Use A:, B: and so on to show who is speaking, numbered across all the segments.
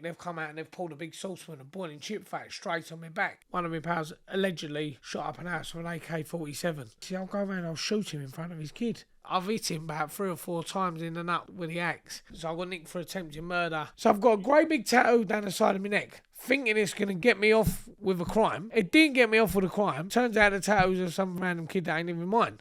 A: they've come out and they've pulled a big saucepan of boiling chip fat straight on my back. One of my pals allegedly shot up an house with an AK-47. See, I'll go around and I'll shoot him in front of his kid. I've hit him about 3 or 4 times in the nut with the axe. So I got nicked for attempted murder. So I've got a great big tattoo down the side of my neck, thinking it's going to get me off with a crime. It didn't get me off with a crime. Turns out the tattoos of some random kid that ain't even mine.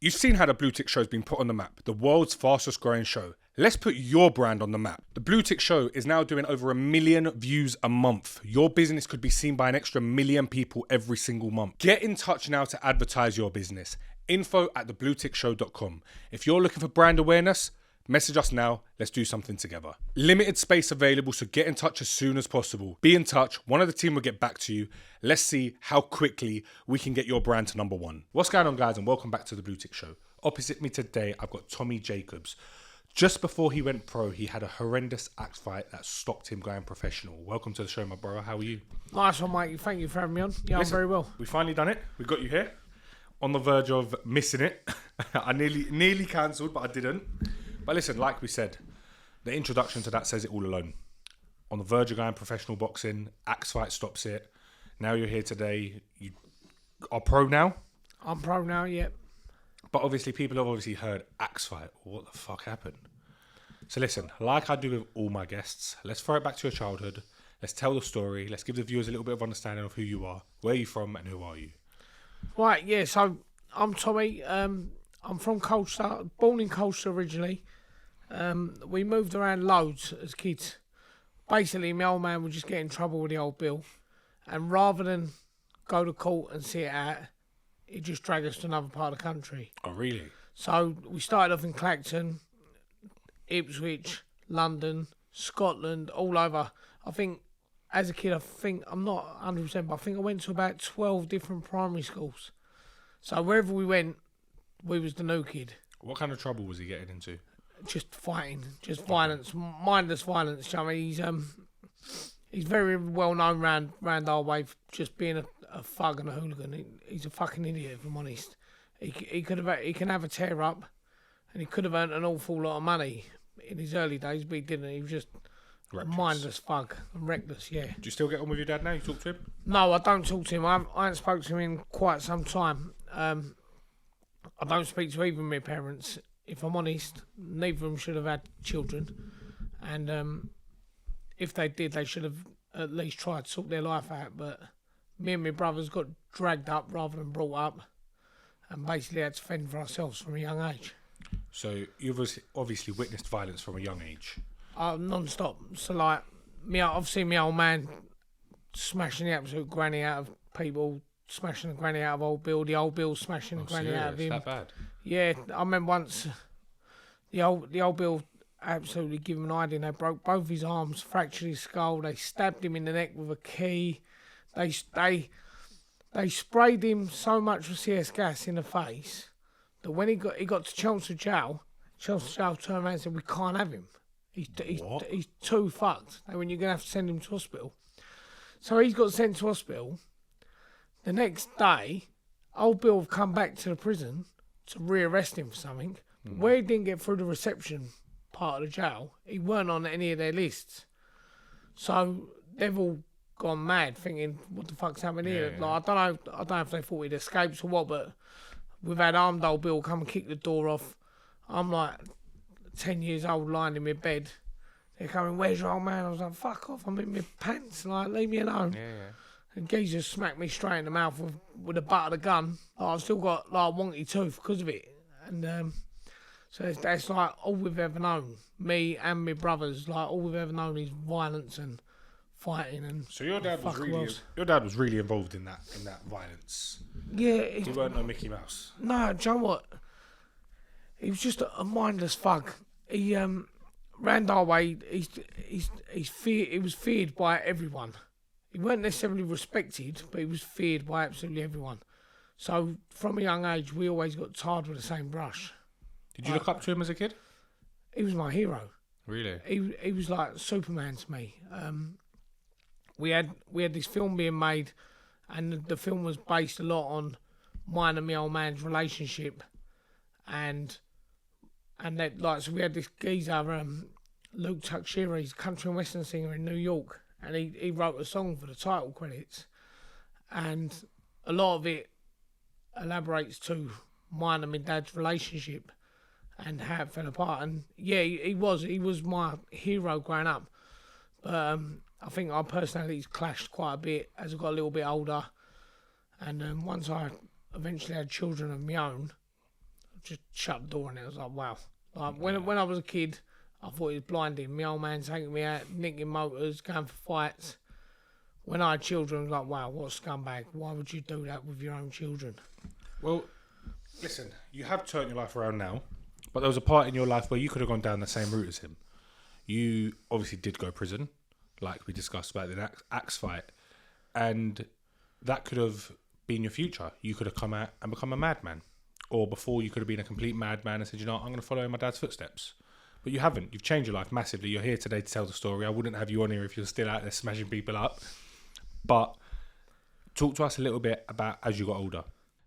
B: You've seen how the BlueTick show has been put on the map, the world's fastest growing show. Let's put your brand on the map. The BlueTick show is now doing over 1 million views a month. Your business could be seen by an extra 1 million people every single month. Get in touch now to advertise your business. info@thebluetickshow.com. If you're looking for brand awareness, message us now. Let's do something together. Limited space available, so get in touch as soon as possible. Be in touch. One of the team will get back to you. Let's see how quickly we can get your brand to number 1. What's going on, guys, and welcome back to the BlueTick show. Opposite me today, I've got Tommy Jacobs. Just before he went pro, he had a horrendous axe fight that stopped him going professional. Welcome to the show, my brother. How are you?
A: Nice one, Mikey. Thank you for having me on. Yeah, listen, I'm very well.
B: We finally done it. We got you here. On the verge of missing it. I nearly cancelled, but I didn't. But listen, like we said, the introduction to that says it all alone. On the verge of going professional boxing, axe fight stops it. Now you're here today. You are pro now?
A: I'm pro now, yeah.
B: But obviously, people have obviously heard axe fight. What the fuck happened? So listen, like I do with all my guests, let's throw it back to your childhood. Let's tell the story. Let's give the viewers a little bit of understanding of who you are, where you're from, and who are you.
A: Right, yeah, so I'm Tommy. I'm from Colchester, born in Colchester originally. We moved around loads as kids. Basically, my old man would just get in trouble with the old bill. And rather than go to court and see it out, he'd just drag us to another part of the country.
B: Oh, really?
A: So we started off in Clacton, Ipswich, London, Scotland, all over. I think, as a kid, I'm not 100%, but I think I went to about 12 different primary schools. So wherever we went, we was the new kid.
B: What kind of trouble was he getting into?
A: Just fighting, just violence, mindless violence. I mean, he's very well known round our way for just being a thug and a hooligan. He's a fucking idiot, if I'm honest. He can have a tear up, and he could have earned an awful lot of money in his early days, but he didn't. He was just reckless. A mindless thug and reckless. Yeah.
B: Do you still get on with your dad now? You talk to him?
A: No, I don't talk to him. I haven't spoken to him in quite some time. I don't speak to either of my parents. If I'm honest, neither of them should have had children, and if they did, they should have at least tried to sort their life out. But me and my brothers got dragged up rather than brought up, and basically had to fend for ourselves from a young age.
B: So you've obviously witnessed violence from a young age?
A: Non-stop. So like, I've seen my old man smashing the absolute granny out of people, smashing the granny out of old Bill, the old Bill smashing the granny out of him.
B: That bad?
A: Yeah, I remember once the old Bill absolutely gave him an idea. They broke both his arms, fractured his skull. They stabbed him in the neck with a key. They sprayed him so much with CS gas in the face that when he got to Chelmsford Jail turned around and said, "We can't have him. He's too fucked. They went, you're gonna have to send him to hospital." So he's got sent to hospital. The next day, old Bill have come back to the prison to rearrest him for something. But where he didn't get through the reception part of the jail, he weren't on any of their lists. So they've all gone mad, thinking, "What the fuck's happening here?"
B: Yeah.
A: Like, I don't know if they thought he'd escaped or what, but we've had armed old Bill come and kick the door off. I'm like 10 years old, lying in my bed. They're coming, "Where's your old man?" I was like, "Fuck off! I'm in my pants. Like, leave me alone."
B: Yeah.
A: And geezer smacked me straight in the mouth with the butt of the gun. Like, I've still got like a wonky tooth because of it. And so that's like all we've ever known. Me and my brothers, like all we've ever known is violence and fighting. And
B: so your dad was really involved in that violence.
A: Yeah.
B: He weren't no Mickey Mouse.
A: No, do you know what? He was just a mindless thug. He round our way. He was feared by everyone. He weren't necessarily respected, but he was feared by absolutely everyone. So from a young age, we always got tarred with the same brush.
B: Did you look up to him as a kid?
A: He was my hero.
B: Really?
A: He was like Superman to me. We had this film being made, and the film was based a lot on mine and my old man's relationship, and that, like, so we had this geezer, Luke Tuckshira, he's a country and western singer in New York, and he wrote a song for the title credits, and a lot of it elaborates to mine and my dad's relationship and how it fell apart. And yeah, he was my hero growing up, but I think our personalities clashed quite a bit as I got a little bit older, and once I eventually had children of my own, I just shut the door, and it was like, wow. Like when I was a kid, I thought it was blinding. My old man taking me out, nicking motors, going for fights. When I had children, I was like, wow, what a scumbag. Why would you do that with your own children?
B: Well, listen, you have turned your life around now, but there was a part in your life where you could have gone down the same route as him. You obviously did go to prison, like we discussed about the axe fight, and that could have been your future. You could have come out and become a madman. Or before, you could have been a complete madman and said, you know what, I'm going to follow in my dad's footsteps. But you haven't. You've changed your life massively. You're here today to tell the story. I wouldn't have you on here if you're still out there smashing people up. But talk to us a little bit about as you got older.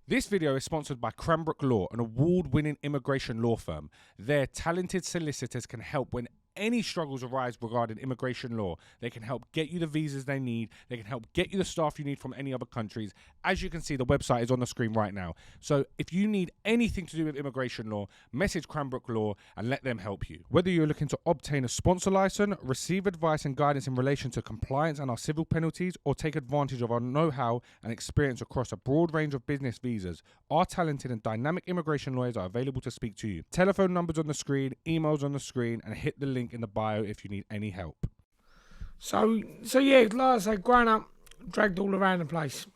B: This video is sponsored by Cranbrook Law, an award-winning immigration law firm. Their talented solicitors can help when any struggles arise regarding immigration law. They can help get you the visas they need. They can help get you the staff you need from any other countries. As you can see, the website is on the screen right now. So if you need anything to do with immigration law, message Cranbrook Law and let them help you. Whether you're looking to obtain a sponsor license, receive advice and guidance in relation to compliance and our civil penalties, or take advantage of our know-how and experience across a broad range of business visas, our talented and dynamic immigration lawyers are available to speak to you. Telephone numbers on the screen, emails on the screen, and hit the link in the bio if you need any help.
A: So yeah, like I say, growing up, dragged all around the place.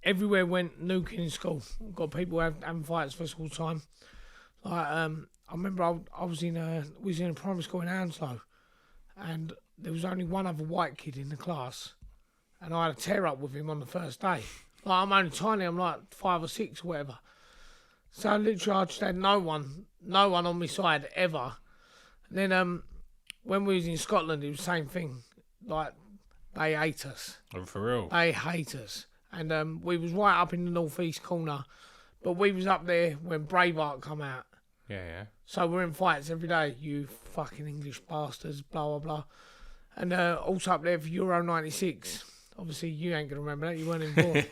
A: Everywhere went nuking in school. Got people having fights for school time. Like I remember I was in a primary school in Hounslow, and there was only one other white kid in the class, and I had a tear up with him on the first day. Like, I'm only tiny. I'm like 5 or 6 or whatever. So literally, I just had no one on my side ever. And then when we was in Scotland, it was the same thing. Like, they hate us.
B: Oh, for real?
A: They hate us. And we was right up in the northeast corner, but we was up there when Braveheart come out.
B: Yeah.
A: So we're in fights every day. You fucking English bastards, blah, blah, blah. And also up there for Euro 96. Obviously, you ain't going to remember that. You weren't involved.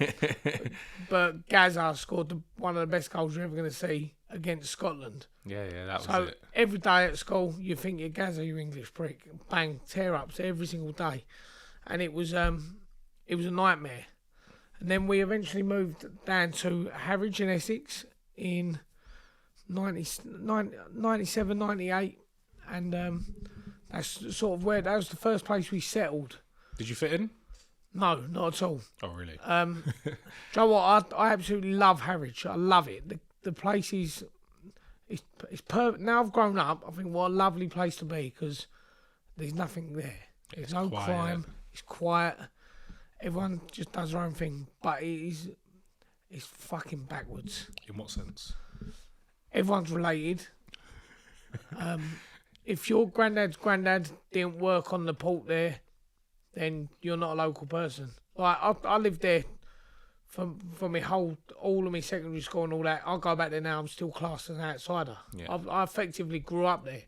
A: but Gaza scored one of the best goals you're ever going to see against Scotland.
B: Yeah, that
A: so
B: was it.
A: Every day at school, you think you're Gaza, you English prick. Bang, tear-ups every single day. And it was a nightmare. And then we eventually moved down to Harwich in Essex in 97, 98. And that's sort of that was the first place we settled.
B: Did you fit in?
A: No, not at all.
B: Oh, really?
A: Do you know what? I absolutely love Harwich. I love it. The place is it's perfect. Now I've grown up, I think what a lovely place to be, because there's nothing there. There's no crime. It's quiet. Everyone just does their own thing. But it's fucking backwards.
B: In what sense?
A: Everyone's related. If your granddad's granddad didn't work on the port there, then you're not a local person. Like I lived there for all of my secondary school and all that. I go back there now, I'm still classed as an outsider.
B: Yeah.
A: I effectively grew up there,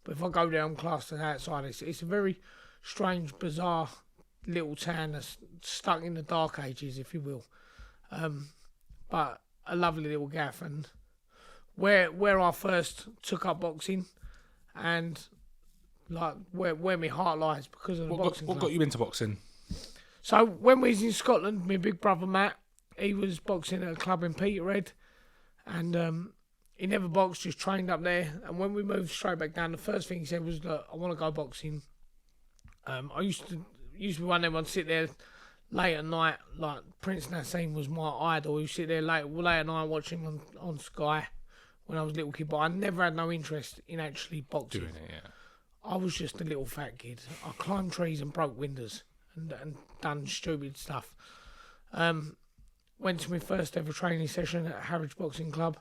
A: but if I go there, I'm classed as an outsider. It's a very strange, bizarre little town that's stuck in the dark ages, if you will. But a lovely little gaff, and where I first took up boxing, and like where my heart lies because of the boxing.
B: What got you into boxing?
A: So when we was in Scotland, my big brother Matt, he was boxing at a club in Peterhead, and he never boxed, just trained up there. And when we moved straight back down, the first thing he said was, "Look, I want to go boxing." I used to be one of them. I'd sit there late at night, like Prince Nassim was my idol. He'd sit there late at night watching him on Sky when I was a little kid. But I never had no interest in actually boxing.
B: Doing it, yeah.
A: I was just a little fat kid. I climbed trees and broke windows and done stupid stuff. Went to my first ever training session at Harwich Boxing Club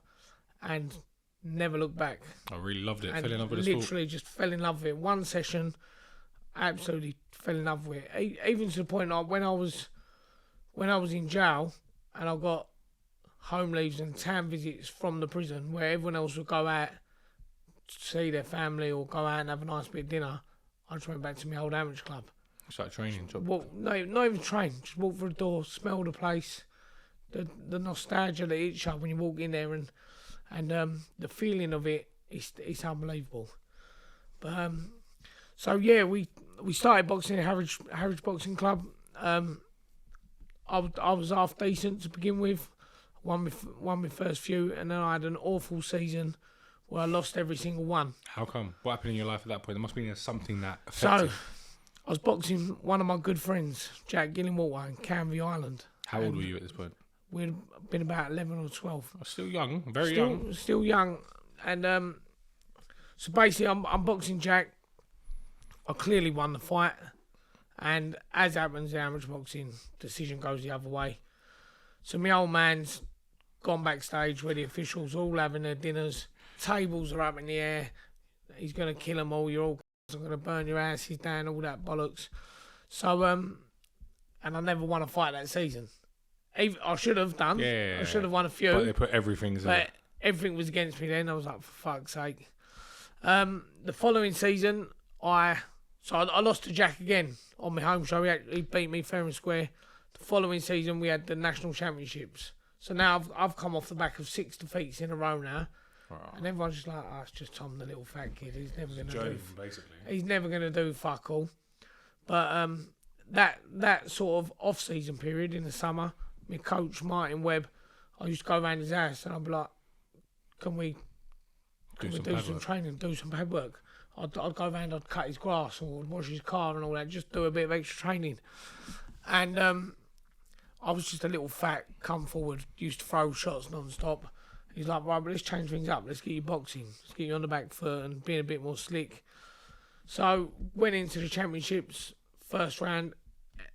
A: and never looked back.
B: I really loved it.
A: And
B: fell in love with the sport.
A: literally just fell in love with it. One session, absolutely fell in love with it. Even to the point when I was in jail and I got home leaves and town visits from the prison, where everyone else would go out to see their family or go out and have a nice bit of dinner, I just went back to my old amateur club.
B: It's like a training job.
A: No, not even train. Just walk through the door, smell the place, the nostalgia that hits you when you walk in there, and the feeling of it, it's unbelievable. But so yeah, we started boxing at Harwich Boxing Club. I was half decent to begin with. Won my first few, and then I had an awful season where I lost every single one.
B: How come? What happened in your life at that point? There must be something that
A: So,
B: affected.
A: I was boxing one of my good friends, Jack Gillingwater, in Canvey Island.
B: How old were you at this point?
A: We'd been about 11 or 12.
B: Still young, very young.
A: Still young. And so basically, I'm boxing Jack. I clearly won the fight. And as happens in amateur boxing, decision goes the other way. So my old man's gone backstage where the officials are all having their dinners. Tables are up in the air. He's going to kill them all. You're all I'm going to burn your asses down, all that bollocks. So, and I never won a fight that season. I should have done.
B: Yeah.
A: I should have won a few.
B: But they put everything.
A: But everything was against me then. I was like, for fuck's sake. The following season, I lost to Jack again on my home show. He beat me fair and square. The following season, we had the national championships. So now I've come off the back of 6 defeats in a row now. And everyone's just like, it's just Tom, the little fat kid. He's never going to do.
B: Basically.
A: He's never going to do fuck all. But that sort of off-season period in the summer, my coach Martin Webb, I used to go around his house and I'd be like, can we do some training, do some pad work? I'd go around, I'd cut his grass or wash his car and all that, just do a bit of extra training. And I was just a little fat, come forward, used to throw shots non-stop. He's like, right, but let's change things up. Let's get you boxing. Let's get you on the back foot and being a bit more slick. So, went into the championships, first round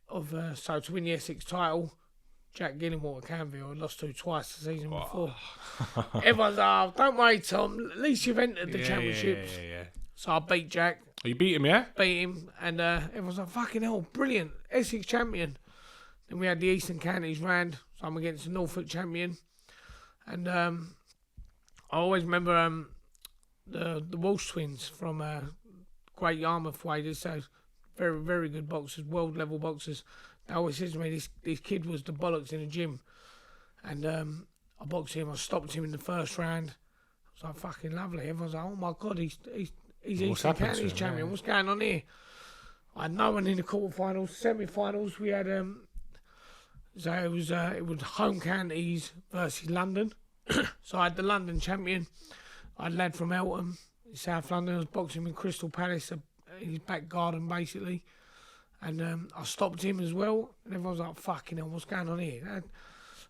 A: of, so to win the Essex title, Jack Gillingwater Canvey, I lost to twice the season before. Everyone's like, don't worry, Tom, at least you've entered the championships.
B: Yeah.
A: So I beat Jack.
B: You beat him, yeah?
A: Beat him, and everyone's like, fucking hell, brilliant, Essex champion. Then we had the Eastern Counties round, so I'm against the Norfolk champion. And I always remember the Walsh twins from Great Yarmouth way. They're so very, very good boxers, world level boxers. They always said to me, this kid was the bollocks in the gym. And I boxed him, I stopped him in the first round. It was like fucking lovely. Everyone's like, oh my God, he's Eastern Counties champion. Yeah. What's going on here? I had no one in the quarterfinals, semi-finals. We had so it was home counties versus London. So I had the London champion. I had a lad from Eltham, South London. I was boxing in Crystal Palace in his back garden, basically. And I stopped him as well. And everyone was like, fucking hell, what's going on here?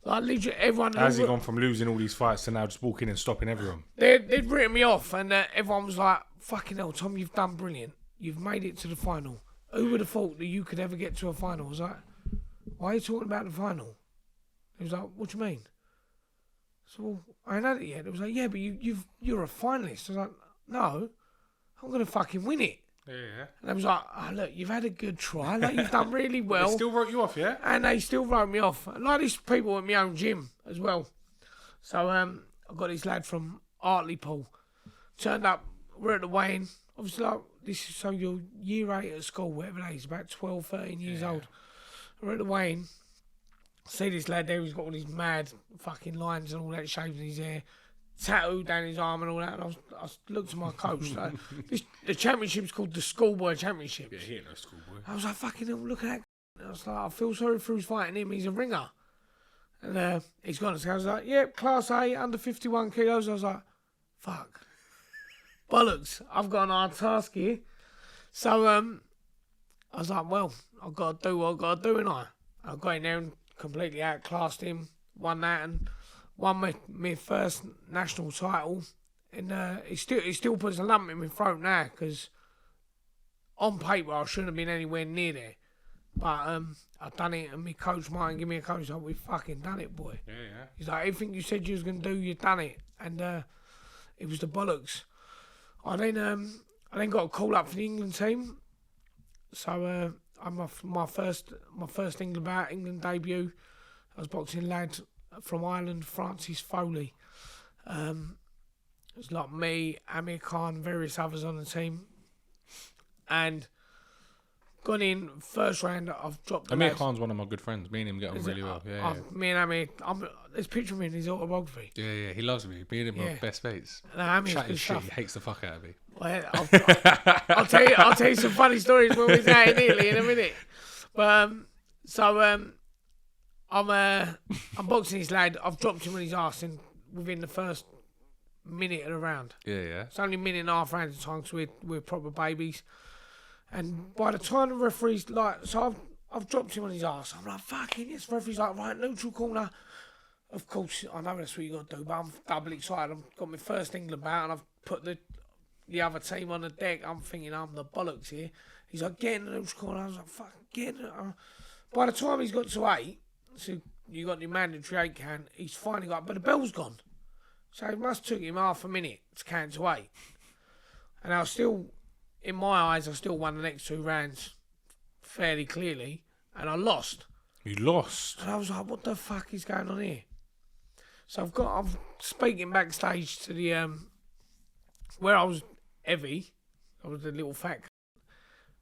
A: Like, literally, everyone...
B: How's he gone from losing all these fights to now just walking and stopping everyone?
A: They'd written me off, and everyone was like, fucking hell, Tom, you've done brilliant. You've made it to the final. Who would have thought that you could ever get to a final? I was like, why are you talking about the final? He was like, what do you mean? So, well, I ain't had it yet. It was like, yeah, but you're a finalist. I was like, no, I'm going to fucking win it.
B: Yeah.
A: And I was like, oh, look, you've had a good try. Like, you've done really well.
B: They still wrote you off, yeah?
A: And they still wrote me off. And like these people at my own gym as well. So I got this lad from Hartlepool. Turned up, we're at the weigh-in. Obviously, like, this is so you're year 8 at school, whatever it is, about 12, 13 years old. We're at the weigh-in. See this lad there, he's got all these mad fucking lines and all that shaved in his hair, tattooed down his arm and all that. And I looked at my coach. Like, the championship's called the Schoolboy Championship.
B: Yeah, he ain't no schoolboy.
A: I was like, fucking hell, look at that. And I was like, I feel sorry for who's fighting him. He's a ringer. And he's gone. So I was like, yep, Class A, under 51 kilos. I was like, fuck. Bollocks. I've got an hard task here. So I was like, well, I've got to do what I've got to do, and I got in there and completely outclassed him, won that, and won my first national title. And it still puts a lump in my throat now, because on paper I shouldn't have been anywhere near there. But I've done it, and my coach Martin give me a coach like, we fucking done it, boy.
B: Yeah.
A: He's like, everything you said you was going to do, you done it. And it was the bollocks. I then got a call up for the England team. So I'm my first England debut. I was boxing lad from Ireland, Francis Foley. It's like me, Amir Khan, various others on the team, and gone in first round. I've dropped.
B: Amir Khan's one of my good friends. Me and him get on really well. Yeah,
A: me and Amir. There's a picture of me in his autobiography.
B: Yeah, he loves me. Me and him are best mates.
A: No, Amir's
B: Chatting
A: good
B: shit,
A: stuff.
B: he hates the fuck out of me.
A: Well, I'll tell you some funny stories when we're out in Italy in a minute. But I'm boxing this lad. I've dropped him on his arse within the first minute of the round.
B: Yeah.
A: It's only a minute and a half round at the time because we're proper babies. And by the time the referee's like, so I've dropped him on his arse. I'm like, fucking yes. Referee's like, right, neutral corner. Of course, I know that's what you got to do, but I'm double excited. I've got my first England bout and I've put the other team on the deck. I'm thinking I'm the bollocks here. He's like, get in the neutral corner. I was like, fucking get in it. By the time he's got to 8, so you got the mandatory 8 count, he's finally got, but the bell's gone. So it must have took him half a minute to count to 8. And I was still, in my eyes, I still won the next 2 rounds fairly clearly. And I lost.
B: You lost?
A: And I was like, what the fuck is going on here? So I'm speaking backstage to the, where I was heavy, I was the little fat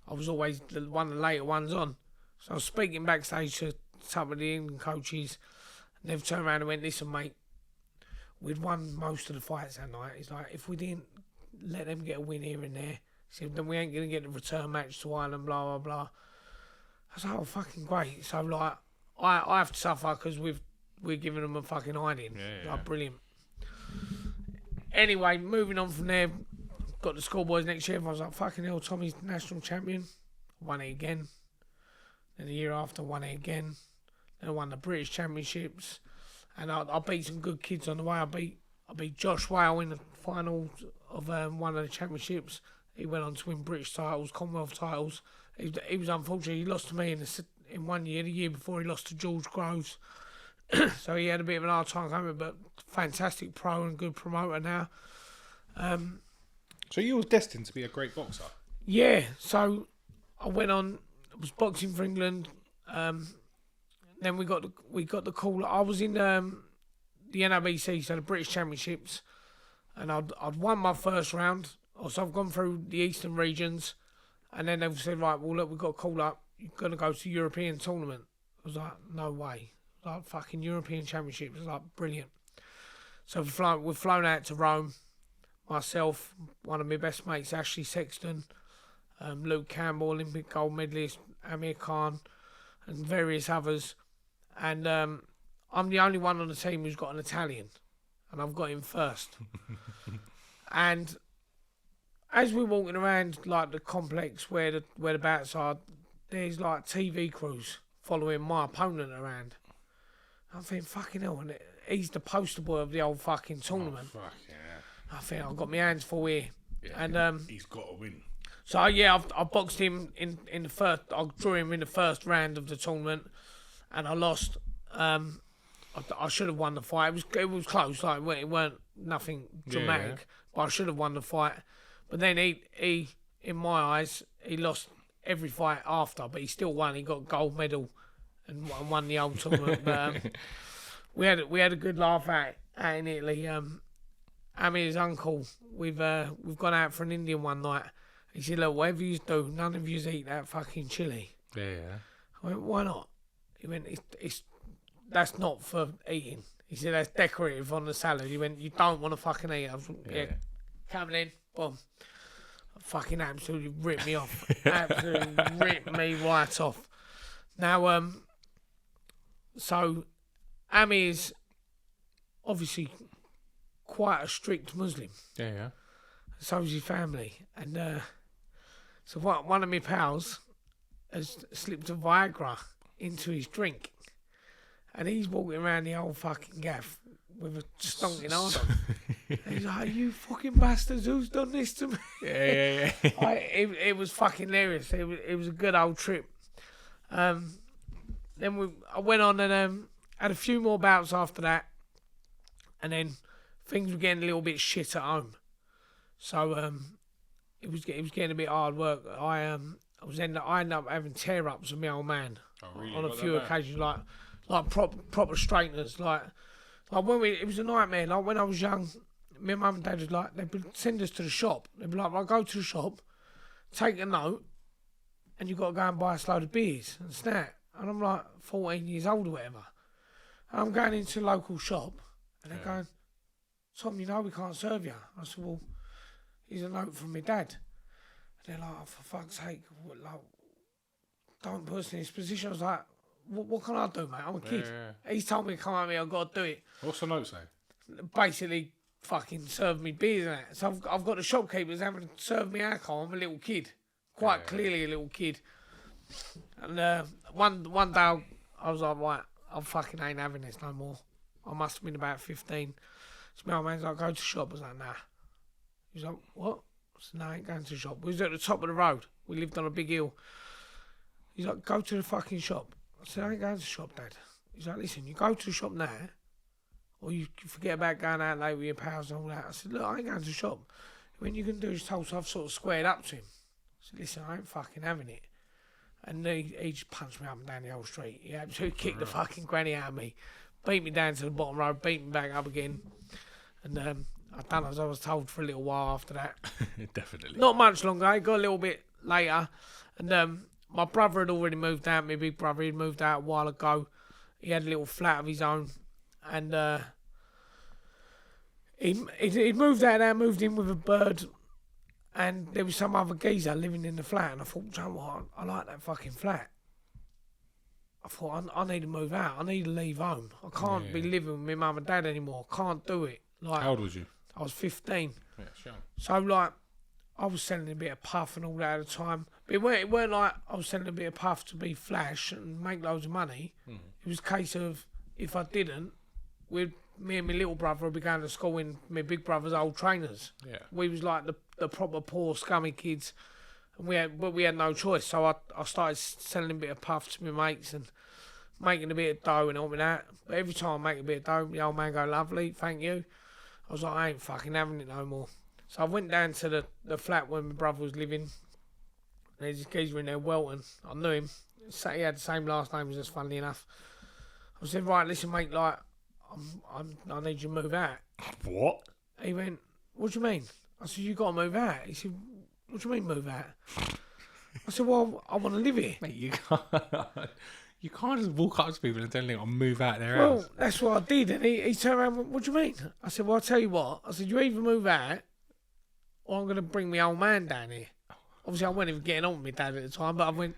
A: I was always one of the later ones on. So I was speaking backstage to some of the England coaches. And they've turned around and went, listen, mate, we'd won most of the fights that night. It's like, if we didn't let them get a win here and there, he said, then we ain't going to get the return match to Ireland, blah, blah, blah. I was like, oh, fucking great. So, like, I have to suffer because we're giving them a fucking hiding.
B: Yeah.
A: Like, brilliant. Anyway, moving on from there, got the schoolboys next year. I was like, fucking hell, Tommy's national champion. Won it again. Then the year after, won it again. Then I won the British Championships. And I beat some good kids on the way. I beat Josh Whale in the final of one of the championships. He went on to win British titles, Commonwealth titles. He was unfortunate. He lost to me in 1 year. The year before, he lost to George Groves. So he had a bit of an hard time coming, but fantastic pro and good promoter now.
B: So you were destined to be a great boxer?
A: Yeah. So I went on. I was boxing for England. Then we got the call. I was in the NRBC, so the British Championships, and I'd won my first round. So I've gone through the Eastern regions, and then they've said, right, well look, we've got a call up. You're gonna go to European tournament. I was like, no way. Like fucking European Championships. I was like, brilliant. So we've flown out to Rome. Myself, one of my best mates, Ashley Sexton, Luke Campbell, Olympic gold medalist, Amir Khan, and various others. And I'm the only one on the team who's got an Italian, and I've got him first. And as we're walking around like the complex where the bouts are, there's like TV crews following my opponent around. I'm thinking, fucking hell, and he's the poster boy of the old fucking tournament.
B: Oh, fuck yeah.
A: I think I've got my hands full here.
B: Yeah,
A: And
B: he's got to win.
A: So yeah, I boxed him in the first. I drew him in the first round of the tournament, and I lost. I should have won the fight. It was close. Like it weren't nothing dramatic, but I should have won the fight. But then he in my eyes, he lost every fight after, but he still won. He got gold medal and won the old tournament. But we had a good laugh out in Italy. Amir's uncle, we've gone out for an Indian one night. He said, look, whatever you do, none of you eat that fucking chili.
B: Yeah.
A: I went, why not? He went, that's not for eating. He said, that's decorative on the salad. He went, you don't want to fucking eat it. I was coming in, boom. Fucking absolutely ripped me off. Absolutely ripped me right off. Now, so Amir's obviously quite a strict Muslim.
B: Yeah.
A: So is his family. And so one of my pals has slipped a Viagra into his drink. And he's walking around the old fucking gaff with a stonking hard on. And he's like, you fucking bastards, who's done this to me?
B: Yeah.
A: It was fucking hilarious. It was a good old trip. Then I went on and had a few more bouts after that. And then things were getting a little bit shit at home. So it was getting a bit hard work. I ended up having tear-ups with my old man on a few occasions. like proper straighteners. Like when it was a nightmare. Like when I was young, my mum and dad was like, they'd send us to the shop. They'd be like, "I'll go to the shop, take a note, and you've got to go and buy us a load of beers and snack." And I'm like 14 years old or whatever. And I'm going into the local shop, and they're going, "Tom, you know we can't serve you." I said, "Well, here's a note from my dad." And they're like, "Oh, for fuck's sake, like, don't put us in this position." I was like, what can I do, mate? I'm a kid. Yeah. He's told me to come at me, I've got to do it.
B: What's the note say?
A: Basically, fucking serve me beers and that. So I've got the shopkeepers having to serve me alcohol. I'm a little kid. Quite clearly a little kid. And one day I was like, right, I fucking ain't having this no more. I must have been about 15. So my old man's like, go to the shop. I was like, nah. He's like, what? I said, no, I ain't going to the shop. We was at the top of the road. We lived on a big hill. He's like, go to the fucking shop. I said, I ain't going to the shop, Dad. He's like, listen, you go to the shop now, or you forget about going out late with your pals and all that. I said, look, I ain't going to the shop. When you can do is told, so I've sort of squared up to him. I said, listen, I ain't fucking having it. And he just punched me up and down the old street. He absolutely kicked the fucking granny out of me. Beat me down to the bottom road, beat me back up again. And I've done as I was told for a little while after that.
B: Definitely.
A: Not much longer. It got a little bit later. And my brother had already moved out. My big brother had moved out a while ago. He had a little flat of his own. And he moved out there, moved in with a bird. And there was some other geezer living in the flat. And I thought, you know what? I like that fucking flat. I thought, I need to move out. I need to leave home. I can't be living with my mum and dad anymore. I can't do it. Like,
B: how old was you?
A: I was 15.
B: Yeah, sure.
A: So, like, I was selling a bit of puff and all that at the time. But it weren't like I was selling a bit of puff to be flash and make loads of money. It was a case of, if I didn't, me and my little brother would be going to school in my big brother's old trainers. Yeah. We was like the proper poor, scummy kids. And we had no choice. So I started selling a bit of puff to my mates and making a bit of dough and all that. But every time I make a bit of dough, the old man go, lovely, thank you. I was like, I ain't fucking having it no more. So I went down to the flat where my brother was living. There's this geezer in there, Welton. I knew him. So he had the same last name as us, funnily enough. I said, right, listen, mate, like, I need you to move out.
B: What?
A: He went, what do you mean? I said, you got to move out. He said, what do you mean move out? I said, well, I want to live here.
B: Mate, you can't just walk up to people and tell them I'll move out their
A: house.
B: Well,
A: that's what I did. And he turned around and went, what do you mean? I said, well, I'll tell you what. I said, you either move out or I'm going to bring my old man down here. Obviously, I wasn't even getting on with my dad at the time, but I went,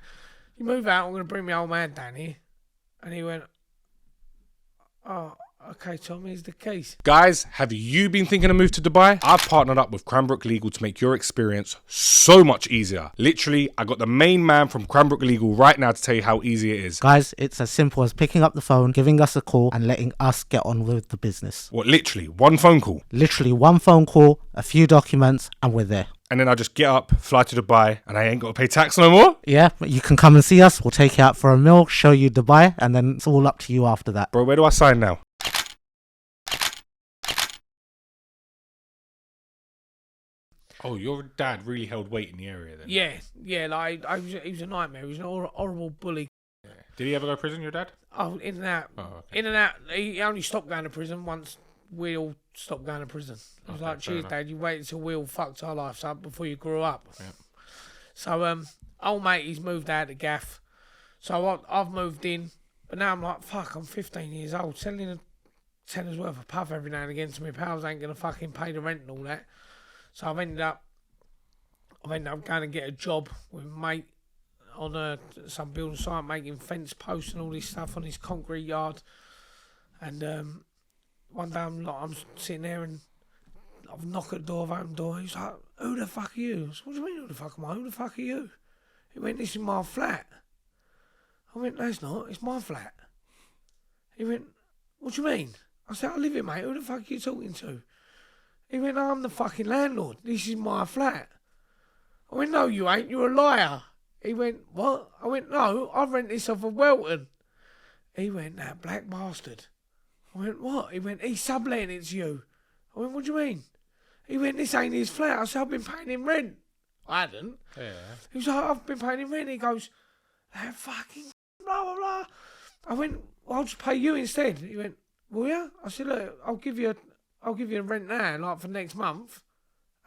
A: you move out, I'm going to bring my old man down here. And he went, oh, okay, Tom, here's the case.
B: Guys, have you been thinking of move to Dubai? I've partnered up with Cranbrook Legal to make your experience so much easier. Literally, I got the main man from Cranbrook Legal right now to tell you how easy it is.
C: Guys, it's as simple as picking up the phone, giving us a call and letting us get on with the business.
B: What, literally, one phone call?
C: Literally one phone call, a few documents, and we're there.
B: And then I just get up, fly to Dubai, and I ain't got to pay tax no more?
C: Yeah, you can come and see us. We'll take you out for a meal, show you Dubai, and then it's all up to you after that.
B: Bro, where do I sign now? Oh, your dad really held weight in the area then?
A: Yeah, like, he was a nightmare. He was an horrible bully.
B: Yeah. Did he ever go to prison, your dad?
A: Oh, in and out. Oh, okay. In and out. He only stopped going to prison once we all stopped going to prison. I was like, cheers, Dad, you waited till we all fucked our lives up before you grew up. Yep. So, old mate, he's moved out of Gaff. So I've moved in, but now I'm like, fuck, I'm 15 years old. Selling a tenner's worth of puff every now and again to my pals ain't going to fucking pay the rent and all that. So I've ended up going to get a job with a mate on some building site, making fence posts and all this stuff on his concrete yard. And one day I'm sitting there and I've knocked at the door, I've opened the door. He's like, who the fuck are you? I said, what do you mean, who the fuck am I? Who the fuck are you? He went, this is my flat. I went, no, it's not. It's my flat. He went, what do you mean? I said, I live here, mate. Who the fuck are you talking to? He went, no, I'm the fucking landlord. This is my flat. I went, no, you ain't. You're a liar. He went, what? I went, no, I rent this off of Welton. He went, that black bastard. I went, what? He went, he's subletting it to you. I went, what do you mean? He went, this ain't his flat. I said, I've been paying him rent. I hadn't. Yeah. He was like, I've been paying him rent. He goes, that fucking blah, blah, blah. I went, I'll just pay you instead. He went, will you? I said, look, I'll give you the rent now, like for next month.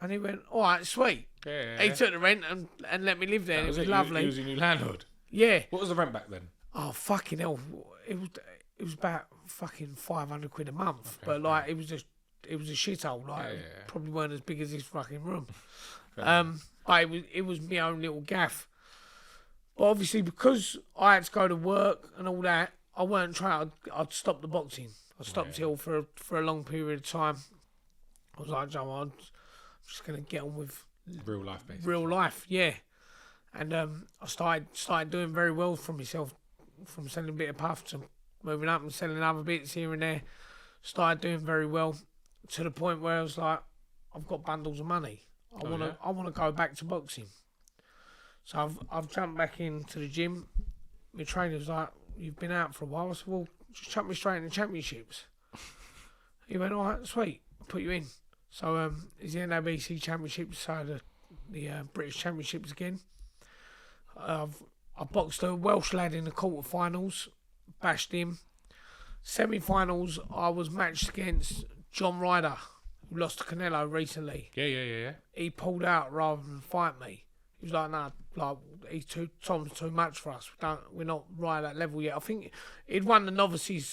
A: And he went, all right, sweet.
B: Yeah.
A: He took the rent and let me live there.
B: That
A: And it was
B: it.
A: lovely.
B: He was your new landlord.
A: Yeah.
B: What was the rent back then?
A: Oh, fucking hell. It was about fucking 500 quid a month. But like, it was a shithole. Like, probably weren't as big as this fucking room. But it was my own little gaff. But obviously, because I had to go to work and all that, I weren't trying. I'd stopped the boxing. I stopped it all for a long period of time. I was like, Joe, I'm just gonna get on with
B: real life, basically.
A: Real life, yeah. And I started doing very well for myself, from selling a bit of puff to moving up and selling other bits here and there. Started doing very well to the point where I was like, I've got bundles of money. I wanna go back to boxing. So I've jumped back into the gym. My trainer's like, you've been out for a while. I said, well, just chuck me straight in the championships. He went, all right, sweet, I'll put you in. So it's the NABC championships, so the British championships again. I boxed a Welsh lad in the quarterfinals, bashed him. Semi-finals, I was matched against John Ryder, who lost to Canelo recently.
B: Yeah.
A: He pulled out rather than fight me. He was like, nah, like Tom's too much for us. We're not right at that level yet. I think he'd won the novice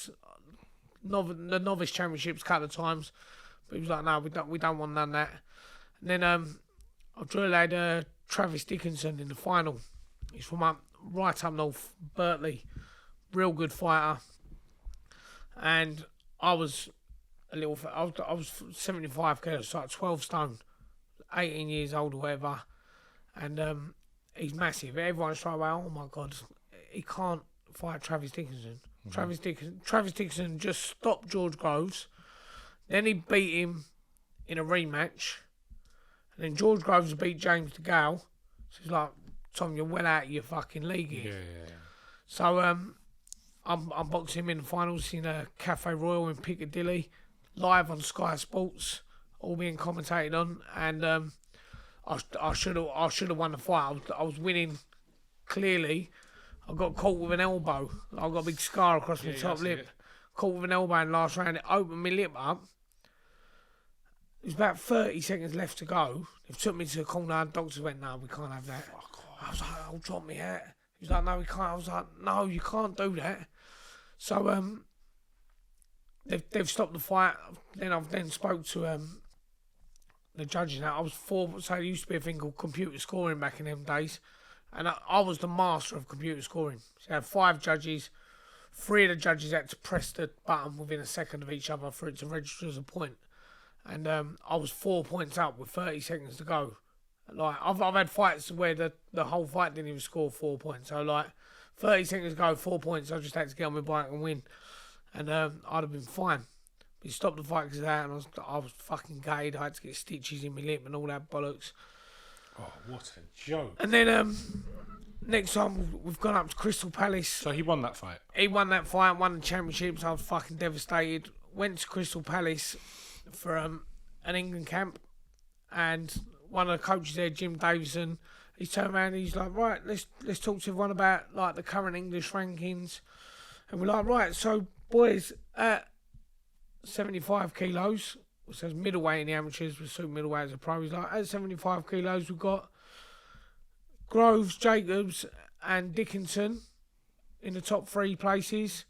A: championships a couple of times, but he was like, no, we don't want none of that. And then I drew a lad, Travis Dickinson, in the final. He's from right up north, Berkeley, real good fighter. And I was I was 75 kilos, so like 12 stone, 18 years old or whatever. And he's massive. Everyone's trying to go, oh my God, he can't fight Travis Dickinson. Mm-hmm. Travis Dickinson just stopped George Groves. Then he beat him in a rematch. And then George Groves beat James DeGale. So he's like, Tom, you're well out of your fucking league here.
B: Yeah.
A: So I'm boxing him in the finals in a Cafe Royal in Piccadilly, live on Sky Sports, all being commentated on. And I should have won the fight. I was winning clearly. I got caught with an elbow. I got a big scar across my top lip. Caught with an elbow in the last round. It opened my lip up. It was about 30 seconds left to go. They took me to the corner. The doctors went, no, we can't have that. I was like, I'll drop me hat. He was like, no, we can't. I was like, no, you can't do that. So they've stopped the fight. Then I've spoke to the judges. Now I was so there used to be a thing called computer scoring back in them days, and I was the master of computer scoring. So I had 5 judges. 3 of the judges had to press the button within a second of each other for it to register as a point. And I was 4 points up with 30 seconds to go. Like I've had fights where the whole fight didn't even score 4 points. So like 30 seconds to go, 4 points. I just had to get on my bike and win, and I'd have been fine. But he stopped the fight because of that, and I was fucking gutted. I had to get stitches in my lip and all that bollocks.
B: Oh, what a joke!
A: And then next time we've gone up to Crystal Palace.
B: So he won that fight.
A: He won that fight, won the championships. I was fucking devastated. Went to Crystal Palace for an England camp, and one of the coaches there, Jim Davison, he turned around and he's like, right, let's talk to everyone about like the current English rankings. And we're like, right, so boys, at 75 kilos, which says middleweight in the amateurs, with super middleweight as a pro, he's like, at 75 kilos, we've got Groves, Jacobs and Dickinson in the top 3 places.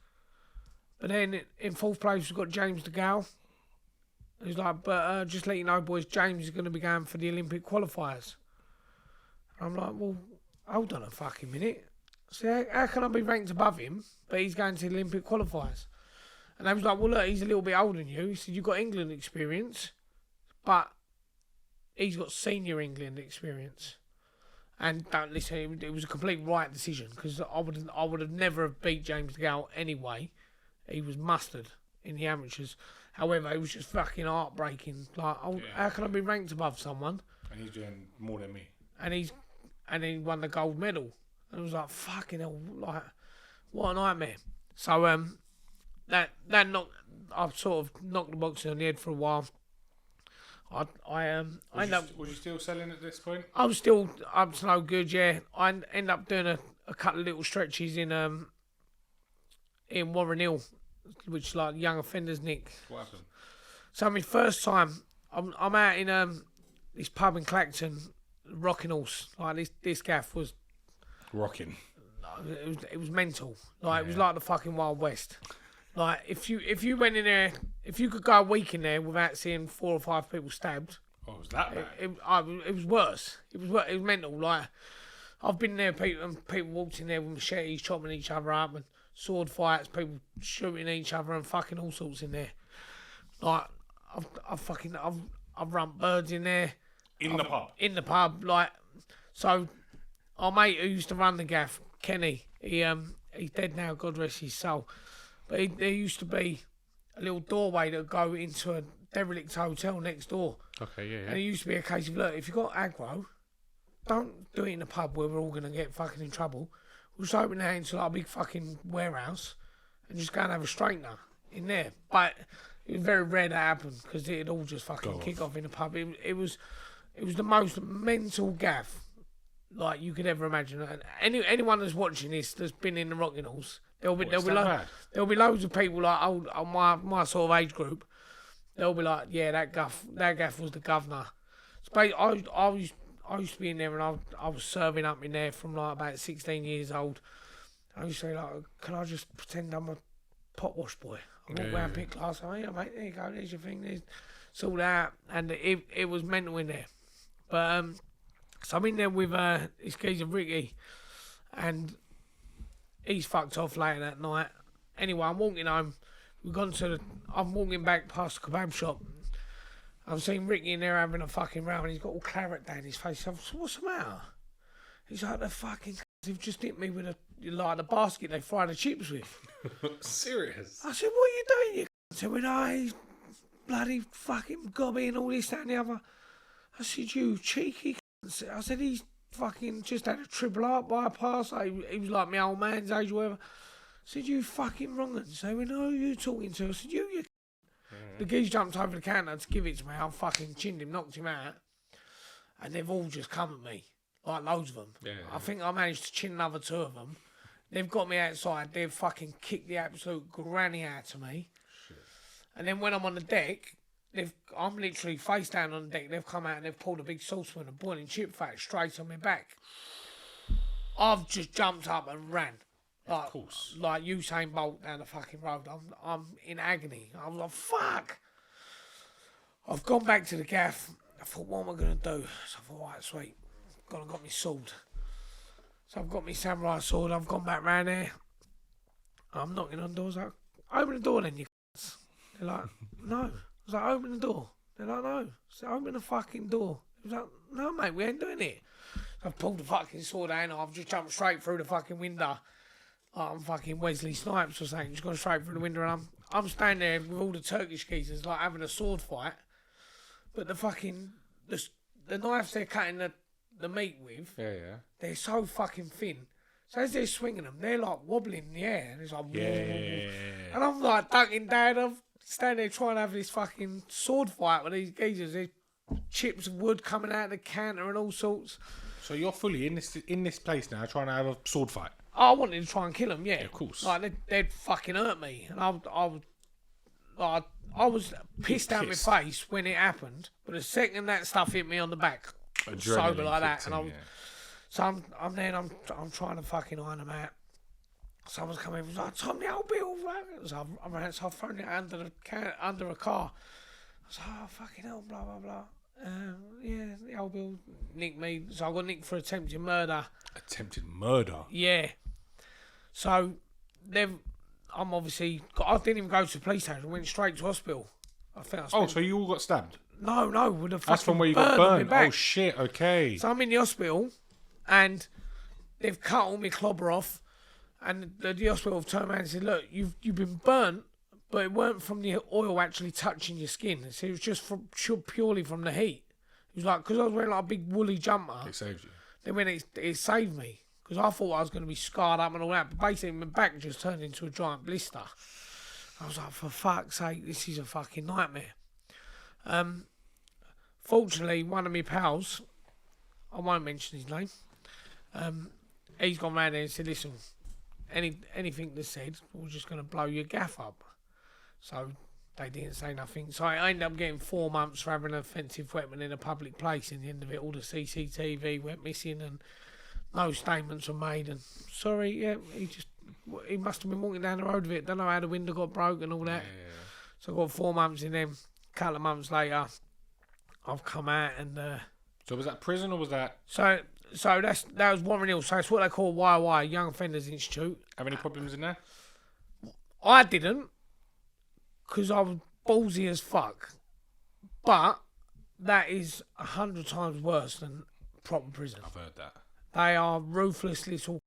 A: But then in 4th place, we've got James DeGale. He's like, but just let you know, boys, James is going to be going for the Olympic qualifiers. I'm like, well, hold on a fucking minute. So how can I be ranked above him, but he's going to the Olympic qualifiers? And I was like, well, look, he's a little bit older than you. He said, you've got England experience, but he's got senior England experience. And don't listen, it was a complete right decision, because I would have never have beat James DeGale anyway. He was mustard in the amateurs. However, it was just fucking heartbreaking. Like, how can I be ranked above someone?
B: And he's doing more than me.
A: And he won the gold medal. And it was like, fucking hell, like, what a nightmare. So that I've sort of knocked the boxing on the head for a while. I ended up.
B: Was you still selling at this point?
A: I was still up to no good. Yeah, I ended up doing a couple of little stretches in in Warren Hill, which is like young offenders nick.
B: What happened?
A: So my first time, I'm out in this pub in Clacton, rocking horse. Like this gaff was
B: Rocking.
A: it was mental. Like it was like the fucking Wild West. Like if you went in there, if you could go a week in there without seeing 4 or 5 people stabbed,
B: Oh, was that bad?
A: it was worse. It was mental. Like I've been there, people walked in there with machetes, chopping each other up, and sword fights, people shooting each other and fucking all sorts in there. Like I've run birds in there.
B: In the pub?
A: In the pub, like, so our mate who used to run the gaff, Kenny, he's dead now, God rest his soul. But there used to be a little doorway that would go into a derelict hotel next door.
B: Okay, yeah.
A: And it used to be a case of, look, if you got aggro, don't do it in the pub where we're all going to get fucking in trouble. We'll just open that into like a big fucking warehouse and just go and have a straightener in there. But it was very rare that happened because it'd all just fucking kick off in the pub. It was the most mental gaff like you could ever imagine. And anyone that's watching this that's been in the Rocking Halls, there'll be loads of people like old my sort of age group. They'll be like, yeah, that gaff was the governor. So I used to be in there and I was serving up in there from like about 16 years old. I used to say like, can I just pretend I'm a pot wash boy? I walk around, pick glass. Oh yeah, mate, there you go. There's your thing. It's all that, and it was mental in there. But so I'm in there with this geezer Ricky, and he's fucked off later that night. Anyway, I'm walking home. I'm walking back past the kebab shop. I've seen Ricky in there having a fucking row, and he's got all claret down his face. I said, what's the matter? He's like, the fucking they've just hit me with the basket they fry the chips with.
B: Serious?
A: I said, what are you doing, you c-? He said, oh, he's bloody fucking gobby and all this, that and the other. I said, you cheeky c-. I said, he's fucking just had a triple heart bypass. He was like my old man's age or whatever. I said, you fucking wrong. And so we know who you talking to. I said, you c-. The geese jumped over the counter to give it to me. I fucking chinned him, knocked him out. And they've all just come at me. Like loads of them.
B: Yeah.
A: I think I managed to chin another 2 of them. They've got me outside. They've fucking kicked the absolute granny out of me. Shit. And then when I'm on the deck, I'm literally face down on the deck. They've come out and they've pulled a big saucepan of boiling chip fat straight on my back. I've just jumped up and ran. Like, of course. Like Usain Bolt down the fucking road. I'm in agony. I was like, fuck. I've gone back to the gaff. I thought, what am I going to do? So I thought, right, sweet. Gone and got my sword. So I've got my samurai sword. I've gone back round there. I'm knocking on doors. Like, open the door then, you c***s. They're like, no. I was like, open the door. They're like, no. I said, open the fucking door. He was like, no, mate, we ain't doing it. So I've pulled the fucking sword out and I've just jumped straight through the fucking window. Like I'm fucking Wesley Snipes or something. Just gone straight through the window and I'm standing there with all the Turkish geezers like having a sword fight. But the fucking, the knives they're cutting the meat with, they're so fucking thin. So as they're swinging them, they're like wobbling in the air. And it's like, and I'm like ducking down. I'm standing there trying to have this fucking sword fight with these geezers. There's chips of wood coming out of the counter and all sorts.
B: So you're fully in this place now, trying to have a sword fight.
A: I wanted to try and kill them, yeah.
B: Of course.
A: Like they'd fucking hurt me, and I was pissed out my face when it happened. But the second that stuff hit me on the back, sober like that, and so I'm there, and I'm trying to fucking iron them out. Someone's coming, was like, Tom, the old bill. So I ran out, so I thrown it under a car. I was like, oh fucking hell, blah blah blah. Yeah, the old bill nicked me, so I got nicked for attempted murder.
B: Attempted murder?
A: Yeah. So I'm obviously. I didn't even go to the police station. I went straight to hospital.
B: So you all got stabbed?
A: No. With a
B: That's from where you got burned. Oh shit. Okay.
A: So I'm in the hospital, and they've cut all my clobber off, and the hospital have turned around and said, "Look, you've been burnt, but it weren't from the oil actually touching your skin. So it was just purely from the heat." It was like because I was wearing like a big woolly jumper.
B: It saved you.
A: Then when it saved me. Because I thought I was going to be scarred up and all that. But basically, my back just turned into a giant blister. I was like, for fuck's sake, this is a fucking nightmare. Fortunately, one of my pals, I won't mention his name, he's gone round there and said, listen, anything they said, we're just going to blow your gaff up. So they didn't say nothing. So I ended up getting 4 months for having an offensive weapon in a public place. In the end of it, all the CCTV went missing and no statements were made. And sorry, yeah, he must have been walking down the road with it. Don't know how the window got broke and all that.
B: Yeah.
A: So I got 4 months in them. A couple of months later, I've come out and.
B: So was that prison or was that?
A: So that was Warren Hill. So it's what they call YY, Young Offenders Institute.
B: Have any problems in there?
A: I didn't, because I was ballsy as fuck. But that is 100 times worse than proper prison.
B: I've heard that.
A: They are ruthless little.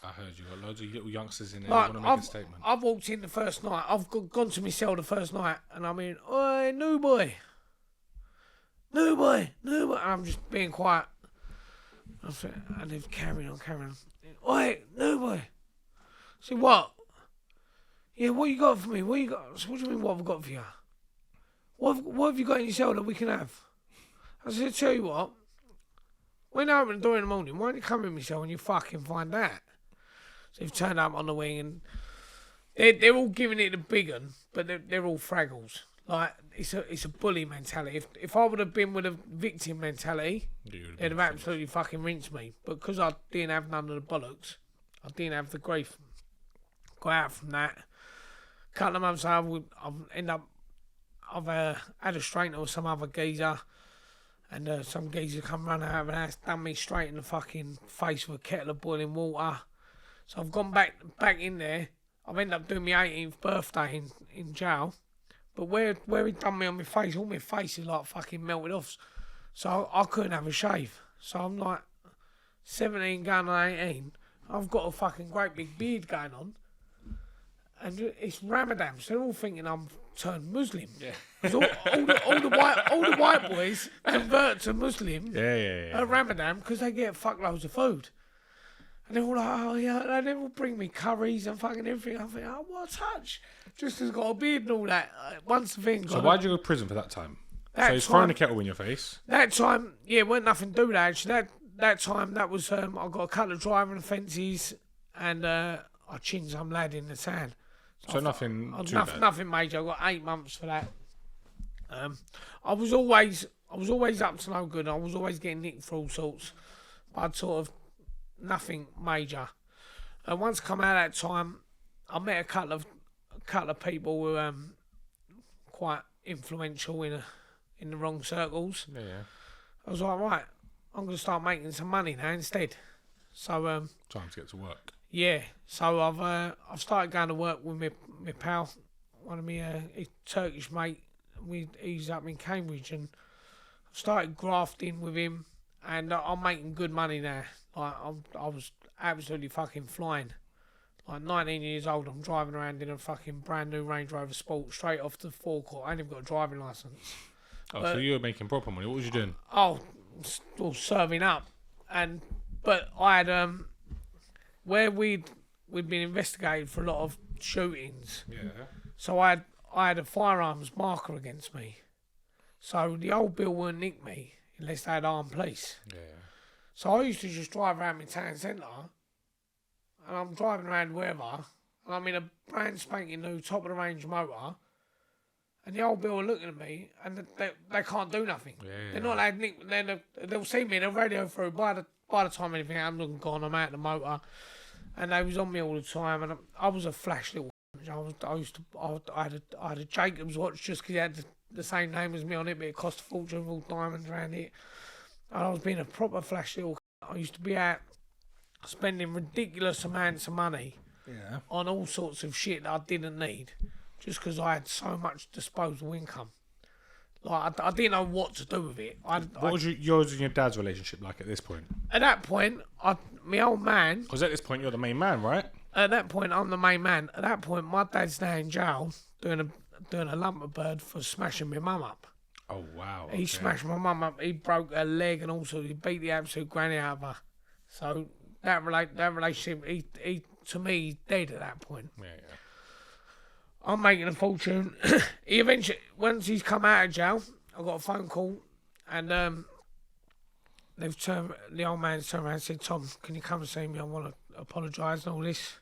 B: I heard you got loads of little youngsters in there
A: Like,
B: who want to make a statement.
A: I've walked in the first night. I've gone to my cell the first night, and I'm in, oi, new boy. And I'm just being quiet. And they've carried on. Oi, new boy. I said, what? Yeah, what you got for me? What you got? So what do you mean, what have I got for you? What have you got in your cell that we can have? I said, tell you what. When I open the door in the morning, why don't you come in my cell and you fucking find out? So they've turned up on the wing and they're all giving it the big un, but they're all fraggles. Like, it's a bully mentality. If I would have been with a victim mentality, they'd have absolutely fucking rinsed me. But because I didn't have none of the bollocks, I didn't have the grief. Got out from that. A couple of months later, I've had a straightener with some other geezer, and some geezer come running out of the house, done me straight in the fucking face with a kettle of boiling water. So I've gone back in there. I've ended up doing my 18th birthday in jail. But where he done me on my face, all my face is like fucking melted off. So I couldn't have a shave. So I'm like 17 going on 18. I've got a fucking great big beard going on. And it's Ramadan, so they're all thinking I'm turned Muslim. Yeah. Because all the white boys convert to Muslim at Ramadan because they get fuckloads of food. And they're all like, oh yeah, they will bring me curries and fucking everything. I think, oh, what a touch. Just has got a beard and all that. Once the thing.
B: So why'd you go to prison for that time? So he's throwing a kettle in your face.
A: That time, yeah, weren't nothing to do with that. Actually, that time, that was I got a couple of driving offences and I chinned some lad in the sand.
B: So nothing too bad.
A: Nothing major. I got 8 months for that. I was always up to no good. I was always getting nicked for all sorts. But I'd sort of nothing major. Once I come out that time, I met a couple of people who were quite influential in the wrong circles.
B: Yeah.
A: I was like, right, I'm gonna start making some money now instead. So
B: time to get to work.
A: Yeah, so I've started going to work with my pal, one of my Turkish mate. He's up in Cambridge, and I've started grafting with him, and I'm making good money now. Like I was absolutely fucking flying. Like 19 years old, I'm driving around in a fucking brand new Range Rover Sport straight off the forecourt. I ain't even got a driving licence.
B: Oh, so you were making proper money. What was you doing?
A: Oh, still serving up, but I had where we'd been investigated for a lot of shootings.
B: Yeah.
A: So I had a firearms marker against me. So the old bill wouldn't nick me unless they had armed police.
B: Yeah.
A: So I used to just drive around my town centre, and I'm driving around wherever, and I'm in a brand spanking new top of the range motor, and the old bill are looking at me, and they can't do nothing.
B: Yeah.
A: They're not allowed nick. They'll see me, they'll radio through. By the time anything happens, I'm gone. I'm out the motor. And they was on me all the time, and I was a flash little. I had a Jacobs watch just because it had the same name as me on it, but it cost a fortune with all diamonds around it. And I was being a proper flash little. I used to be out spending ridiculous amounts of money on all sorts of shit that I didn't need, just because I had so much disposable income. Like I didn't know what to do with it.
B: What was yours and your dad's relationship like at this point?
A: At that point, my old man.
B: Because at this point you're the main man, right?
A: At that point, I'm the main man. At that point, my dad's now in jail doing a lumber bird for smashing my mum up.
B: Oh wow!
A: He smashed my mum up. He broke her leg and also he beat the absolute granny out of her. So that relationship, he to me, he's dead at that point.
B: Yeah.
A: I'm making a fortune. He eventually, once he's come out of jail, I got a phone call, and the old man's turned around and said, "Tom, can you come and see me? I want to apologise and all this."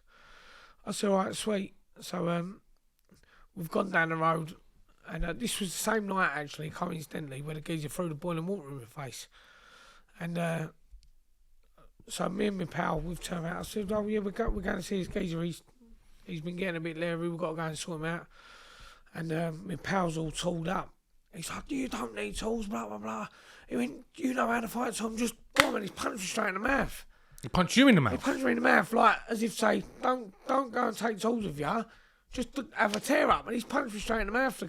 A: I said, all right, sweet. So we've gone down the road, and this was the same night, actually, coincidentally, where the geezer threw the boiling water in my face. And so me and my pal, we've turned out. I said, oh, yeah, we're going to see this geezer. He's been getting a bit leery. We've got to go and sort him out. And my pal's all tooled up. He's like, you don't need tools, blah, blah, blah. He went, you know how to fight, Tom. Just boom, and he's punched me straight in the mouth.
B: He punched you in the
A: He
B: mouth?
A: punched me in the mouth, like, as if say, don't go and take tools with you. Just have a tear up. And he's punched me straight in the mouth.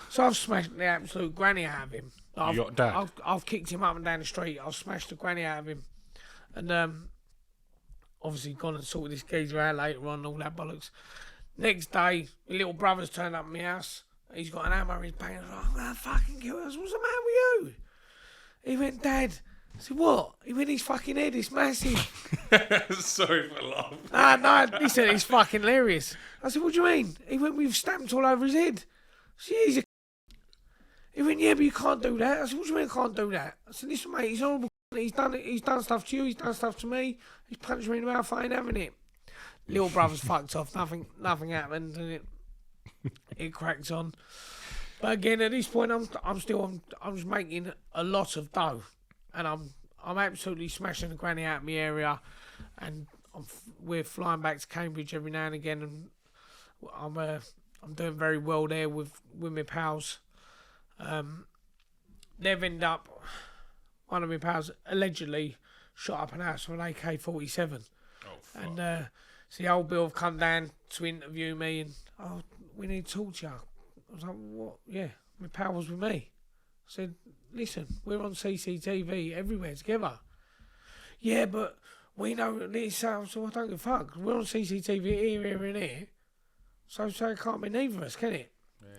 A: So I've smashed the absolute granny out of him.
B: Your dad?
A: I've kicked him up and down the street. I've smashed the granny out of him. And obviously gone and sorted this geezer out later on, all that bollocks. Next day, my little brother's turned up at my house. He's got an hammer in his bag. I'm like, I'm going to fucking kill us. What's the matter with you? He went, Dad. I said, what? He went, his fucking head is massive.
B: Sorry for laughing.
A: No, he said, it's fucking hilarious. I said, what do you mean? He went, we've stamped all over his head. I said, yeah, he's a He went, yeah, but you can't do that. I said, what do you mean I can't do that? I said, listen, mate, he's horrible. He's done stuff to you. He's done stuff to me. He's punched me in the mouth. I ain't having it. Little brother's fucked off. Nothing happened, and it cracked on. But again, at this point, I'm just making a lot of dough, and I'm absolutely smashing the granny out of my area, and we're flying back to Cambridge every now and again, and I'm doing very well there with my pals. They've ended up, one of my pals allegedly shot up an house with an AK-47.
B: Oh, fuck.
A: And so the old Bill have come down to interview me, and we need to talk to you. I was like, what? Yeah, my pal was with me. I said, listen, we're on CCTV everywhere together. Yeah, but we know this, so I don't give a fuck. We're on CCTV here, and here. So it can't be neither of us, can it?
B: Yeah.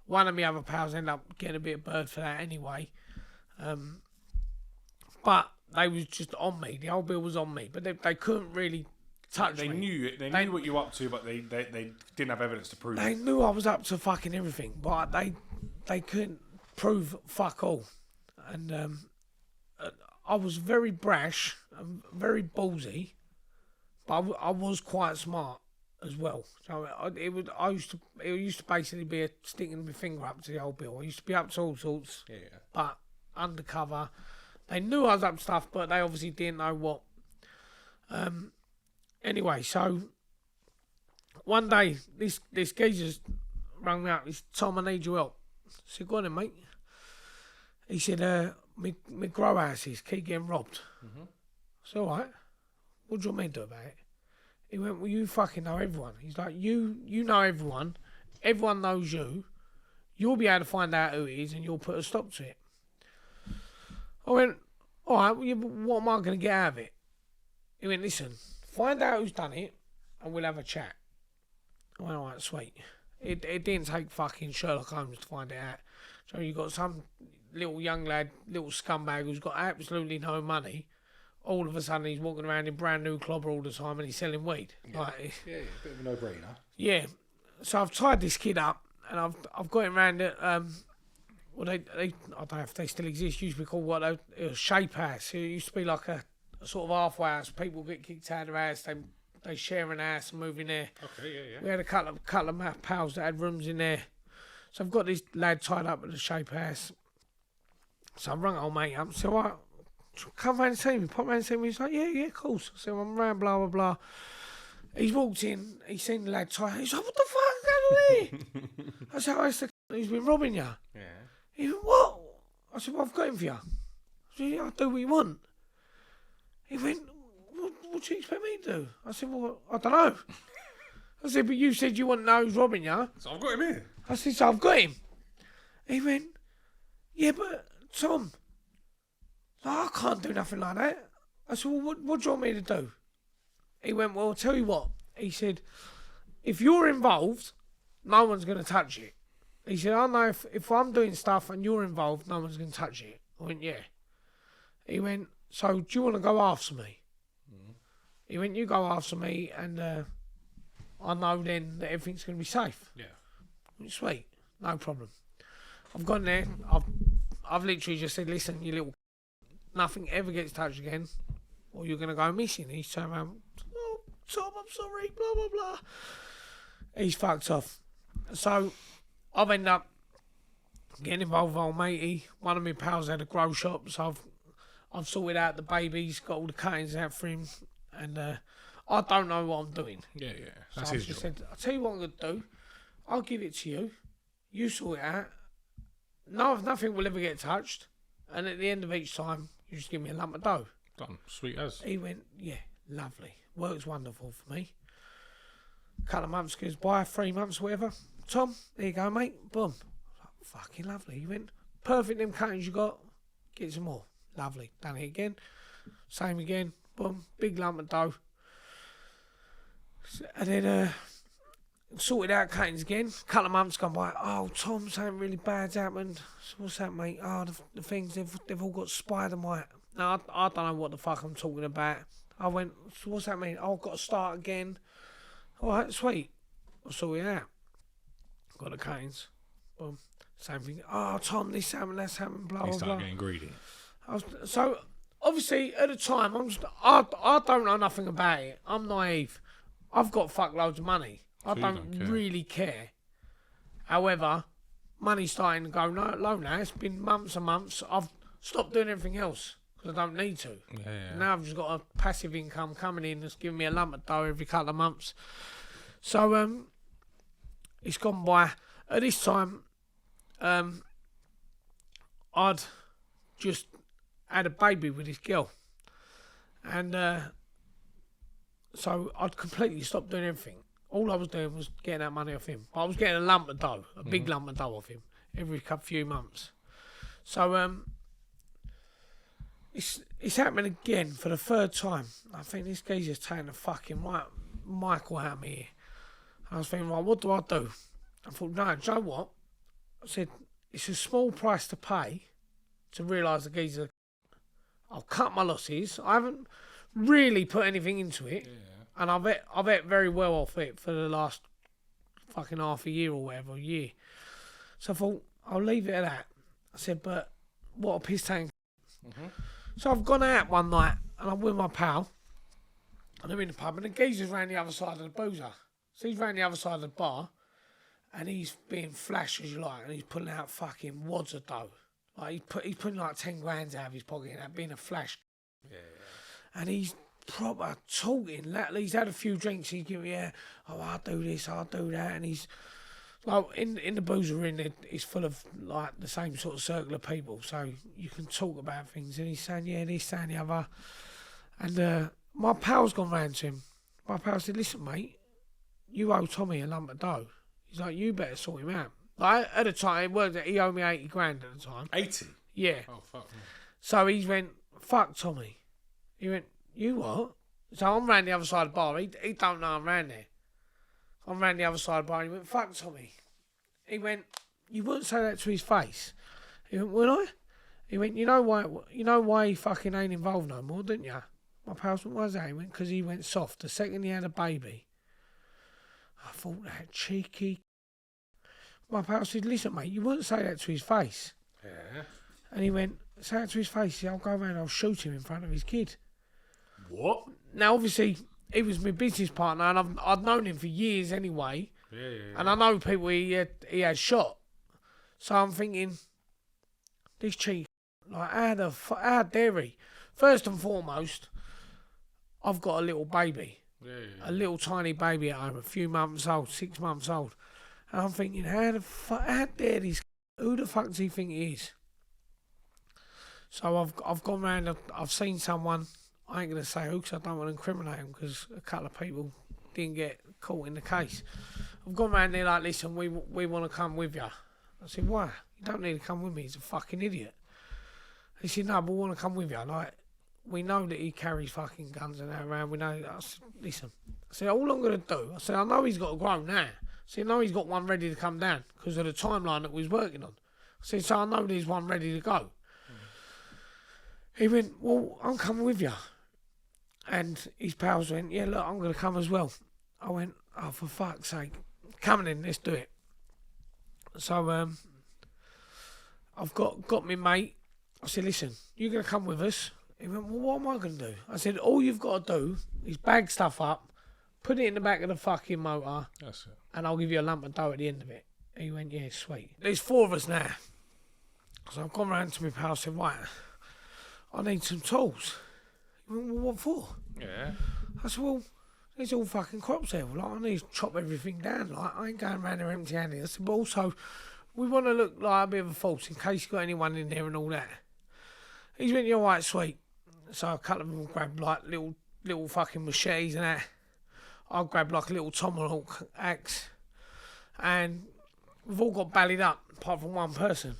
A: One of my other pals ended up getting a bit of bird for that anyway. But they was just on me. The old Bill was on me, but they couldn't really touch
B: They
A: me.
B: knew it. They knew what you were up to, but they didn't have evidence to prove
A: They
B: it.
A: knew I was up to fucking everything, but they couldn't prove fuck all. And I was very brash, very ballsy, but I was quite smart as well. So it used to basically be sticking my finger up to the old Bill. I used to be up to all sorts,
B: Yeah.
A: but undercover. They knew I was up to stuff, but they obviously didn't know what. Anyway, so one day this geezer's rang me up. He's Tom, I need your help. I said, go on then, mate. He said, my grow houses keep getting robbed.
B: Mm-hmm.
A: I said, all right. What do you want me to do about it? He went, well, you fucking know everyone. He's like, you know everyone. Everyone knows you. You'll be able to find out who it is, and you'll put a stop to it. I went, all right, well, yeah, but what am I going to get out of it? He went, listen, find out who's done it, and we'll have a chat. I went, all right, sweet. It didn't take fucking Sherlock Holmes to find it out. So you got some little young lad, little scumbag who's got absolutely no money. All of a sudden, he's walking around in brand new clobber all the time, and he's selling weed.
B: Yeah,
A: Like,
B: yeah, bit of a no-brainer.
A: yeah. So I've tied this kid up, and I've got him round at well, they I don't know if they still exist. Used to be called it was Shape House. It used to be like a sort of halfway house. People get kicked out of the house. They share an house and move in there.
B: Okay, yeah.
A: We had a couple of my pals that had rooms in there. So I've got this lad tied up at the Shape House. So I rung old mate up. So I come round and see me. Pop round and see me. He's like, yeah, of course. So I'm round, blah blah blah. He's walked in. He's seen the lad tied. He's like, what the fuck is going on here? I said, oh, it's the who's been robbing you.
B: Yeah.
A: He went, what? I said, well, I've got him for you. I said, yeah, I'll do what you want. He went, what do you expect me to do? I said, well, I don't know. I said, but you said you want to know who's robbing you.
B: So I've got him here.
A: I said, so I've got him. He went, yeah, but Tom, I can't do nothing like that. I said, well, what do you want me to do? He went, well, I'll tell you what. He said, if you're involved, no one's going to touch it. He said, I know if I'm doing stuff and you're involved, no one's going to touch it. I went, yeah. He went, so do you want to go after me? Mm-hmm. He went, you go after me, and I know then that everything's going to be safe.
B: Yeah.
A: I went, sweet, no problem. I've gone there. I've literally just said, listen, you little, nothing ever gets touched again, or you're going to go missing. He's turned around, oh, Tom, I'm sorry, blah, blah, blah. He's fucked off. So I've ended up getting involved with old matey. One of my pals had a grow shop, so I've sorted out the babies, got all the cuttings out for him, and I don't know what I'm doing.
B: Yeah. That's
A: So
B: his
A: I've just
B: job.
A: said, I'll tell you what I'm going to do. I'll give it to you. You sort it out. No, nothing will ever get touched. And at the end of each time, you just give me a lump of dough.
B: Done. Sweet as.
A: He went, yeah, lovely. Works wonderful for me. A couple of months goes by, 3 months, whatever. Tom, there you go, mate. Boom. Fucking lovely. He went, perfect them cuttings you got. Get some more. Lovely. Done it again. Same again. Boom. Big lump of dough. And then sorted out cuttings again. A couple of months gone by. Oh, Tom, something really bad's happened. So what's that, mate? Oh, the things, they've all got spider mite. No, I don't know what the fuck I'm talking about. I went, so what's that mean? Oh, I've got to start again. All right, sweet. I'll sort it out. Got the cuttings. Boom. Same thing. Oh, Tom, this happened, that's happened, blah,
B: He
A: blah,
B: started
A: blah.
B: getting greedy.
A: So, obviously, at the time, I don't know nothing about it. I'm naive. I've got fuckloads of money. I
B: So you
A: don't
B: don't care.
A: really care. However, money's starting to go low now. It's been months and months. I've stopped doing everything else because I don't need to.
B: Yeah.
A: Now I've just got a passive income coming in that's giving me a lump of dough every couple of months. So, it's gone by. At this time, I'd just had a baby with this girl. And so I'd completely stopped doing everything. All I was doing was getting that money off him. I was getting a lump of dough, a big lump of dough off him every few months. So it's happening again for the third time. I think this geezer's taking the fucking Michael out of me here. I was thinking, right, what do I do? I thought, no, do you know what? I said, it's a small price to pay to realise the geezer. I'll cut my losses. I haven't really put anything into it.
B: Yeah.
A: And I've ate very well off it for the last fucking half a year or whatever, year. So I thought, I'll leave it at that. I said, but what a piss tank. So I've gone out one night and I'm with my pal and I'm in the pub and the geezer's round the other side of the boozer. So he's round the other side of the bar and he's being flash as you like and he's pulling out fucking wads of dough. Like he's putting like 10 grand out of his pocket and that being a flash.
B: Yeah.
A: And he's proper talking. He's had a few drinks. He's giving me, oh, I'll do this, I'll do that. And he's like, in the boozer inn, it's full of like the same sort of circle of people. So you can talk about things. And he's saying, yeah, this, that, and the other. And my pal's gone round to him. My pal said, listen, mate, you owe Tommy a lump of dough. He's like, you better sort him out. Like, at the time, it worked out, he owed me 80 grand at the time.
B: 80?
A: Yeah.
B: Oh, fuck me.
A: So he went, fuck Tommy. He went, you what? So I'm round the other side of the bar. He don't know I'm round there. I'm round the other side of the bar. He went, fuck Tommy. He went, you wouldn't say that to his face. He went, would I? He went, you know why he fucking ain't involved no more, didn't you? My pal went, why's that? He went, because he went soft the second he had a baby. I thought, that cheeky. My pal said, listen, mate, you wouldn't say that to his face.
B: Yeah.
A: And he went, say that to his face. I'll go around, I'll shoot him in front of his kid.
B: What?
A: Now, obviously, he was my business partner, and I'd known him for years anyway.
B: Yeah.
A: And I know people he had shot. So I'm thinking, this cheek, like, how dare he? First and foremost, I've got a little baby.
B: Yeah.
A: A little tiny baby at home, a few months old, 6 months old. And I'm thinking, how dare this? Who the fuck does he think he is? So I've gone round, I've seen someone, I ain't going to say who because I don't want to incriminate him because a couple of people didn't get caught in the case. I've gone round there like, listen, we want to come with you. I said, why? You don't need to come with me, he's a fucking idiot. He said, no, but we want to come with you. Like, we know that he carries fucking guns and that around, we know. I said, listen, I said, all I'm going to do, I said, I know he's got to grow now. I said, I know he's got one ready to come down because of the timeline that we was working on. I said, so I know there's one ready to go. He went, well, I'm coming with you. And his pals went, yeah, look, I'm going to come as well. I went, oh, for fuck's sake. Coming in, let's do it. So I've got my mate. I said, listen, you're going to come with us. He went, well, what am I going to do? I said, all you've got to do is bag stuff up, put it in the back of the fucking motor,
B: That's it.
A: and I'll give you a lump of dough at the end of it. He went, yeah, sweet. There's 4 of us now. So I've gone round to my pal and said, right, I need some tools. He went, well, what for?
B: Yeah.
A: I said, well, there's all fucking crops there. Like, I need to chop everything down. Like, I ain't going round there empty-handed. I said, but also, we want to look like a bit of a false in case you got anyone in there and all that. He went, you're right, sweet. So a couple of them grabbed like little fucking machetes and that. I grabbed like a little tomahawk axe. And we've all got ballied up, apart from one person.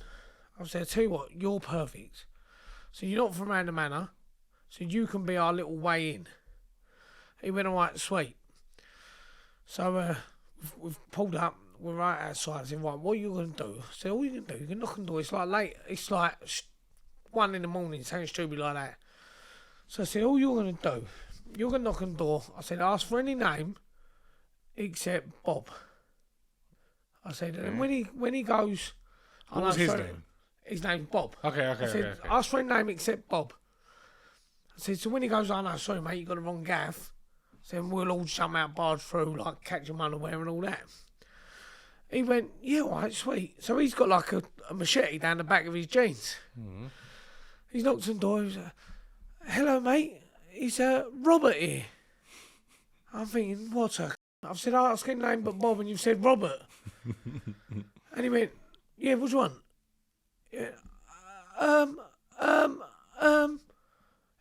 A: I said, I tell you what, you're perfect. So you're not from around the manor, so you can be our little way in. He went, all right, sweet. So we've pulled up, we're right outside. I said, right, what are you going to do? I said, all you can do, you can knock on the door. It's like late, it's like 1 in the morning, something stupid like that. So I said, all you're going to do, you're going to knock on the door. I said, ask for any name except Bob. I said, and when he goes...
B: What was his name?
A: His name's Bob.
B: Okay.
A: I said, ask for any name except Bob. I said, so when he goes, oh no, sorry mate, you got the wrong gaff. I said, we'll all jump out, barge through, like catch him unaware and all that. He went, yeah, all right, sweet. So he's got like a machete down the back of his jeans. Mm-hmm. He's knocked on the door. He's hello mate, it's Robert here. I'm thinking, what's a... I've said, ask any name but Bob, and you've said Robert. And he went, yeah, what do you want? Yeah,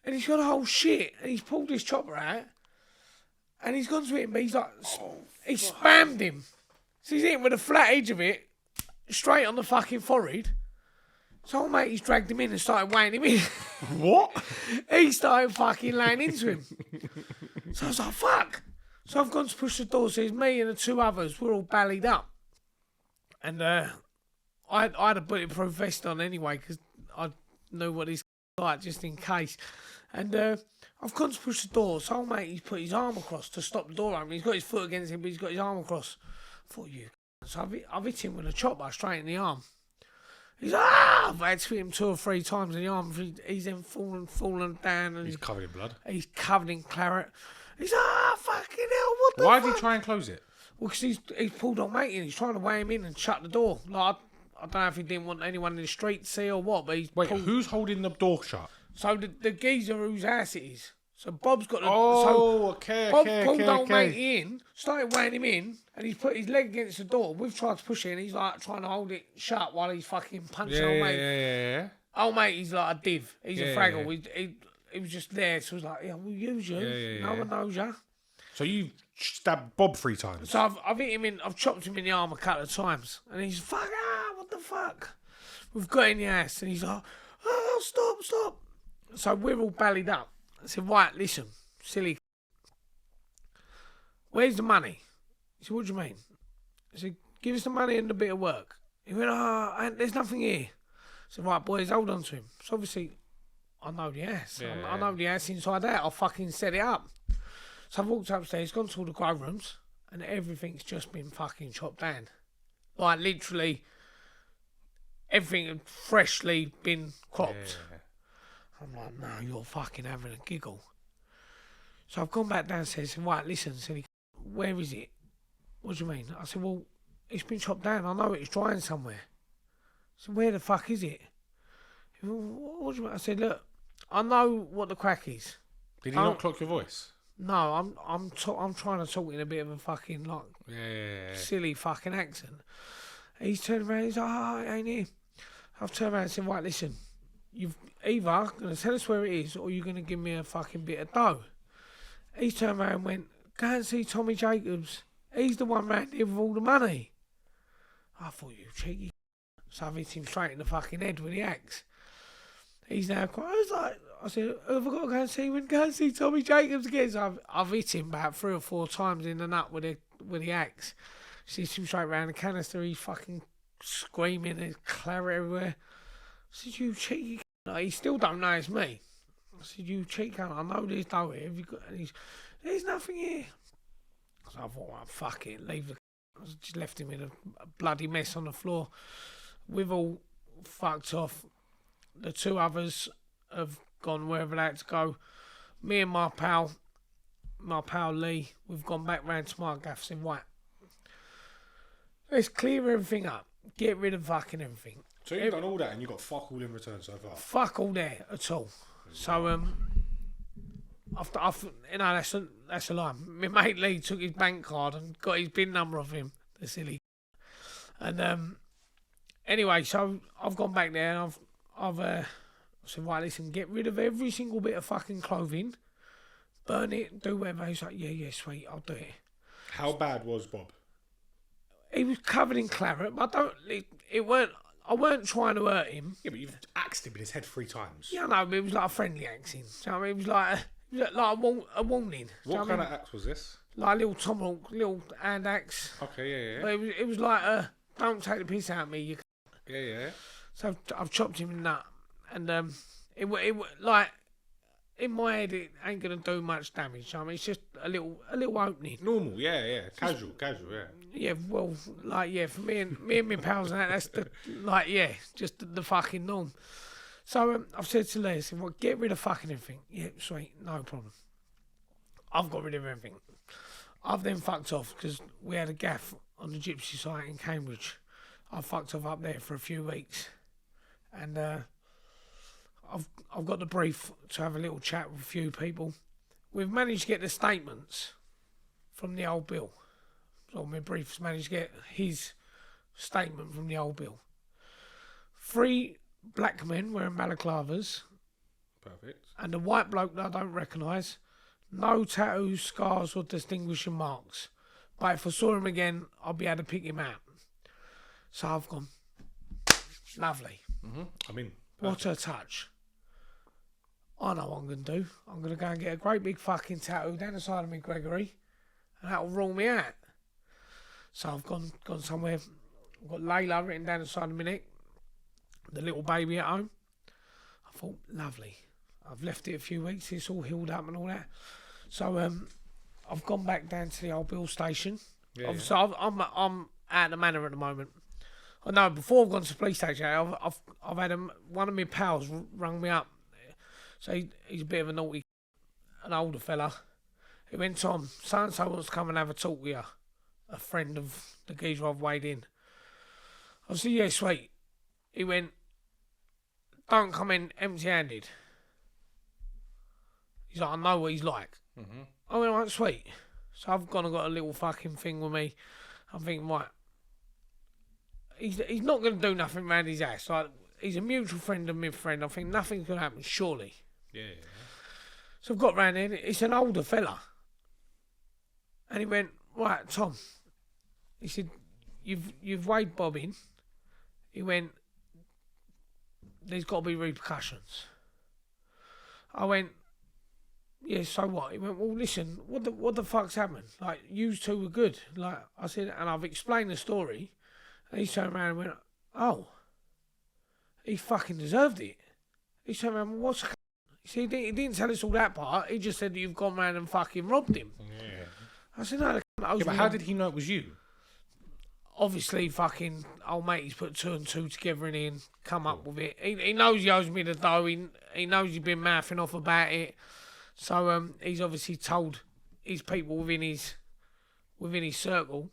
A: and he's got a whole shit, and he's pulled his chopper out, and he's gone to hit him, but he's like, he spammed him. So he's hit him with the flat edge of it, straight on the fucking forehead. So old mate, he's dragged him in and started weighing him in.
B: What?
A: He started fucking laying into him. So I was like, fuck. So I've gone to push the door, so it's me and the 2 others, we're all ballied up. And I had a bulletproof vest on anyway, because I knew what he's like, just in case. And I've gone to push the door, so old mate, he's put his arm across to stop the door open. He's got his foot against him, but he's got his arm across. I thought, you... So I've hit him with a chopper straight in the arm. He's I've had to hit him 2 or 3 times in the arm. He's then fallen down. And
B: He's covered in blood.
A: He's covered in claret. He's fucking hell, what the
B: Why
A: fuck?
B: did he try and close it?
A: Well, because he's pulled on mate and he's trying to weigh him in and shut the door. Like, I don't know if he didn't want anyone in the street to see or what, but he's
B: who's holding the door shut?
A: So the geezer whose house it is. So Bob's got the...
B: okay.
A: Bob pulled old mate in, started weighing him in, and he's put his leg against the door. We've tried to push it, and he's like trying to hold it shut while he's fucking punching old mate.
B: Yeah.
A: Old mate, he's like a div. He's a fraggle. Yeah. He was just there, so he was like, yeah, we'll use you. No one knows you.
B: So you stabbed Bob 3 times?
A: So I've hit him I've chopped him in the arm a couple of times, and he's what the fuck? We've got in the house, and he's like, oh, stop. So we're all ballied up. I said, right, listen, silly. Where's the money? He said, what do you mean? I said, give us the money and a bit of work. He went, there's nothing here. I said, right, boys, hold on to him. So obviously, I know the house. Yeah. I know the house inside out. I'll fucking set it up. So I've walked upstairs, gone to all the grow rooms, and everything's just been fucking chopped down. Like, literally, everything had freshly been cropped. Yeah. I'm like, no, you're fucking having a giggle. So I've gone back downstairs and said, right, listen, silly, where is it? What do you mean? I said, well, it's been chopped down. I know it's drying somewhere. So where the fuck is it? He went, what do you mean? I said, look, I know what the crack is.
B: Did he not clock your voice?
A: No, I'm trying to talk in a bit of a fucking silly fucking accent. He's turned around. He's like, it ain't here. I've turned around and said, right, listen, you've either going to tell us where it is, or you're going to give me a fucking bit of dough. He's turned around and went, go and see Tommy Jacobs. He's the one round here with all the money. I thought, you cheeky. So I've hit him straight in the fucking head with the axe. He's now crying. I said, who have I got to go and see? Go and see Tommy Jacobs again. So I've hit him about 3 or 4 times in the nut with the axe. Sees him straight round the canister. He's fucking screaming. There's claret everywhere. I said, you cheeky. He still don't know it's me. I said, you cheeky. I know there's dough here. Have you got? And there's nothing here. So I thought, well, fuck it. Leave the... I just left him in a bloody mess on the floor. We've all fucked off. The 2 others have gone wherever they had to go. Me and my pal, my pal Lee, we've gone back round to my gaffs in white. Let's clear everything up. Get rid of fucking everything.
B: So you've done all that and you got fuck all in return so far?
A: Fuck all there at all. So, that's a lie. My mate Lee took his bank card and got his PIN number off him. The silly. And anyway, so I've gone back there and I've said, right, listen, get rid of every single bit of fucking clothing, burn it, do whatever. He's like, yeah, sweet, I'll do it.
B: How bad was Bob?
A: He was covered in claret, but I weren't trying to hurt him.
B: Yeah, but you've axed him in his head 3 times.
A: Yeah, no, but it was like a friendly axing. So it was like a warning.
B: What kind of axe was this?
A: Like a little tomahawk, little hand axe.
B: Okay, yeah.
A: But it was like don't take the piss out of me.
B: Yeah.
A: So I've chopped him in that, and it like in my head it ain't gonna do much damage. I mean, it's just a little opening.
B: Normal, yeah. Casual, yeah.
A: Yeah, well, like for me and my pals and that's just the fucking norm. So I've said to Les, well, get rid of fucking everything. Yeah, sweet, no problem. I've got rid of everything. I've then fucked off because we had a gaff on the gypsy site in Cambridge. I fucked off up there for a few weeks, and I've got the brief to have a little chat with a few people. We've managed to get the statements from the old Bill. So my brief's managed to get his statement from the old Bill. 3 black men wearing balaclavas.
B: Perfect.
A: And a white bloke that I don't recognise. No tattoos, scars or distinguishing marks. But if I saw him again, I'll be able to pick him out. So I've gone, lovely.
B: I mean,
A: what a touch. I know what I'm going to do. I'm going to go and get a great big fucking tattoo down the side of me, Gregory. And that'll rule me out. So I've gone somewhere. I've got Layla written down the side of my neck. The little baby at home. I thought, lovely. I've left it a few weeks. It's all healed up and all that. So I've gone back down to the old Bill station. Yeah. So I'm at the manor at the moment. I know before I've gone to the police station, I've had one of my pals rung me up. So he's a bit of an older fella. He went, Tom, so and so wants to come and have a talk with you. A friend of the geezer I've weighed in. I said, yeah, sweet. He went, don't come in empty-handed. He's like, I know what he's like. I went, right, sweet. So I've gone and got a little fucking thing with me. I'm thinking, right, he's not going to do nothing around his ass. Like, he's a mutual friend of my friend. I think nothing's going to happen, surely.
B: Yeah.
A: So I've got round there. It's an older fella. And he went, right, Tom. He said, you've weighed Bob in. He went, there's got to be repercussions. I went, yeah, so what? He went, well, listen, what the fuck's happened? Like, you two were good. Like, I said, and I've explained the story. And he turned around and went, oh, he fucking deserved it. He turned around and went, what's he said, he didn't tell us all that part. He just said that you've gone round and fucking robbed him.
B: Yeah.
A: I said, no.
B: But how did he know it was you?
A: Obviously, fucking old mate, he's put 2 and 2 together and he come up with it. He knows he owes me the dough. He knows he's been mouthing off about it. So he's obviously told his people within his circle.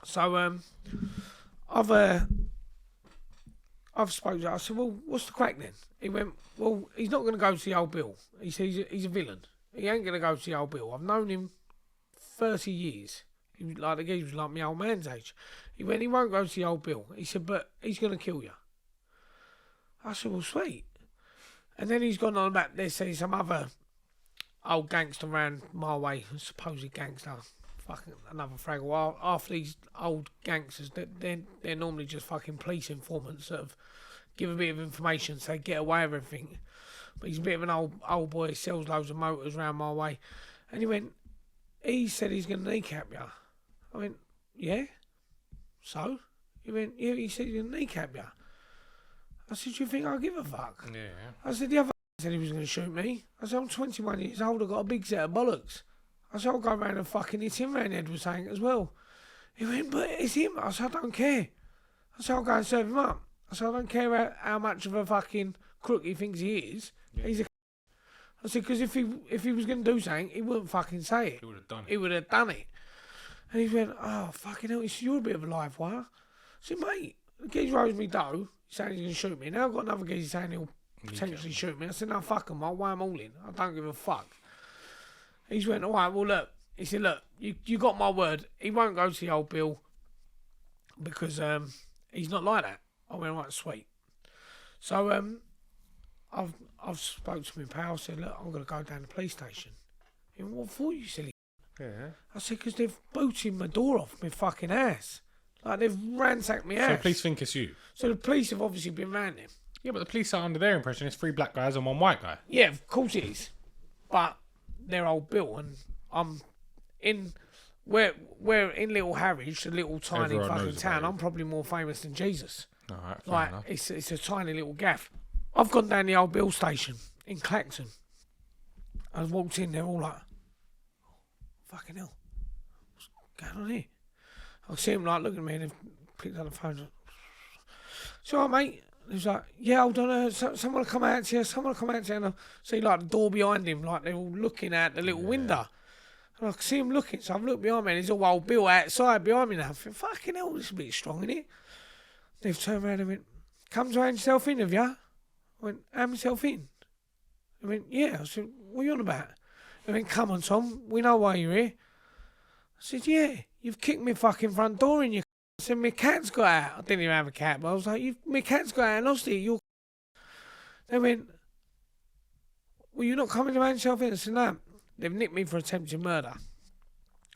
A: So I've spoken to him. I said, well, what's the crack then? He went, well, he's not going to go to the old Bill. He said he's a villain. He ain't going to go to the old Bill. I've known him 30 years. He was like, he was like my old man's age. He went, he won't go to the old Bill. He said, but he's going to kill you. I said, well, sweet. And then he's gone on about, there's some other old gangster around my way, supposed gangster, fucking another fraggle. After these old gangsters, they're normally just fucking police informants that have give a bit of information so they get away with everything. But he's a bit of an old boy, sells loads of motors around my way. And he went, he said he's going to kneecap you. I went, yeah? So? He went, yeah, he said he's going to kneecap you. I said, do you think I'll give a fuck?
B: Yeah.
A: I said, the other said he was going to shoot me. I said, I'm 21 years old, I've got a big set of bollocks. I said, I'll go round and fucking hit him round the head with something as well. He went, but it's him. I said, I don't care. I said, I'll go and serve him up. I said, I don't care how much of a fucking crook he thinks he is. Yeah. He's a I said, because if he was going to do something, he wouldn't fucking say it.
B: He would have done it.
A: He would have done it. And he went, oh, fucking hell, you're a bit of a live wire. I said, mate, the geezer owes me dough. He's saying he's going to shoot me. Now I've got another geezer saying he'll potentially shoot me. I said, no, fuck him. I'll weigh them all in. I don't give a fuck. He's went, all right, well, look. He said, look, you got my word. He won't go to the old Bill because he's not like that. I went, right, sweet. So I've spoke to my pal. I said, look, I'm going to go down to the police station. He went, what for, you silly?
B: Yeah.
A: I said, because they've booted my door off my fucking ass. Like, they've ransacked my ass.
B: So the police think it's you?
A: So the police have obviously been round him.
B: Yeah, but the police are under their impression it's 3 black guys and 1 white guy.
A: Yeah, of course it is. But they're old Bill, and I'm in... We're in Little Harwich, a little tiny
B: Everyone
A: fucking
B: knows
A: town.
B: about you.
A: I'm probably more famous than Jesus.
B: All right, fair
A: Like,
B: enough.
A: it's a tiny little gaff. I've gone down the old Bill station in Clacton. I walked in, they're all like, fucking hell, what's going on here? I see him like looking at me and they've picked up the phone. So, all right, mate. He was like, yeah, hold on, someone will come out to you, and I see like the door behind him, like they're all looking out the little window. And I can see him looking, so I've looked behind me and there's all old Bill outside behind me now. I think, fucking hell, this is a bit strong, isn't it? They've turned around and went, come to hand yourself in, have you? I went, hand myself in? I went, yeah. I said, what are you on about? They went, come on, Tom, we know why you're here. I said, yeah, you've kicked my fucking front door in, you. I said, my cat's got out. I didn't even have a cat, but I was like, my cat's got out and lost it. They went, well, you're not coming to hand yourself in? I said, no. They've nicked me for attempted murder.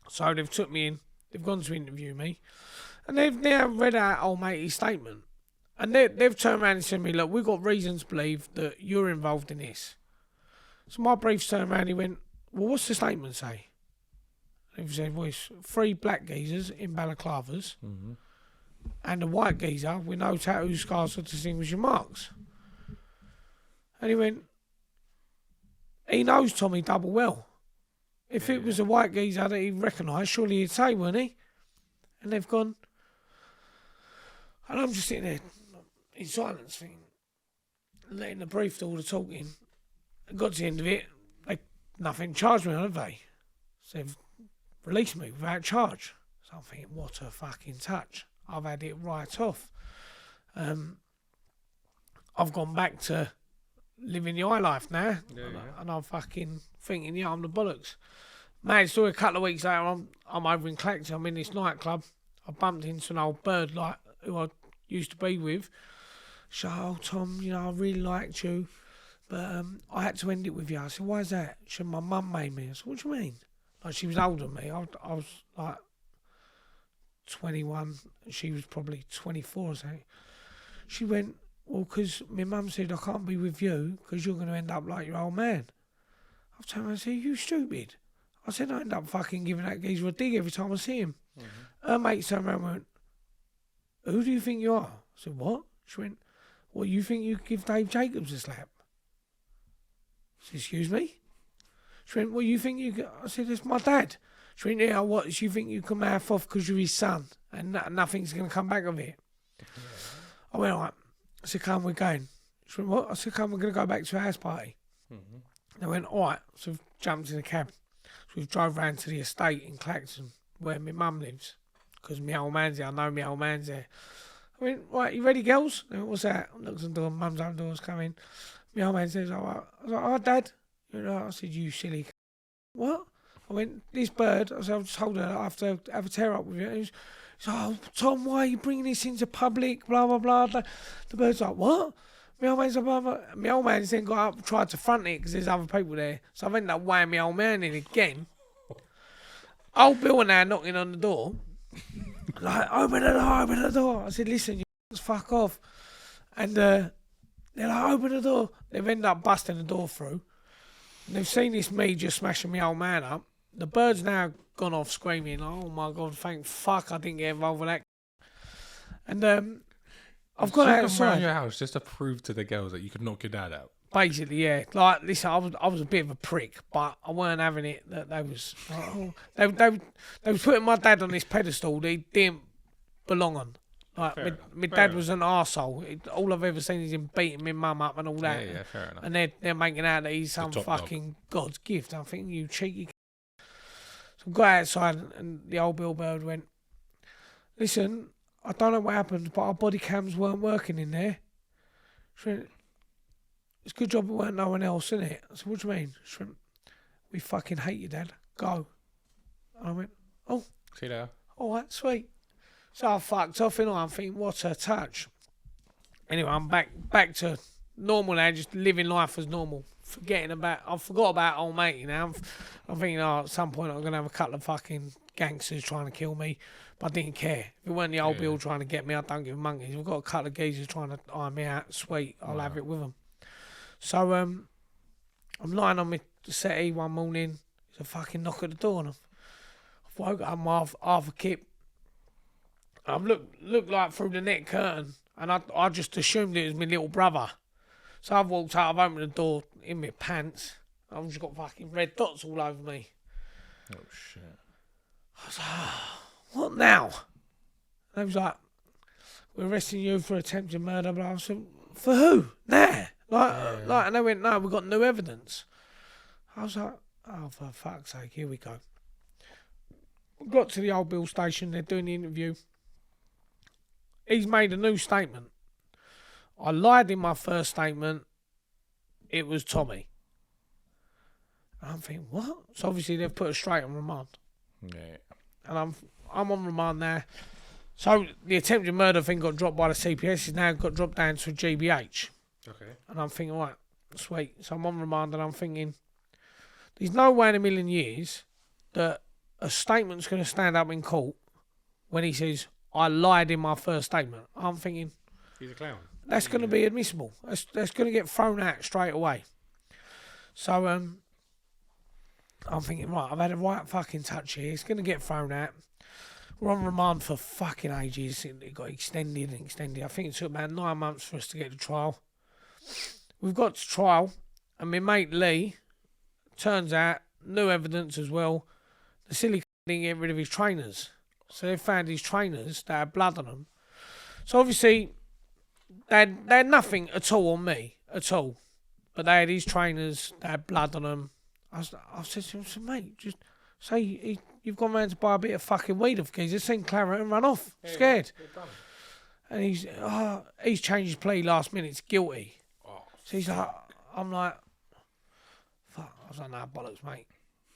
A: So they've took me in. They've gone to interview me. And they've now read out old matey's statement. And they've turned around and said to me, look, we've got reasons to believe that you're involved in this. So my brief's turned around and he went, well, what's the statement say? And he said, well, it's 3 black geezers in balaclavas and a white geezer with no tattoo scars or distinguishing marks. And he went, he knows Tommy double well. If it was a white geezer that he recognised, surely he'd say, wouldn't he? And they've gone, and I'm just sitting there in silence thinking, letting the brief do all the talking. I got to the end of it, nothing charged me on, have they? So they've released me without charge. So I'm thinking, what a fucking touch. I've had it right off. I've gone back to living the high life now, and I'm fucking thinking, yeah, I'm the bollocks. Mad story, a couple of weeks later, I'm over in Clacton, I'm in this nightclub. I bumped into an old bird like who I used to be with. So, oh, Tom, you know, I really liked you, but I had to end it with you. I said, why is that? She said, my mum made me. I said, what do you mean? Like, she was older than me. I was like 21, she was probably 24 or something. She went, well, because my mum said I can't be with you because you're going to end up like your old man. I've turned around and said, you stupid. I said, I end up fucking giving that geezer a dig every time I see him. Her mate turned around and went, who do you think you are? I said, what? She went, well, you think you give Dave Jacobs a slap? I said, excuse me? She went, well, you think you... I said, it's my dad. She went, yeah, what? You think you can mouth off because you're his son and nothing's going to come back of it? I went, all right. I said, come, we're going. She went, what? I said, come, we're going to go back to a house party. They went, all right. So we've jumped in a cab. So we've drove round to the estate in Clacton where my mum lives because my old man's there. I know my old man's there. I went, right, you ready, girls? They went, what's that? I looked at the door, mum's own door's coming. My old man says, all right. I was like, oh, Dad. I said, you silly what? I went, this bird, I said, I told her I have to have a tear up with you. And he was like, oh, Tom, why are you bringing this into public? Blah, blah, blah. The bird's like, what? My old man's like, blah, blah. My old man's then got up and tried to front it because there's other people there. So I've ended up weighing my old man in again. Old Bill and now knocking on the door. Like, open the door. I said, listen, you fuck off. And they're like, open the door. They've ended up busting the door through. And they've seen this me just smashing my old man up. The bird's now gone off screaming, oh my God, thank fuck I didn't get involved with that. And I've gone outside.
B: Around your house just to prove to the girls that you could knock your dad out.
A: Basically, yeah. Like, listen, I was a bit of a prick, but I weren't having it. That they was, they was putting my dad on this pedestal that he didn't belong on. Like,
B: Fair
A: my
B: enough.
A: my
B: Fair
A: dad
B: enough.
A: was an arsehole. All I've ever seen is him beating my mum up and all that.
B: Yeah, fair enough.
A: And they're making out that he's some
B: top dog.
A: fucking God's gift. I'm thinking, you cheeky. So I got outside and the old billboard went, listen, I don't know what happened, but our body cams weren't working in there. She went, it's a good job it weren't no one else, innit? I said, what do you mean? She went, we fucking hate you, Dad. Go. And I went, oh,
B: See you later.
A: all right, sweet. So I fucked off, and I'm thinking, what's her touch? Anyway, I'm back to normal now, just living life as normal. I forgot about old matey now. I'm thinking, at some point I'm going to have a couple of fucking gangsters trying to kill me. But I didn't care. If it weren't the old Bill trying to get me, I don't give monkeys. We've got a couple of geezers trying to iron me out. Sweet, I'll have it with them. So I'm lying on my settee one morning. There's a fucking knock at the door, and I've woke up, I'm half a kip. I've looked like through the net curtain, and I just assumed it was my little brother. So I've walked out, I've opened the door in my pants. I've just got fucking red dots all over me.
B: Oh shit.
A: I was like, what now? And they was like, we're arresting you for attempted murder. But I said, for who? Nah. And they went, no, we've got new evidence. I was like, oh, for fuck's sake, here we go. Got to the old Bill station, they're doing the interview. He's made a new statement. I lied in my first statement. It was Tommy. And I'm thinking, what? So obviously they've put us straight on remand.
B: Yeah.
A: And I'm on remand now. So the attempted murder thing got dropped by the CPS. It's now got dropped down to a GBH.
B: Okay.
A: And I'm thinking, right, sweet. So I'm on remand and I'm thinking, there's no way in a million years that a statement's going to stand up in court when he says, I lied in my first statement. I'm thinking,
B: He's a clown.
A: that's going to be admissible. That's going to get thrown out straight away. So I'm thinking, right, I've had a right fucking touch here. It's going to get thrown out. We're on remand for fucking ages. It got extended and extended. I think it took about 9 months for us to get to trial. We've got to trial, and my mate Lee, turns out, new evidence as well, the silly didn't get rid of his trainers. So they found his trainers that had blood on them. So obviously, they had nothing at all on me, at all. But they had his trainers that had blood on them. I said to him, mate, just say you've gone round to buy a bit of fucking weed off geezer, seen claret and run off, scared. And he's changed his plea last minute, it's guilty. So he's like, I'm like, fuck. I was like, nah, bollocks, mate.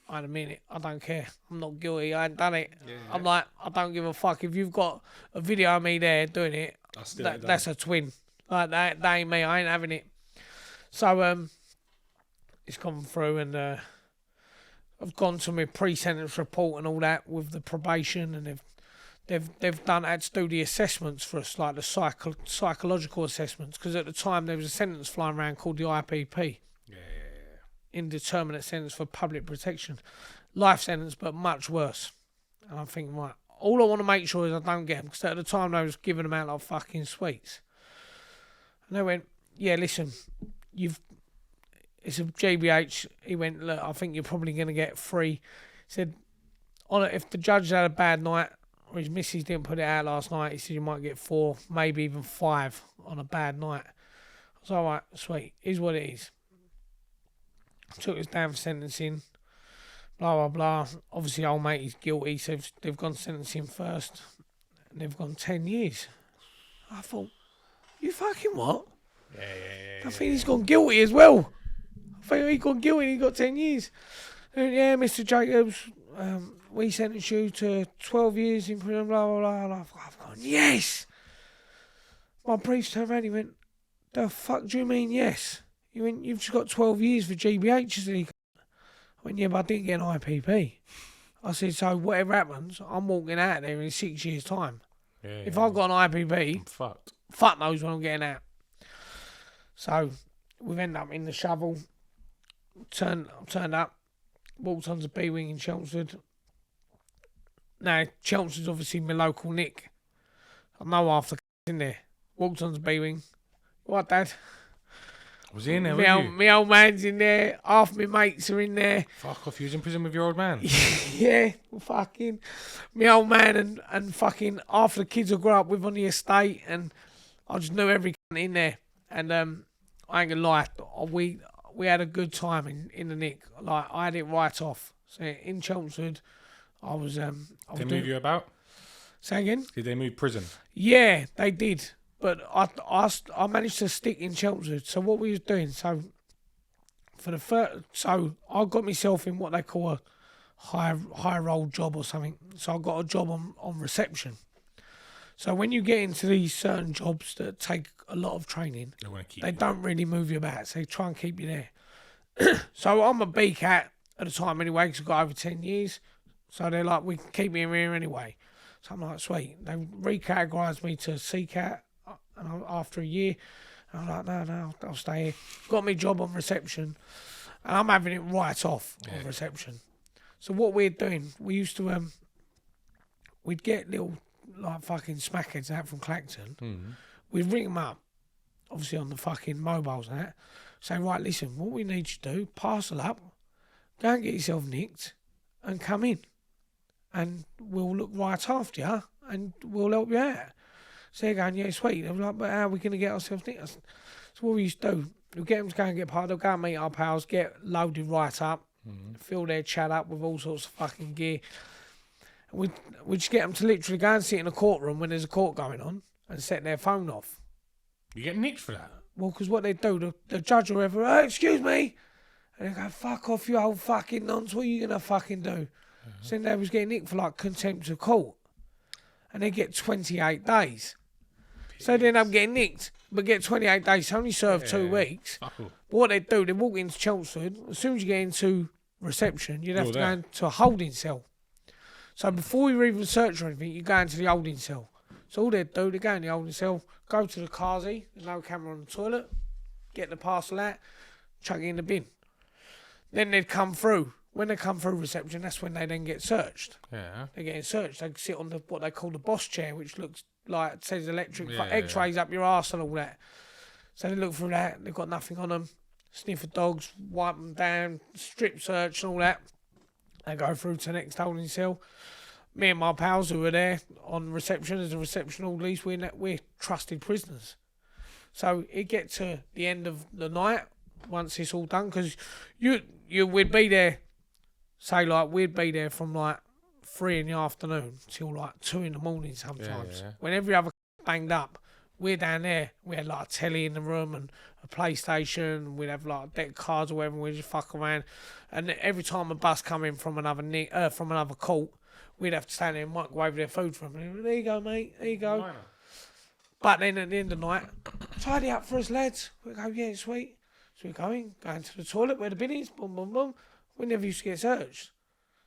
A: I had a minute. I don't care. I'm not guilty. I ain't done it. I'm like, I don't give a fuck. If you've got a video of me there doing it, that's a twin. Like that ain't me. I ain't having it. So it's gone through, and I've gone to my pre-sentence report and all that with the probation, and they've had to do the assessments for us, like the psychological assessments, because at the time there was a sentence flying around called the IPP. Indeterminate sentence for public protection. Life sentence, but much worse. And I'm thinking, right, all I want to make sure is I don't get them, because at the time they was giving them out like fucking sweets. And they went, yeah, listen, it's a GBH. He went, look, I think you're probably going to get 3. He said, if the judge had a bad night, or his missus didn't put it out last night, he said you might get 4, maybe even 5 on a bad night. I was all right, sweet, here's what it is. Took us down for sentencing, blah, blah, blah. Obviously, old mate is guilty, so they've gone sentencing first, and they've gone 10 years. I thought, you fucking what? I think he's gone guilty as well. I think he's gone guilty and he got 10 years. And yeah, Mr. Jacobs, we sentenced you to 12 years in prison, blah, blah, blah. And I've gone, yes! My priest turned around, he went, the fuck do you mean yes? He went, you've just got 12 years for GBH. I went, yeah, but I didn't get an IPP. I said, so whatever happens, I'm walking out there in 6 years' time. If I've got an IPP,
B: I'm fucked.
A: Fuck knows when I'm getting out. So we've ended up in the shovel. Turned up, walked onto B-Wing in Chelmsford. Now, Chelmsford's obviously my local nick. I know half the in there. Walked onto B-Wing. What, Dad?
B: Was he in there?
A: My old man's in there. Half my mates are in there.
B: Fuck off! You was in prison with your old man.
A: Yeah, fucking my old man and fucking half the kids I grew up with on the estate, and I just knew every cunt in there. And I ain't gonna lie, we had a good time in the Nick. Like I had it right off. So in Chelmsford, I was.
B: They move you about?
A: Say again?
B: Did they move prison?
A: Yeah, they did. But I managed to stick in Chelmsford. So what we was doing, so I got myself in what they call a high roll job or something. So I got a job on reception. So when you get into these certain jobs that take a lot of training, they don't really move you about. So they try and keep you there. So I'm a B cat at the time anyway, because I've got over 10 years. So they're like, we can keep me in here anyway. So I'm like, sweet. They recategorised me to C cat. And after a year, I'm like, no, I'll stay here. Got me a job on reception, and I'm having it right off on reception. So what we're doing, we used to, we'd get little, like, fucking smackheads out from Clacton. Mm-hmm. We'd ring them up, obviously on the fucking mobiles and that. Say, right, listen, what we need you to do, parcel up, go and get yourself nicked, and come in. And we'll look right after you, and we'll help you out. So they're going, yeah, sweet. I'm like, but how are we going to get ourselves nicked? So what we used to do, we'll get them to go and get part. They'll go and meet our pals, get loaded right up, fill their chat up with all sorts of fucking gear. And we'd just get them to literally go and sit in a courtroom when there's a court going on and set their phone off.
B: You get nicked for that?
A: Well, because what they do, the judge or whoever, hey, excuse me. And they go, fuck off, you old fucking nonce. What are you going to fucking do? So then they was getting nicked for like contempt of court. And they get 28 days. So they end up getting nicked, but get 28 days. Only serve 2 weeks. But what they do, they walk into Chelmsford. As soon as you get into reception, you'd have to go into a holding cell. So before you even search or anything, you go into the holding cell. So all they do, they go in the holding cell, go to the Kazi, there's no camera on the toilet, get the parcel out, chuck it in the bin. Then they'd come through. When they come through reception, that's when they then get searched. Yeah. They're getting searched. They sit on what they call the boss chair, which looks like it says electric x-rays up your arse and all that. So they look through that, they've got nothing on them, sniff of dogs, wipe them down, strip search and all that. They go through to the next holding cell. Me and my pals who were there on reception as a reception orderlies, we're trusted prisoners. So it get to the end of the night once it's all done, because we'd be there, say like we'd be there from like 3 in the afternoon till like 2 in the morning sometimes. Yeah. When every other banged up, we're down there. We had like a telly in the room and a PlayStation. We'd have like a deck of cards or whatever. And we'd just fuck around. And every time a bus come in from another court, we'd have to stand there and microwave their food for them. There you go, mate. There you go. But then at the end of the night, tidy up for us, lads. We go, yeah, sweet. So we're going to the toilet where the bin is. Boom, boom, boom. We never used to get searched.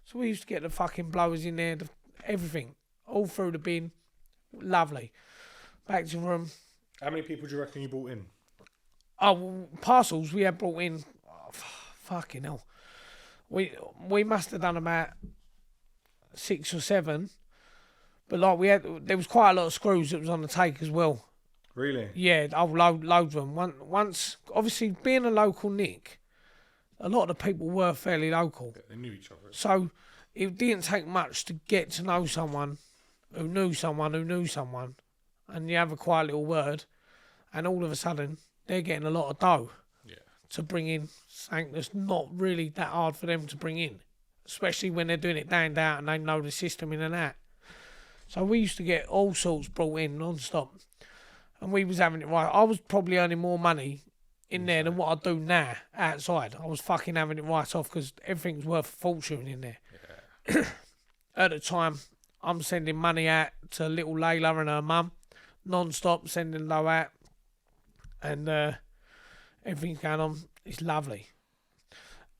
A: So we used to get the fucking blowers in there, everything, all through the bin. Lovely. Back to the room.
B: How many people do you reckon you brought in?
A: Oh, well, parcels we had brought in. Oh, fucking hell. We must have done about 6 or 7. But like there was quite a lot of screws that was on the take as well.
B: Really?
A: Yeah, loads of them. Once, obviously, being a local nick, a lot of the people were fairly local.
B: Yeah, they knew each other.
A: So it didn't take much to get to know someone who knew someone who knew someone. And you have a quiet little word, and all of a sudden, they're getting a lot of dough to bring in something that's not really that hard for them to bring in, especially when they're doing it day and day out and they know the system in and out. So we used to get all sorts brought in non-stop, and we was having it right. I was probably earning more money in there than what I do now outside. I was fucking having it right off because everything's worth a fortune in there. Yeah. At the time, I'm sending money out to little Layla and her mum, non-stop sending low out, and everything's going on. It's lovely.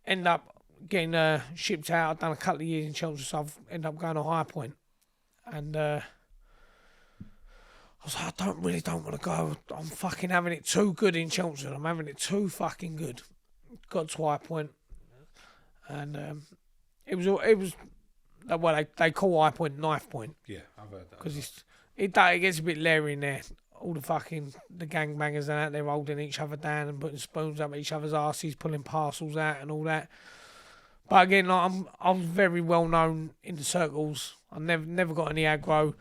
A: End up getting shipped out. I've done a couple of years in Chelsea, so I've ended up going to High Point, and I was like, I really don't want to go. I'm fucking having it too good in Chelsea. I'm having it too fucking good. Got to High Point, and it was well, they call High Point Knife Point.
B: Yeah, I've heard that.
A: Because it gets a bit leery in there. all the fucking the gangbangers and that, they're holding each other down and putting spoons up each other's asses, pulling parcels out and all that. But again, like, I was very well known in the circles. I never got any aggro.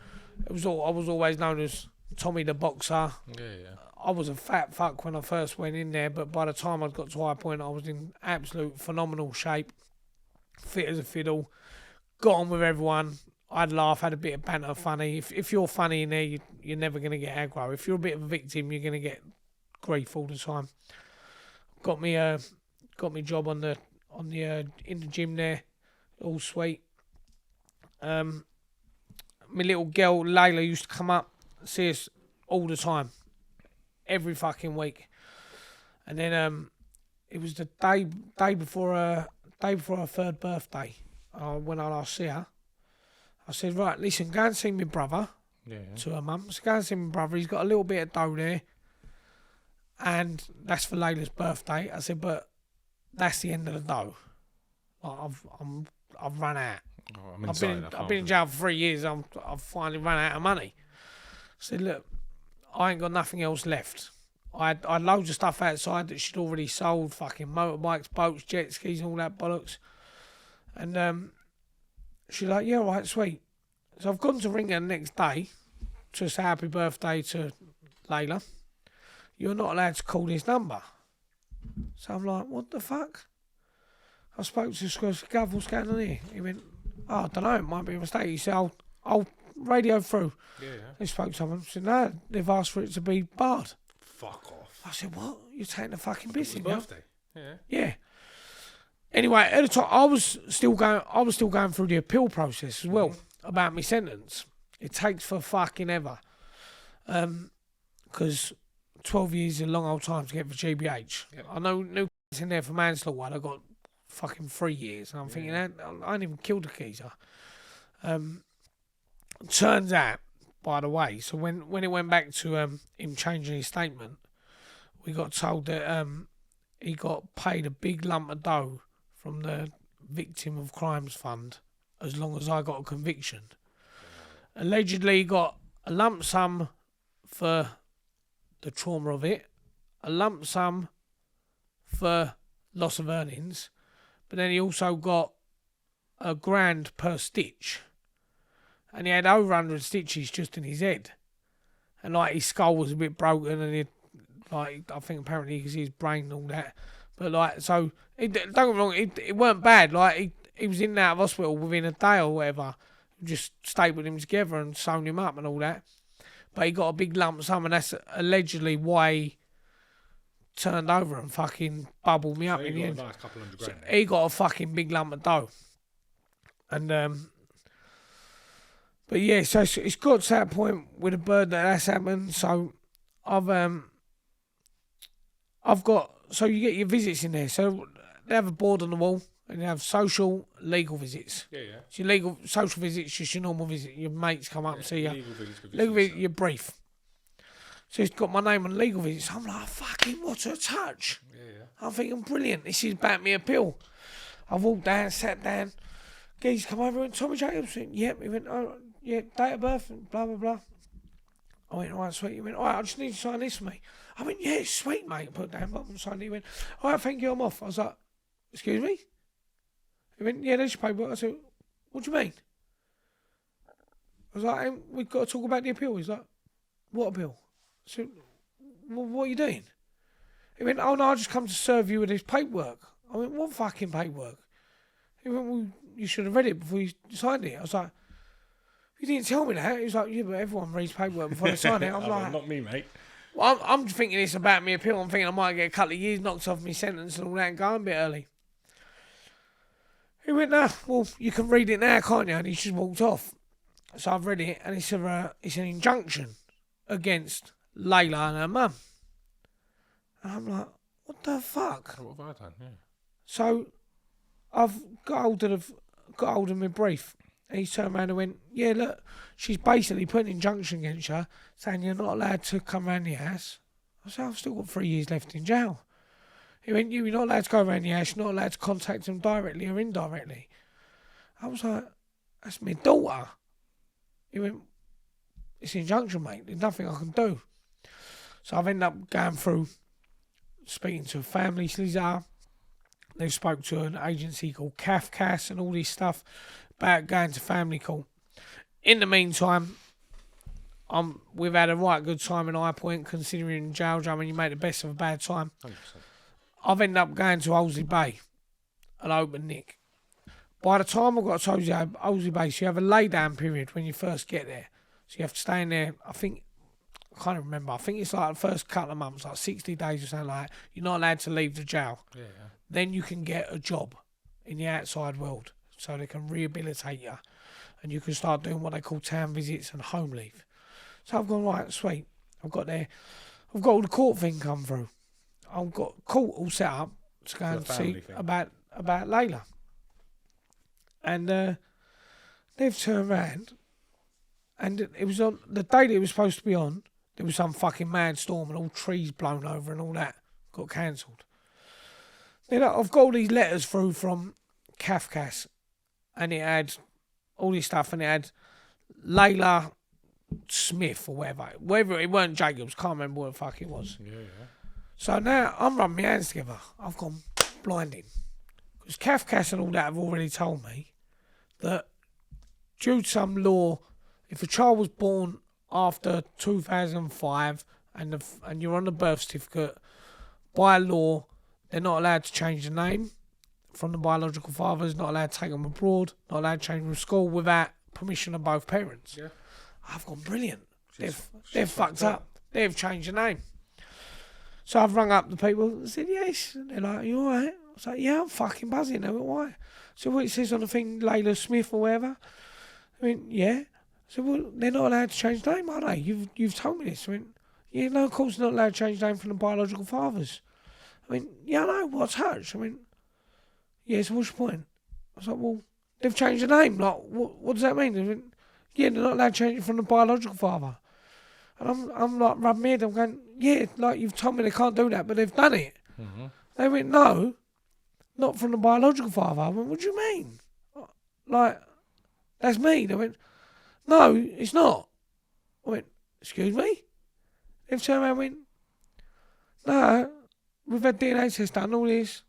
A: I was always known as Tommy the Boxer.
B: Yeah.
A: I was a fat fuck when I first went in there, but by the time I'd got to High Point, I was in absolute phenomenal shape, fit as a fiddle, got on with everyone. I'd laugh, had a bit of banter, funny. If you're funny in there, you're never going to get aggro. If you're a bit of a victim, you're going to get grief all the time. Got me job on the in the gym there, all sweet. My little girl Layla used to come up, see us all the time, every fucking week. And then it was the day before her third birthday, when I last see her. I said, right, listen, go and see my brother. To her mum. So go and see my brother. He's got a little bit of dough there, and that's for Layla's birthday. I said, but that's the end of the dough. Like, I've run out.
B: Oh,
A: I've been in jail for 3 years. I've finally run out of money. I said, look, I ain't got nothing else left. I had loads of stuff outside that she'd already sold, fucking motorbikes, boats, jet skis, all that bollocks. And she's like, yeah, all right, sweet. So I've gone to ring her the next day to say happy birthday to Layla. You're not allowed to call this number. So I'm like, what the fuck? I spoke to Squirrels, Gav, what's going on here? He went, oh, I don't know, it might be a mistake. He said, I'll radio through.
B: Yeah.
A: They spoke to someone. I said, no, they've asked for it to be barred.
B: Fuck off.
A: I said, what? You're taking the fucking piss
B: It
A: in
B: was birthday. Yeah.
A: Yeah. Anyway, at the time, I was still going through the appeal process as well about my sentence. It takes for fucking ever. Because 12 years is a long old time to get for GBH.
B: Yep.
A: I know new in there for manslaughter. I got fucking 3 years. And I'm thinking, I ain't even killed a geezer. Turns out, by the way, so when it went back to him changing his statement, we got told that he got paid a big lump of dough from the Victim of Crimes Fund as long as I got a conviction. Allegedly, he got a lump sum for the trauma of it, a lump sum for loss of earnings, but then he also got $1,000 per stitch. And he had over 100 stitches just in his head. And like his skull was a bit broken, and I think apparently because his brain and all that. But like, so, don't get me wrong, it weren't bad. Like, he was in and out of hospital within a day or whatever. Just stapled him together and sewn him up and all that. But he got a big lump sum, and that's allegedly why he turned over and fucking bubbled me up in the end.
B: Nice couple $100
A: So he got a fucking big lump of dough. And, but yeah, so it's got to that point with a bird that's happened. So I've got, so you get your visits in there. So they have a board on the wall, and they have social, legal visits.
B: Yeah.
A: So your legal, social visits, just your normal visit. Your mates come up and see you.
B: Legal
A: Visit, you're brief. So it's got my name on legal visits. I'm like, fucking what a touch.
B: Yeah.
A: I'm thinking, brilliant. This is about me appeal. I walked down, sat down. Geez, come over and Tommy Jacobs. Yep. He went, oh, yeah, date of birth, and blah, blah, blah. I went, all right, sweet. He went, all right, I just need to sign this for me. I went, yeah, sweet, mate. Put down button, signed it. He went, all right, thank you, I'm off. I was like, excuse me? He went, yeah, there's your paperwork. I said, what do you mean? I was like, we've got to talk about the appeal. He's like, what appeal? I said, what are you doing? He went, oh, no, I just come to serve you with this paperwork. I went, what fucking paperwork? He went, well, you should have read it before you signed it. I was like, you didn't tell me that. He was like, yeah, but everyone reads paperwork before they sign it. I was like,
B: not me, mate.
A: Well, I'm thinking it's about me appeal. I'm thinking I might get a couple of years knocked off my sentence and all that and go a bit early. He went, nah, well, you can read it now, can't you? And he just walked off. So I've read it, and it's an injunction against Layla and her mum. And I'm like, what the fuck?
B: What have I done? Yeah.
A: So I've got hold of my brief. And he turned around and went, yeah, look, she's basically put an injunction against her, saying you're not allowed to come around the house. I said, I've still got 3 years left in jail. He went, you're not allowed to go around the house, you're not allowed to contact them directly or indirectly. I was like, that's my daughter. He went, it's an injunction, mate, there's nothing I can do. So I've ended up going through speaking to a family solicitor. They spoke to an agency called CAFCAS and all this stuff about going to family court. In the meantime, we've had a right good time in High Point, considering jail. I mean, you make the best of a bad time.
B: 100%.
A: I've ended up going to Olsey Bay, an open nick. By the time I got to Olsey Bay, so you have a lay-down period when you first get there. So you have to stay in there, I can't remember. I think it's like the first couple of months, like 60 days or something like that. You're not allowed to leave the jail.
B: Yeah.
A: Then you can get a job in the outside world, so they can rehabilitate you. And you can start doing what they call town visits and home leave. So I've gone, right, sweet. I've got there. I've got all the court thing come through. I've got court all set up to go and see about Layla. And they've turned around, and it was on the day that it was supposed to be on. There was some fucking mad storm and all trees blown over and all that got cancelled. Then I've got all these letters through from CAFCAS, and it had all this stuff, and it had Layla Smith or whatever. It weren't Jacobs. Can't remember what the fuck it was.
B: Yeah.
A: So now I'm rubbing my hands together. I've gone blinding. Because CAFCAS and all that have already told me that due to some law, if a child was born after 2005 and you're on the birth certificate, by law, they're not allowed to change the name from the biological fathers, not allowed to take them abroad, not allowed to change them from school without permission of both parents. Yeah. I've gone, brilliant. They've fucked up. They've changed the name. So I've rung up the people and said, yes. And they're like, you alright? I was like, yeah, I'm fucking buzzing. They went, why? So what it says on the thing, Layla Smith or whatever? I mean, yeah. So well, they're not allowed to change the name, are they? You've told me this. I mean, yeah, no, of course they're not allowed to change the name from the biological fathers. I mean, yeah, I know, what's Hutch? I mean, yeah, so what's your point? I was like, well, they've changed the name. Like, what does that mean? I mean, yeah, they're not allowed to change it from the biological father. And I'm like rubbing my head. I'm going, yeah, like you've told me they can't do that, but they've done it. Mm-hmm. They went, no, not from the biological father. I went, what do you mean? Like, that's me. They went, no, it's not. I went, excuse me? They've turned around and went, no, we've had DNA tests done, all this.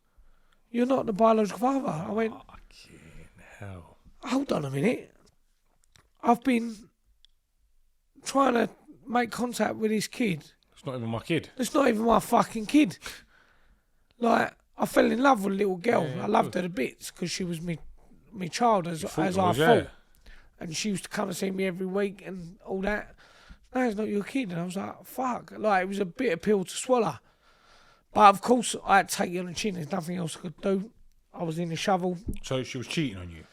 A: You're not the biological father. I went,
B: fucking hell.
A: Hold on a minute. I've been trying to make contact with this kid.
B: It's not even my kid.
A: It's not even my fucking kid. Like, I fell in love with a little girl. Yeah, I loved her to bits because she was me child as I thought. And she used to come and see me every week and all that. No, it's not your kid. And I was like, fuck. Like, it was a bitter pill to swallow. But of course, I had to take it on the chin. There's nothing else I could do. I was in the shovel.
B: So she was cheating on you?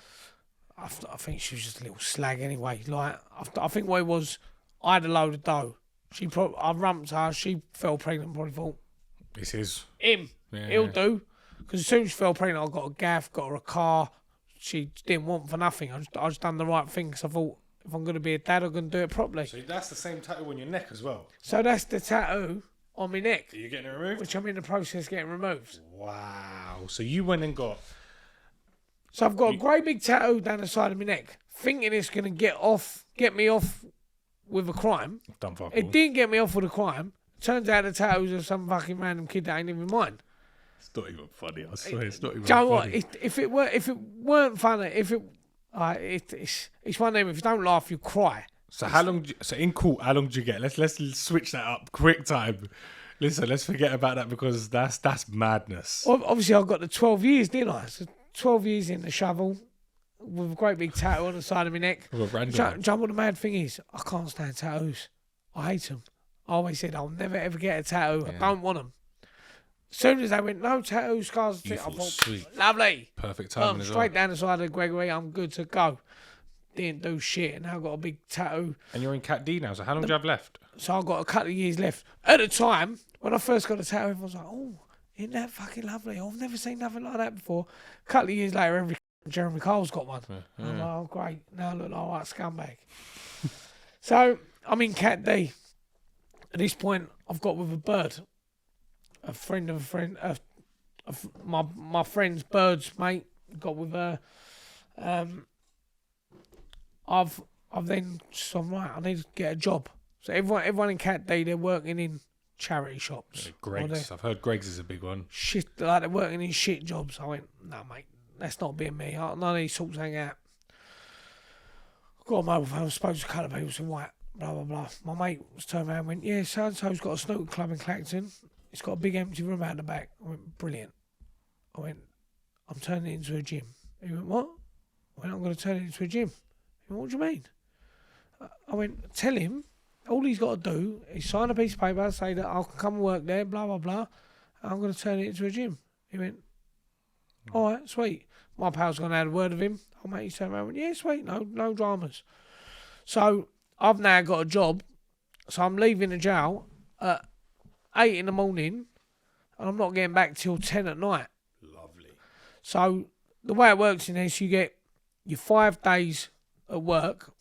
A: I think she was just a little slag anyway. Like, I think what it was, I had a load of dough. I rumped her. She fell pregnant. Probably thought,
B: this is
A: him. Yeah, he'll do. Because as soon as she fell pregnant, I got a gaff, got her a car. She didn't want for nothing. I just done the right thing because I thought, if I'm going to be a dad, I'm going to do it properly.
B: So that's the same tattoo on your neck as well?
A: So that's the tattoo on my neck.
B: Are you getting it removed?
A: Which I'm in the process of getting removed.
B: Wow. So you went and got...
A: So I've got a great big tattoo down the side of my neck, thinking it's going to get me off with a crime. It didn't get me off with a crime. Turns out the tattoos are some fucking random kid that ain't even mine.
B: It's not even funny, I swear. It's not even
A: funny.
B: What?
A: If it weren't funny, it's one of them. If you don't laugh, you cry.
B: So in court, how long did you get? Let's switch that up. Quick time. Listen, let's forget about that because that's madness.
A: Well, obviously, I got the 12 years, didn't I? So 12 years in the shovel with a great big tattoo on the side of my neck.
B: With a random.
A: Do you know what the mad thing is? I can't stand tattoos. I hate them. I always said I'll never ever get a tattoo. Yeah. I don't want them. As soon as they went, no tattoo scars, I thought, sweet. Lovely.
B: Perfect timing as well.
A: Straight down the side of Gregory, I'm good to go. Didn't do shit, and now I've got a big tattoo.
B: And you're in Cat D now, so how long do you have left?
A: So I've got a couple of years left. At the time, when I first got a tattoo, everyone was like, oh, isn't that fucking lovely? I've never seen nothing like that before. A couple of years later, Jeremy Cole's got one. Yeah. I'm like, oh, great. Now I look like a white scumbag. So I'm in Cat D. At this point, I've got with a bird. A friend of a friend, my friend's bird's mate, got with her. I've then, so I'm right, I need to get a job. So everyone in Cat D, they're working in charity shops.
B: Greg's. I've heard Greg's is a big one.
A: Shit, like they're working in shit jobs. I went, no, mate, that's not being me. None of these sorts hang out. Got a mobile phone, I was supposed to cut the people, said, right, blah, blah, blah. My mate was turned around and went, yeah, so-and-so's got a snooker club in Clacton. It's got a big empty room out the back. I went, brilliant. I went, I'm turning it into a gym. He went, what? I went, I'm going to turn it into a gym. He went, what do you mean? I went, tell him, all he's got to do is sign a piece of paper, say that I can come and work there, blah, blah, blah. And I'm going to turn it into a gym. He went, all right, sweet. My pal's gone out a word of him. Oh, mate, he turned around and went, yeah, sweet, no dramas. So I've now got a job. So I'm leaving the jail at 8 in the morning and I'm not getting back till 10 at night.
B: Lovely.
A: So the way it works in this, you get your 5 days at work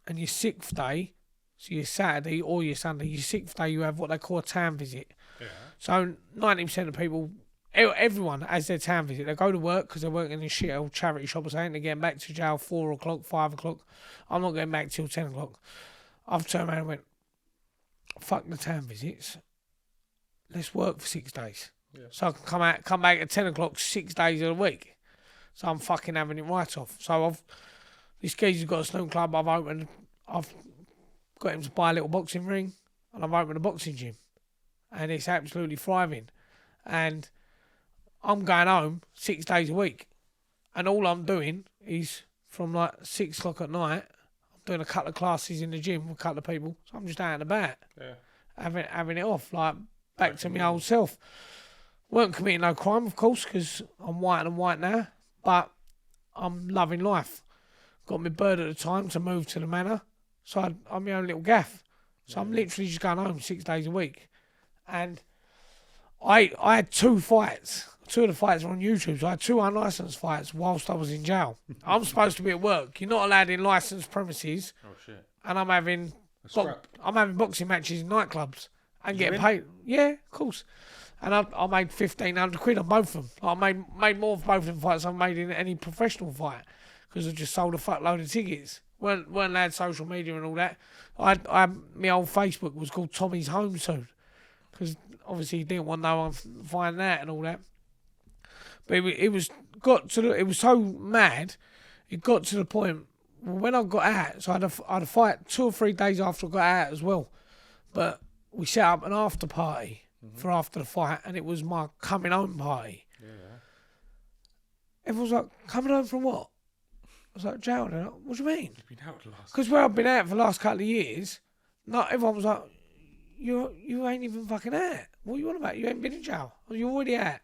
A: and your 6th day, so your Saturday or your Sunday, your 6th day you have what they call a town visit.
B: Yeah.
A: So 90% of people, everyone has their town visit. They go to work because they're working in shit old charity shop or something. They're getting back to jail 4 o'clock, 5 o'clock. I'm not getting back till 10 o'clock. I've turned around and went, fuck the town visits. Let's work for 6 days. Yeah. So I can come back at 10 o'clock 6 days of the week. So I'm fucking having it right off. So this geezer's got a snooker club. I've got him to buy a little boxing ring and I've opened a boxing gym. And it's absolutely thriving. And I'm going home 6 days a week. And all I'm doing is from like 6 o'clock at night, I'm doing a couple of classes in the gym with a couple of people. So I'm just out and about. Yeah. Having it off, like back to my old self. Weren't committing no crime, of course, because I'm white and white now. But I'm loving life. Got my bird at the time to move to the manor. So I'm my own little gaff. So I'm literally just going home 6 days a week. And I had 2 fights. 2 of the fights are on YouTube. So I had 2 unlicensed fights whilst I was in jail. I'm supposed to be at work. You're not allowed in licensed premises. Oh, shit. And I'm having boxing matches in nightclubs and getting paid. Yeah, of course. And I made 1,500 quid on both of them. I made more of both of them fights than I made in any professional fight because I just sold a fuckload of tickets. Weren't allowed social media and all that. My old Facebook was called Tommy's Home soon because obviously he didn't want no one finding that and all that. But it was so mad. It got to the point when I got out. So I had a fight 2 or 3 days after I got out as well. But we set up an after party for after the fight, and it was my coming home party. Yeah. Everyone was like, coming home from what? I was like, jail. Like, what do you mean? You've been out the last. Because where I've been out for the last couple of years, not everyone was like, you ain't even fucking out. What are you on about? You ain't been in jail. You're already out.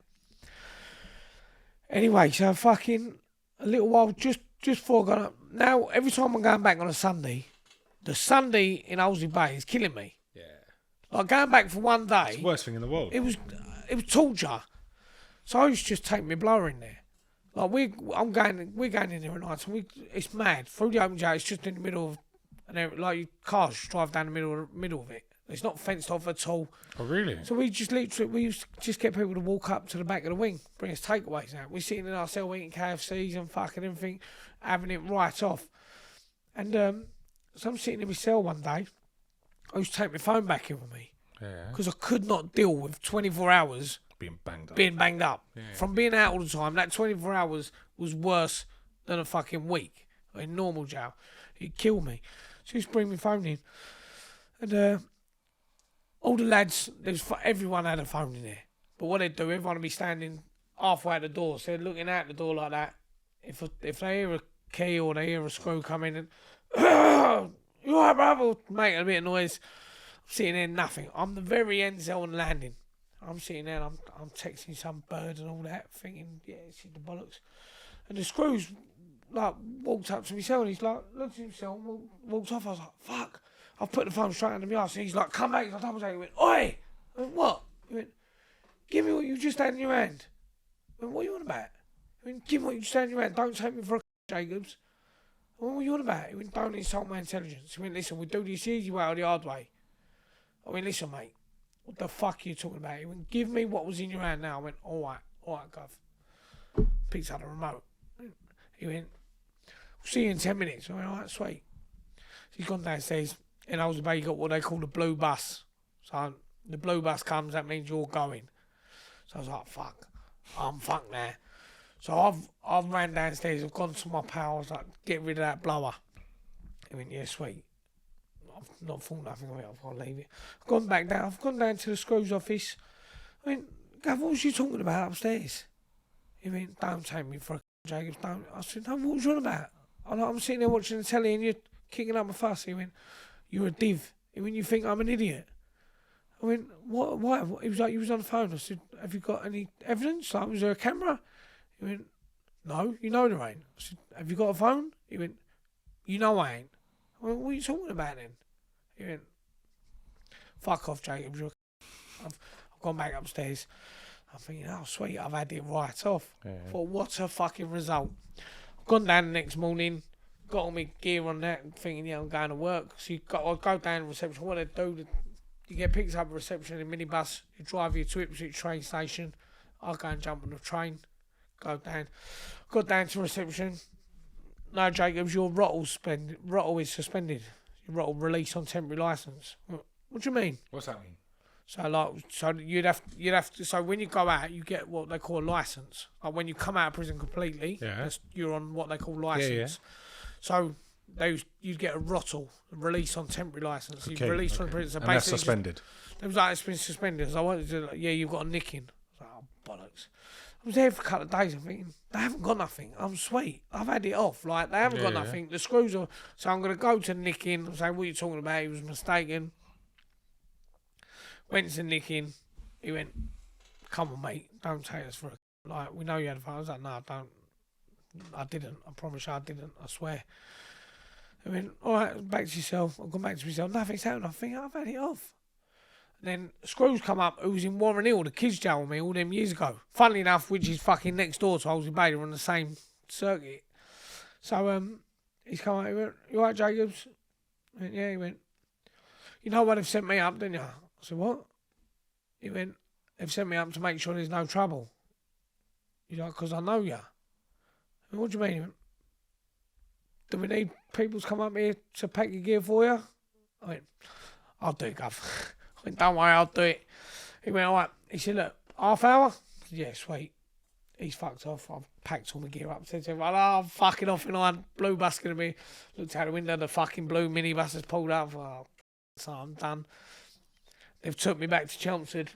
A: Anyway, so fucking a little while just before I got up. Now, every time I'm going back on a Sunday, the Sunday in Olsey Bay is killing me. Yeah. Like going back for one day.
B: It's the worst thing in the world.
A: It was torture. So I used to just take my blower in there. Like we're going in there at night, and it's mad. Through the open jail, it's just in the middle of an area, like your cars just drive down the middle of it. It's not fenced off at all.
B: Oh, really?
A: So we used to just get people to walk up to the back of the wing, bring us takeaways out. We're sitting in our cell eating KFCs and fucking everything, having it right off. And so I'm sitting in my cell one day. I used to take my phone back in with me. Yeah. Because I could not deal with 24 hours
B: being banged up. Yeah.
A: From being out all the time, that 24 hours was worse than a fucking week in normal jail. It killed me. So I used to bring my phone in. And all the lads, everyone had a phone in there. But what they'd do, everyone would be standing halfway at the door. So they're looking out the door like that. If they hear a key or they hear a screw come in and, you all right, brother? Make a bit of noise. I'm sitting there, nothing. I'm the very end cell on landing. I'm sitting there and I'm texting some bird and all that, thinking, yeah, it's the bollocks. And the screws, like, walked up to himself and he's like, looked at himself and walked off. I was like, fuck. I put the phone straight under my arse and he's like, come back. He's like, double take. He went, oi! I went, what? He went, give me what you just had in your hand. I went, what are you on about? He went, give me what you just had in your hand. Don't take me for a Jacobs. I went, what are you on about? He went, don't insult my intelligence. He went, listen, we do this easy way or the hard way. I went, listen, mate, what the fuck are you talking about? He went, give me what was in your hand now. I went, all right, Gov. Picked up the remote. He went, we'll see you in 10 minutes. I went, all right, sweet. So he's gone downstairs. And I was about, you got what they call the blue bus. So The blue bus comes, that means you're going. So I was like, fuck, I'm fucked now. So I've ran downstairs, I've gone to my pal, I was like, get rid of that blower. He went, yeah, sweet. I've not thought nothing of it, I've got to leave it. I've gone down to the screws office. I went, Gav, what was you talking about upstairs? He went, don't take me for a Jacobs, don't. I said, no, what was you on about? I'm sitting there watching the telly and you're kicking up a fuss. He went, you're a div. He went, you think I'm an idiot? I went, what? Why? He was like, you was on the phone. I said, have you got any evidence? Like, was there a camera? He went, no, you know there ain't. I said, have you got a phone? He went, you know I ain't. I went, what are you talking about then? He went, fuck off, Jacobs. I've gone back upstairs. I'm thinking, oh, sweet, I've had it right off.
B: Yeah.
A: Thought, what a fucking result. I've gone down the next morning, got all my gear on that, and thinking, yeah, I'm going to work. So I'll go down to reception. What they do, you get picked up at reception in a minibus, you drive you to Ipswich train station. I'll go and jump on the train, go down. Got down to reception. No, Jacobs, your rottle is suspended. Your rottle released on temporary licence. What do you mean?
B: What's that mean?
A: So you'd have to. So when you go out, you get what they call a license. Like when you come out of prison completely, you're on what they call license. Yeah. So you'd get a rottle, release on temporary license. Okay, you've released from prison. So
B: and that's suspended.
A: It was like it's been suspended. So I wanted to. Yeah, you've got a nicking. I was like, oh bollocks. I was there for a couple of days. I'm thinking they haven't got nothing. I'm sweet. I've had it off. Like they haven't got nothing. The screws are. So I'm gonna go to nicking. I'm saying, what are you talking about? He was mistaken. Went to nicking. He went, come on, mate. Don't take us for a... Like, we know you had a phone. I was like, no, I don't. I didn't. I promise you I didn't. I swear. He went, all right, back to yourself. I've gone back to myself. Nothing's happened. I think I've had it off. And then Screws come up, who was in Warren Hill, the kids' jail with me all them years ago. Funnily enough, which is fucking next door to Holsey Bay. They're on the same circuit. So, he's come up. He went, you all right, Jacobs? I went, yeah. He went, you know why they've sent me up, didn't you? I said, what? He went, they've sent me up to make sure there's no trouble. He's like, because I know you. I went, what do you mean? He went, do we need people to come up here to pack your gear for you? I went, I'll do it, Gov. I went, don't worry, I'll do it. He went, all right. He said, look, half hour? I said, yeah, sweet. He's fucked off. I've packed all my gear up. Said to him, well, I'm fucking off and on. Blue bus going to be. Looked out the window, the fucking blue minibus has pulled up. Oh, so I'm done. They've took me back to Chelmsford.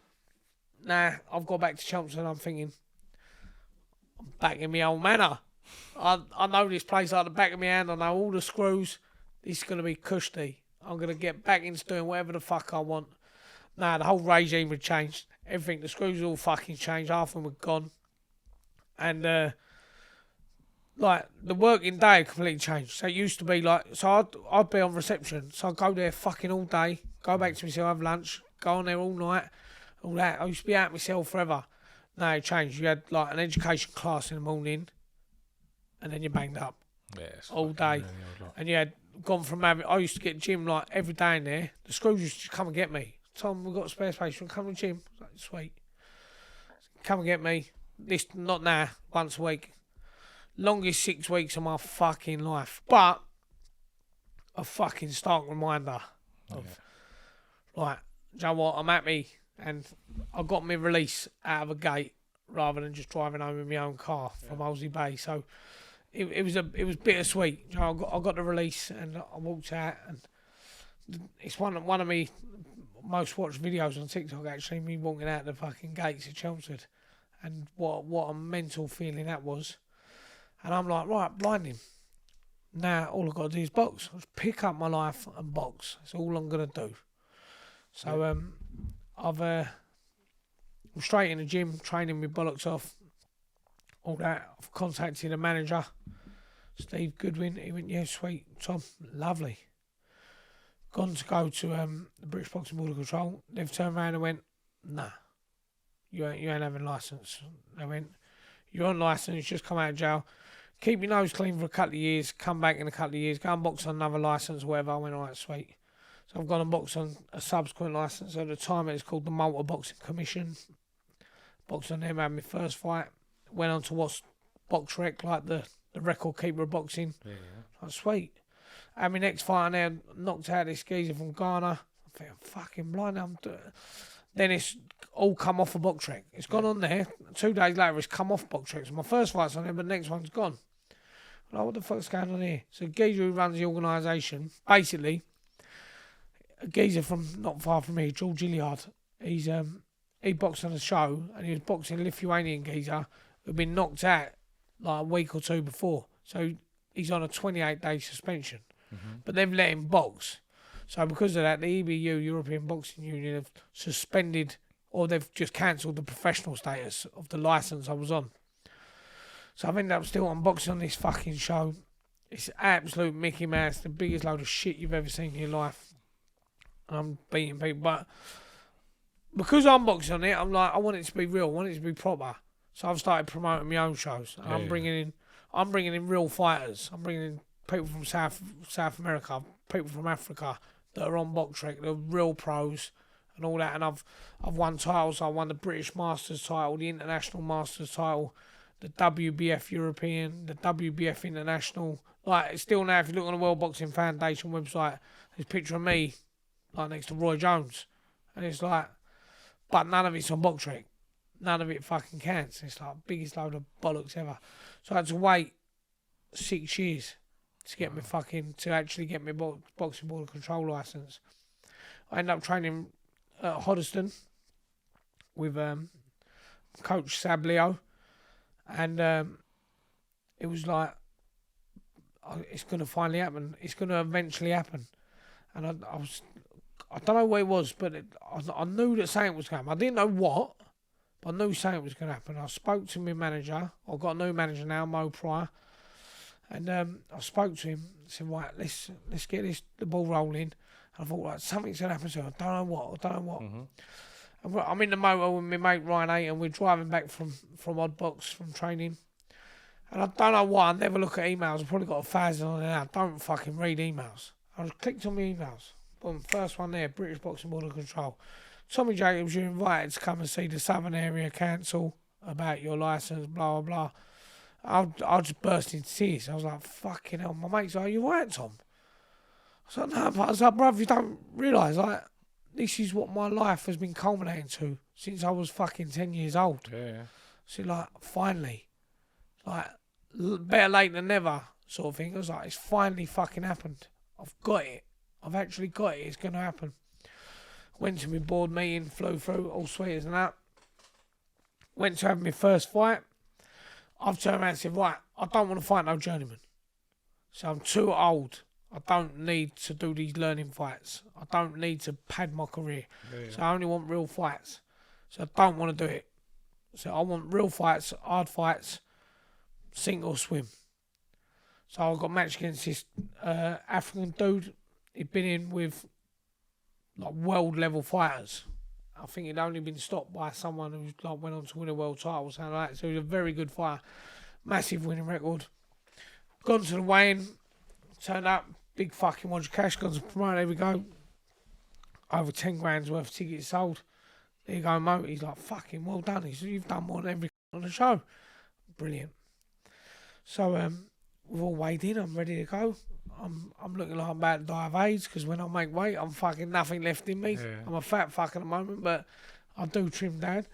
A: Nah, I've got back to Chelmsford. I'm thinking, I'm back in my old manor. I know this place like the back of my hand. I know all the screws. This is going to be cushy. I'm going to get back into doing whatever the fuck I want. Nah, the whole regime had changed. Everything, the screws all fucking changed. Half of them were gone. And, like, the working day had completely changed. So it used to be like, so I'd be on reception. So I'd go there fucking all day, go back to myself, have lunch, go on there all night, all that. I used to be out myself forever. No, it changed. You had like an education class in the morning, and then you banged up all day. Really and you had gone from having, I used to get gym like every day in there. The screws used to come and get me. Tom, we've got a spare space. You want to come to the gym? I was like, sweet. Come and get me. This, not now, once a week. Longest 6 weeks of my fucking life. But a fucking stark reminder of, like, do you know what, I'm happy and I got my release out of a gate rather than just driving home in my own car from Holsey Bay. So it was bittersweet. You know, I got the release and I walked out, and it's one of my most watched videos on TikTok, actually, me walking out the fucking gates of Chelmsford, and what a mental feeling that was. And I'm like, right, blind him. Now all I've got to do is box. I just pick up my life and box. That's all I'm gonna do. So I'm straight in the gym, training my bollocks off. All that. I've contacted a manager, Steve Goodwin. He went, yeah, sweet, Tom, lovely. Gone to go to the British Boxing Border Control. They've turned around and went, nah, you ain't having a licence. They went, you're on licence, just come out of jail. Keep your nose clean for a couple of years, come back in a couple of years, go and box on another licence or whatever. I went, all right, sweet. So I've gone and boxed on a subsequent licence. At the time, it was called the Motor Boxing Commission. Boxed on them, had my first fight. Went on to watch Box Rec, like the record keeper of boxing. Yeah. Like, sweet. Had my next fight, and then knocked out this geezer from Ghana. I think, I'm fucking blind. then it's all come off a box rec. It's gone on there. 2 days later, it's come off box rec. So my first fight's on there, but the next one's gone. I'm like, what the fuck's going on here? So geezer who runs the organisation, basically, a geezer from not far from here, George Illiard. He boxed on a show, and he was boxing a Lithuanian geezer who'd been knocked out like a week or two before. So he's on a 28-day suspension. But they've let him box. So because of that, the EBU, European Boxing Union, have suspended, or they've just cancelled the professional status of the licence I was on. So I've ended up still on boxing on this fucking show. It's absolute Mickey Mouse, the biggest load of shit you've ever seen in your life. And I'm beating people. But because I'm boxing on it, I'm like, I want it to be real. I want it to be proper. So I've started promoting my own shows. And I'm bringing in real fighters. I'm bringing in people from South America, people from Africa that are on box rec. They're real pros and all that. And I've won titles. I won the British Masters title, the International Masters title, the WBF European, the WBF International. Like, still now, if you look on the World Boxing Foundation website, there's a picture of me like next to Roy Jones. And it's like, but none of it's on box rec. None of it fucking counts. It's like biggest load of bollocks ever. So I had to wait 6 years to get me to actually get my boxing border control licence. I ended up training at Hoddesdon with Coach Sablio, and it was like, it's going to finally happen. It's going to eventually happen. And I don't know what it was, but I knew that something was going to happen. I didn't know what, but I knew something was going to happen. I spoke to my manager. I've got a new manager now, Mo Pryor. And I spoke to him. I said, right, let's get the ball rolling. And I thought, right, something's going to happen. So I don't know what. And I'm in the motor with my mate Ryan A, and we're driving back from Oddbox, from training. And I don't know why, I never look at emails. I've probably got 1,000 on there. I don't fucking read emails. I just clicked on my emails. Boom, first one there, British Boxing Border Control. Tommy Jacobs, you're invited to come and see the Southern Area Council about your licence, blah, blah, blah. I just burst into tears. I was like, fucking hell. My mate's like, are you right, Tom? I was like, no, but I was like, bruv, you don't realise, like, this is what my life has been culminating to since I was fucking 10 years old.
B: Yeah.
A: So, like, finally, like, better late than never sort of thing. I was like, it's finally fucking happened. I've got it. I've actually got it. It's going to happen. Went to my board meeting, flew through, all sweet as that. Went to have my first fight. I've turned around and said, right, I don't want to fight no journeyman. So I'm too old. I don't need to do these learning fights. I don't need to pad my career. Yeah. So I only want real fights. So I don't want to do it. So I want real fights, hard fights, sink or swim. So I got matched against this African dude. He'd been in with like world level fighters. I think he'd only been stopped by someone who like went on to win a world title or something like that. So he was a very good fighter. Massive winning record. Gone to the weigh-in. Turned up. Big fucking wad of cash. Gone to promote. There we go. Over 10 grand's worth of tickets sold. There you go, Mo. He's like, fucking well done. He said, you've done more than every on the show. Brilliant. So we've all weighed in. I'm ready to go. I'm looking like I'm about to die of AIDS, because when I make weight, I'm fucking nothing left in me. Yeah. I'm a fat fuck at the moment, but I do trim down.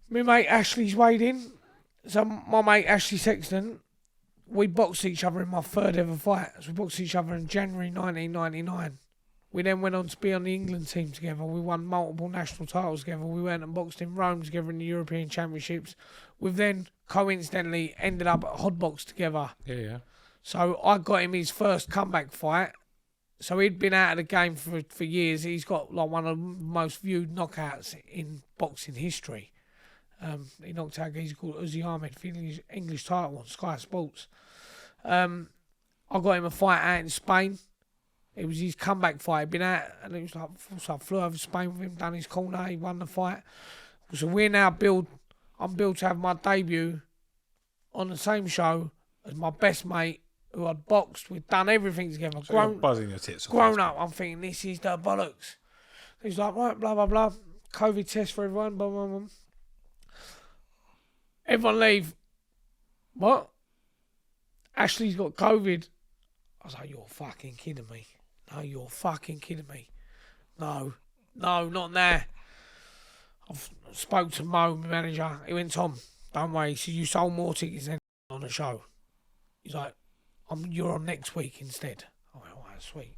A: My mate Ashley's weighed in. So my mate Ashley Sexton, we boxed each other in my third ever fight. So we boxed each other in January 1999. We then went on to be on the England team together. We won multiple national titles together. We went and boxed in Rome together in the European Championships. We've then coincidentally ended up at Hotbox together.
B: Yeah.
A: So I got him his first comeback fight. So he'd been out of the game for years. He's got like one of the most viewed knockouts in boxing history. He knocked out a guy called Uzi Ahmed for the English title on Sky Sports. I got him a fight out in Spain. It was his comeback fight. He'd been out, and it was like, so I flew over to Spain with him, done his corner. He won the fight. So we're now I'm built to have my debut on the same show as my best mate, who I'd boxed. We'd done everything together.
B: So you're buzzing your tits off.
A: Grown up, I'm thinking, this is the bollocks. He's like, right, blah, blah, blah. COVID test for everyone, blah, blah, blah. Everyone leave. What? Ashley's got COVID. I was like, you're fucking kidding me. No, you're fucking kidding me. No. No, not now. I've spoke to Mo, my manager. He went, Tom, don't worry. He said, you sold more tickets than on the show. He's like, you're on next week instead. I went, all right, sweet.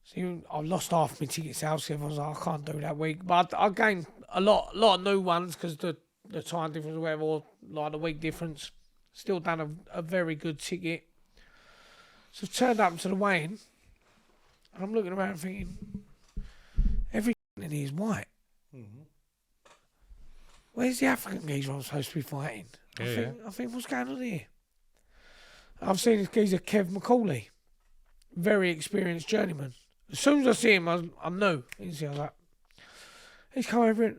A: So I lost half my ticket sales. So I was like, I can't do that week. But I gained a lot of new ones because the time difference or whatever, or like the week difference. Still done a very good ticket. So I've turned up to the weigh-in, and I'm looking around thinking, every in here is white.
B: Mm-hmm.
A: Where's the African geezer I'm supposed to be fighting? I think, what's going on here? I've seen this geezer, Kev McCauley, very experienced journeyman. As soon as I see him, I knew. I was like, he's come over and,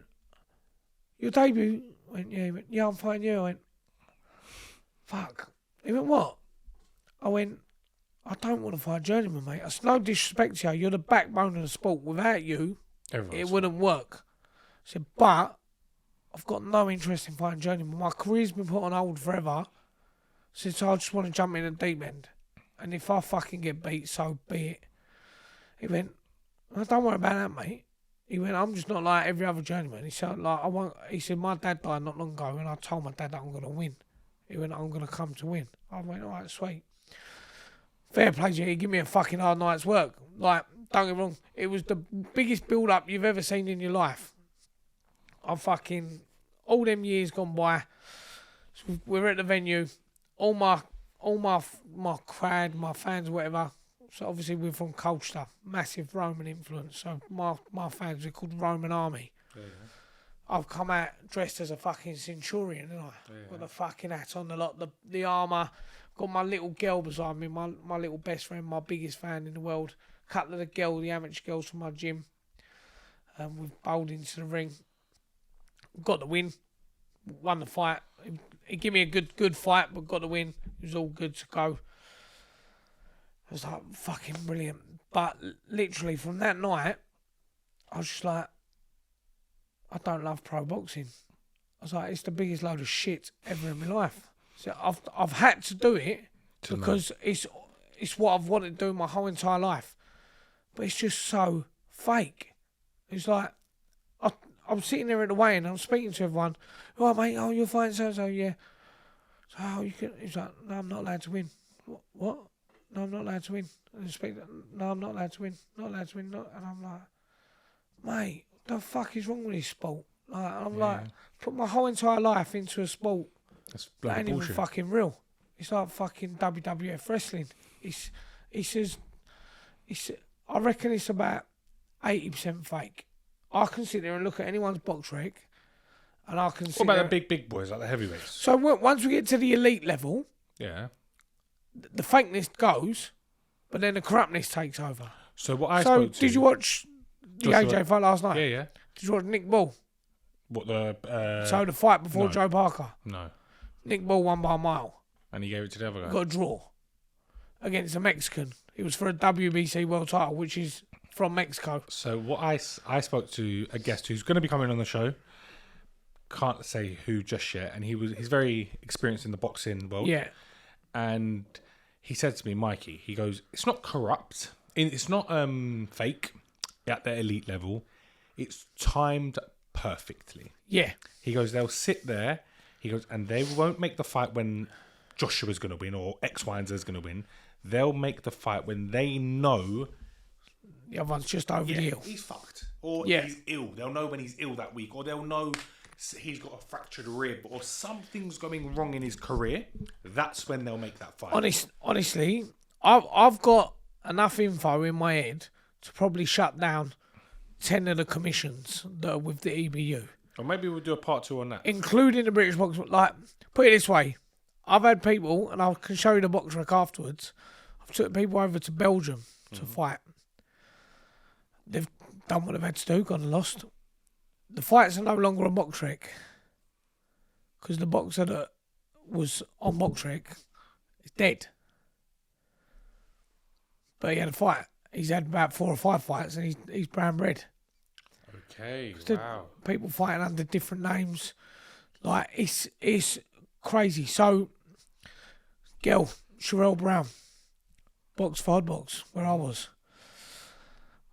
A: your debut? I went, yeah. He went, yeah, I'm fighting you. I went, fuck. He went, what? I went, I don't want to fight a journeyman, mate. It's no disrespect to you. You're the backbone of the sport. Without you, it wouldn't work. I said, but I've got no interest in fighting journeyman. My career's been put on hold forever. Since I just want to jump in the deep end. And if I fucking get beat, so be it. He went, well, don't worry about that, mate. He went, I'm just not like every other journeyman. He said, He said, my dad died not long ago, and I told my dad that I'm going to win. He went, I'm going to come to win. I went, all right, sweet. Fair play to you. He gave me a fucking hard night's work. Like, don't get me wrong. It was the biggest build-up you've ever seen in your life. I fucking, all them years gone by, so we're at the venue. All my crowd, my fans, whatever. So obviously we're from Colchester, massive Roman influence. So my fans are called Roman Army. Yeah. I've come out dressed as a fucking centurion, and got the fucking hat on, the armour. Got my little girl beside me, my little best friend, my biggest fan in the world. A couple of the amateur girls from my gym. We've bowled into the ring. Got the win. Won the fight. He gave me a good fight, but got the win. It was all good to go. It was like fucking brilliant. But literally from that night, I was just like, I don't love pro boxing. I was like, it's the biggest load of shit ever in my life. So I've had to do it because it's what I've wanted to do my whole entire life. But it's just so fake. It's like, I'm sitting there at the weigh-in and I'm speaking to everyone. Oh, mate, you're fighting so, yeah. So, you can. He's like, no, I'm not allowed to win. What? No, I'm not allowed to win. No, I'm not allowed to win. Not allowed to win. And I'm like, mate, what the fuck is wrong with this sport? Like, put my whole entire life into a sport.
B: That's
A: that ain't
B: bullshit.
A: Even fucking real. It's like fucking WWF wrestling. He says, I reckon it's about 80% fake. I can sit there and look at anyone's box rec, and I can.
B: What about the big boys, like the heavyweights?
A: So once we get to the elite level, the fakeness goes, but then the corruptness takes over.
B: So what I spoke to.
A: Did you watch the AJ fight last night?
B: Yeah.
A: Did you watch Nick Ball?
B: What the?
A: So the fight before Joe Parker.
B: No.
A: Nick Ball won by a mile.
B: And he gave it to the other guy.
A: Got a draw against a Mexican. It was for a WBC world title, which is from Mexico.
B: So what I spoke to a guest who's going to be coming on the show. Can't say who just yet, and he's very experienced in the boxing world.
A: Yeah.
B: And he said to me, Mikey, he goes, it's not corrupt. It's not fake at the elite level. It's timed perfectly.
A: Yeah.
B: He goes, they'll sit there. He goes, and they won't make the fight when Joshua's going to win or X, Y, and Z is going to win. They'll make the fight when they know
A: the other one's just over the hill.
B: He's fucked. Or he's ill. They'll know when he's ill that week. Or they'll know he's got a fractured rib or something's going wrong in his career. That's when they'll make that fight.
A: Honestly, I've got enough info in my head to probably shut down 10 of the commissions that are with the EBU.
B: Or maybe we'll do a part 2 on that.
A: Including the British box. Like, put it this way. I've had people, and I can show you the box rec afterwards. I've took people over to Belgium to fight. They've done what they've had to do, gone and lost. The fights are no longer on box rec. Because the boxer that was on box rec is dead. But he had a fight. He's had about 4 or 5 fights, and he's brown bread.
B: Okay, wow.
A: People fighting under different names. Like, it's crazy. So, girl, Sherelle Brown, box for Odd Box, where I was.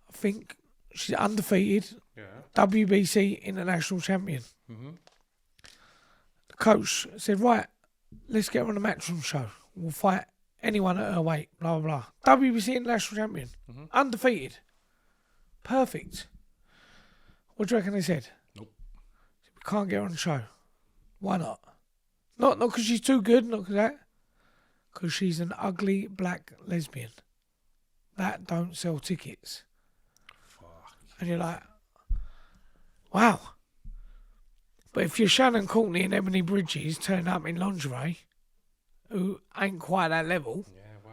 A: I think She's undefeated.
B: Yeah.
A: WBC international champion.
B: Mm-hmm.
A: The coach said, right, let's get her on a matchroom show. We'll fight anyone at her weight. Blah, blah, blah. WBC international champion.
B: Mm-hmm.
A: Undefeated. Perfect. What do you reckon they said?
B: Nope.
A: We can't get her on the show. Why not? Not because she's too good, not because that. Because she's an ugly black lesbian. That don't sell tickets.
B: Fuck.
A: And you're like, wow. But if you're Shannon Courtney and Ebony Bridges turning up in lingerie, who ain't quite that level,
B: Yeah, wow.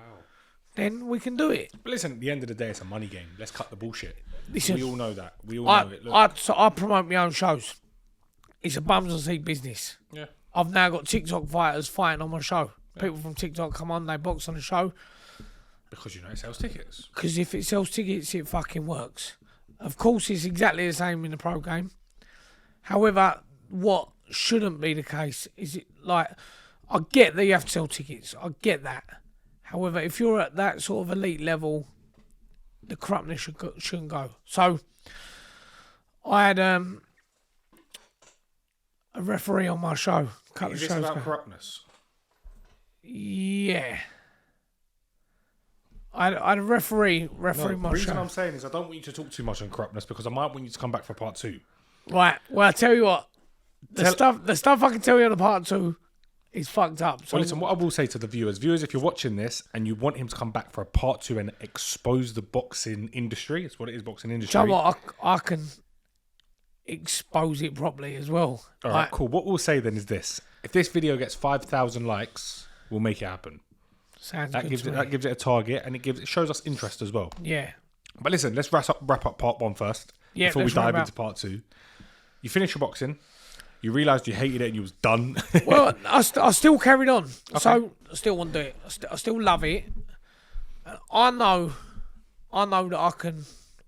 A: then we can do it.
B: But listen, at the end of the day, it's a money game. Let's cut the bullshit.
A: Listen,
B: We all know that. We all know it. Look.
A: I promote my own shows. It's a bums on seat business.
B: Yeah.
A: I've now got TikTok fighters fighting on my show. People from TikTok come on, they box on the show.
B: Because you know it sells tickets.
A: Because if it sells tickets, it fucking works. Of course, it's exactly the same in the pro game. However, what shouldn't be the case is it like, I get that you have to sell tickets. I get that. However, if you're at that sort of elite level, the corruptness shouldn't go. So, I had a referee on my show. A couple
B: Is
A: of
B: this
A: shows
B: about
A: ago.
B: corruptness?
A: Yeah. I had a referee
B: No, the
A: my
B: reason
A: show.
B: I'm saying is I don't want you to talk too much on corruptness because I might want you to come back for part 2.
A: Right. Well, I tell you what. The stuff I can tell you on the part 2 is fucked up. So
B: Well, listen, what I will say to the viewers, if you're watching this and you want him to come back for a part 2 and expose the boxing industry, it's what it is, boxing industry.
A: you know what? I can expose it properly as well.
B: All right, cool. What we'll say then is this: if this video gets 5,000 likes, we'll make it happen.
A: Sounds
B: That
A: good
B: gives
A: to
B: it
A: me.
B: that gives it a target and it shows us interest as well.
A: Yeah.
B: But listen, let's wrap up part 1 first
A: Yeah,
B: before we
A: let's wrap
B: dive
A: up.
B: into part 2. You finished your boxing. You realised you hated it and you was done.
A: Well, I still carried on. So I still want to do it. I still love it. I know that I can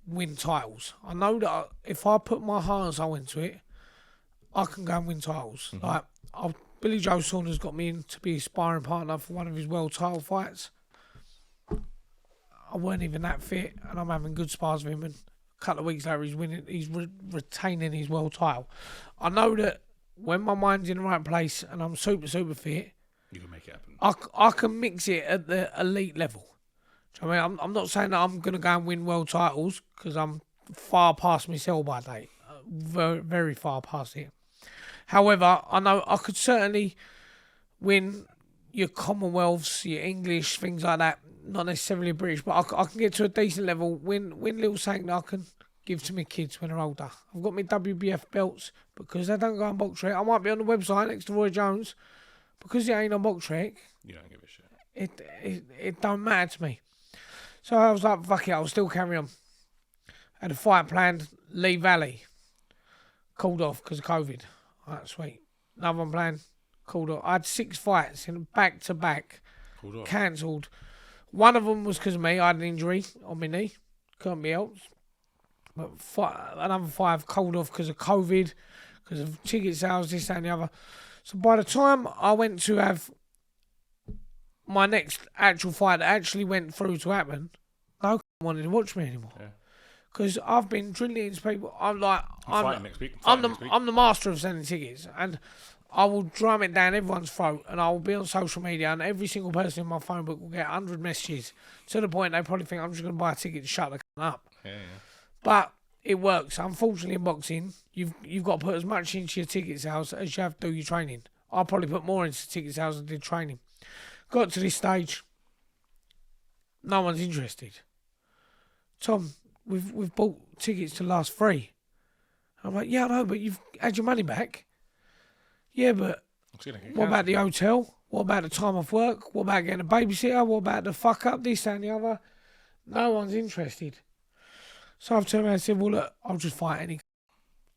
A: win titles. I know that if I put my heart and soul into it, I can go and win titles.
B: Mm-hmm.
A: Like Billy Joe Saunders got me in to be a sparring partner for one of his world title fights. I weren't even that fit, and I'm having good spars with him. And a couple of weeks later, he's winning. He's retaining his world title. I know that when my mind's in the right place and I'm super fit,
B: You can make it happen.
A: I can mix it at the elite level. Do you know what I mean? I'm not saying that I'm going to go and win world titles because I'm far past my sell-by date. Very, very far past it. However, I know I could certainly win your Commonwealths, your English, things like that. Not necessarily British, but I can get to a decent level, win little something that I can give to my kids when they're older. I've got my WBF belts because they don't go on Box Trek. I might be on the website next to Roy Jones because it ain't on Box Trek.
B: You don't give a shit.
A: It don't matter to me. So I was like, fuck it, I'll still carry on. Had a fight planned, Lee Valley. Called off because of COVID. Alright, sweet. Another one planned, called off. I had 6 fights in back to back,
B: Called off.
A: cancelled. One of them was because of me. I had an injury on my knee. Couldn't be helped. But another 5 called off because of COVID, because of ticket sales, this, that and the other. So by the time I went to have my next actual fight that actually went through to happen, no one wanted to watch me anymore.
B: Yeah.
A: Because I've been drilling into people. I'm like,
B: Fighting next week.
A: I'm
B: Fighting next week.
A: the master of selling tickets, and I will drum it down everyone's throat, and I will be on social media, and every single person in my phone book will get 100 messages to the point they probably think I'm just going to buy a ticket to shut the up.
B: Yeah.
A: But it works. Unfortunately, in boxing, you've got to put as much into your ticket sales as you have to do your training. I probably put more into ticket sales than I did training. Got to this stage, no one's interested. Tom, we've bought tickets to the last 3. I'm like, yeah, I know, but you've had your money back. Yeah, but what about the hotel? What about the time off work? What about getting a babysitter? What about the fuck up, this and the other? No one's interested. So I've turned around and said, well, look, I'll just fight any.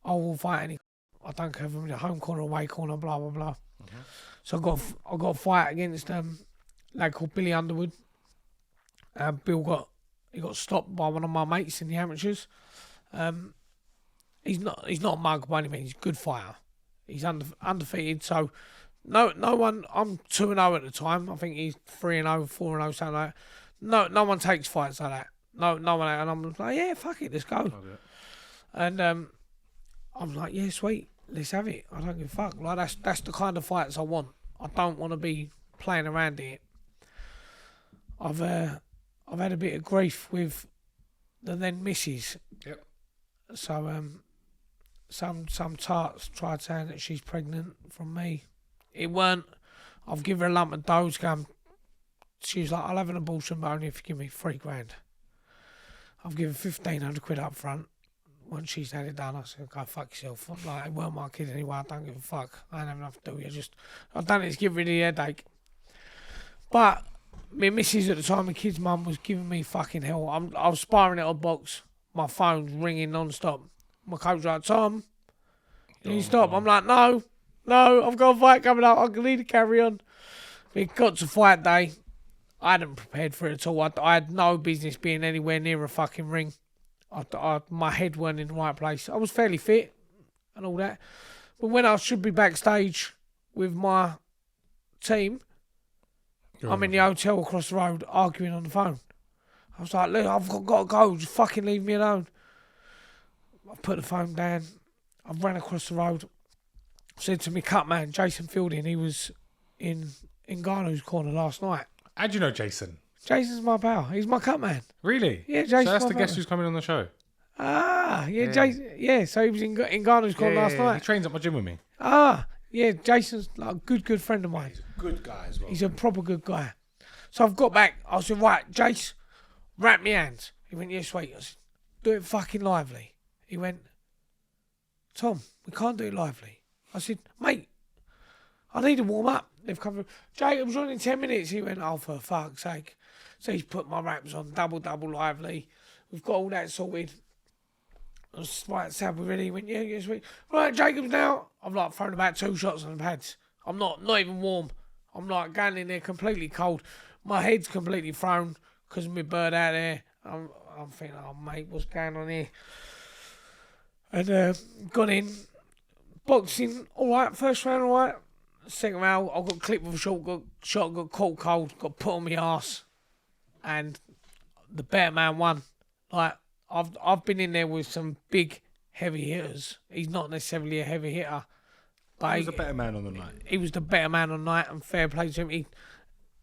A: I will fight any. I don't care if I'm in the home corner, away corner, blah, blah, blah. Mm-hmm. So I got a fight against a lad called Billy Underwood. Bill got stopped by one of my mates in the amateurs. He's not a mug by any means. He's a good fighter. He's undefeated. So no one. I'm 2-0 at the time. I think he's 3-0, 4-0, something like that. No one takes fights like that. No one. And I'm like, yeah, fuck it, let's go. And I'm like, yeah, sweet, let's have it. I don't give a fuck. Like that's the kind of fights I want. I don't want to be playing around it. I've had a bit of grief with the then missus.
B: Yep.
A: So some tarts tried saying that she's pregnant from me. It weren't. I've given her a lump of dough. She was like, I'll have an abortion, but only if you give me $3,000. I've given 1,500 quid up front. Once she's had it done, I said, go fuck yourself. I'm like, it weren't my kid anyway, I don't give a fuck. I ain't have enough to do it. I've done it to get rid of the headache. But my missus at the time, my kid's mum, was giving me fucking hell. I was sparring at a box. My phone's ringing non-stop. My coach was like, Tom, can you stop? I'm like, no, I've got a fight coming up. I need to carry on. It got to fight day. I hadn't prepared for it at all. I had no business being anywhere near a fucking ring. My head weren't in the right place. I was fairly fit and all that. But when I should be backstage with my team, I'm in the hotel across the road arguing on the phone. I was like, look, I've got to go. Just fucking leave me alone. I put the phone down. I ran across the road. Said to me cut man, Jason Fielding, he was in Ngannou's corner last night.
B: How do you know Jason?
A: Jason's my pal. He's my cut man.
B: Really?
A: Yeah, Jason.
B: So that's the guest who's coming on the show.
A: Ah, yeah, Jason. Yeah, so he was in Ngannou's corner last night.
B: He trains at my gym with me.
A: Ah, yeah, Jason's like a good friend of mine.
B: He's a good guy as well.
A: He's a proper good guy. So I've got back. I said, right, Jace, wrap me hands. He went, yeah, sweet. I said, do it fucking lively. He went, Tom, we can't do it lively. I said, mate, I need to warm up. They've come through. Jacobs on in 10 minutes. He went, oh, for fuck's sake. So he's put my wraps on, double lively. We've got all that sorted. I was right, Sam, we ready? He went, yeah, sweet. Right, Jacobs now. I've like thrown about 2 shots on the pads. I'm not even warm. I'm like going in there completely cold. My head's completely thrown because of my bird out there. I'm thinking, oh, mate, what's going on here? And gone in. Boxing, all right. First round, all right. Second round, I got clipped with a shot, got caught cold, got put on my arse. And the better man won. Like, I've been in there with some big, heavy hitters. He's not necessarily a heavy hitter. But
B: he was the better man on the night.
A: He was the better man on the night, and fair play to him.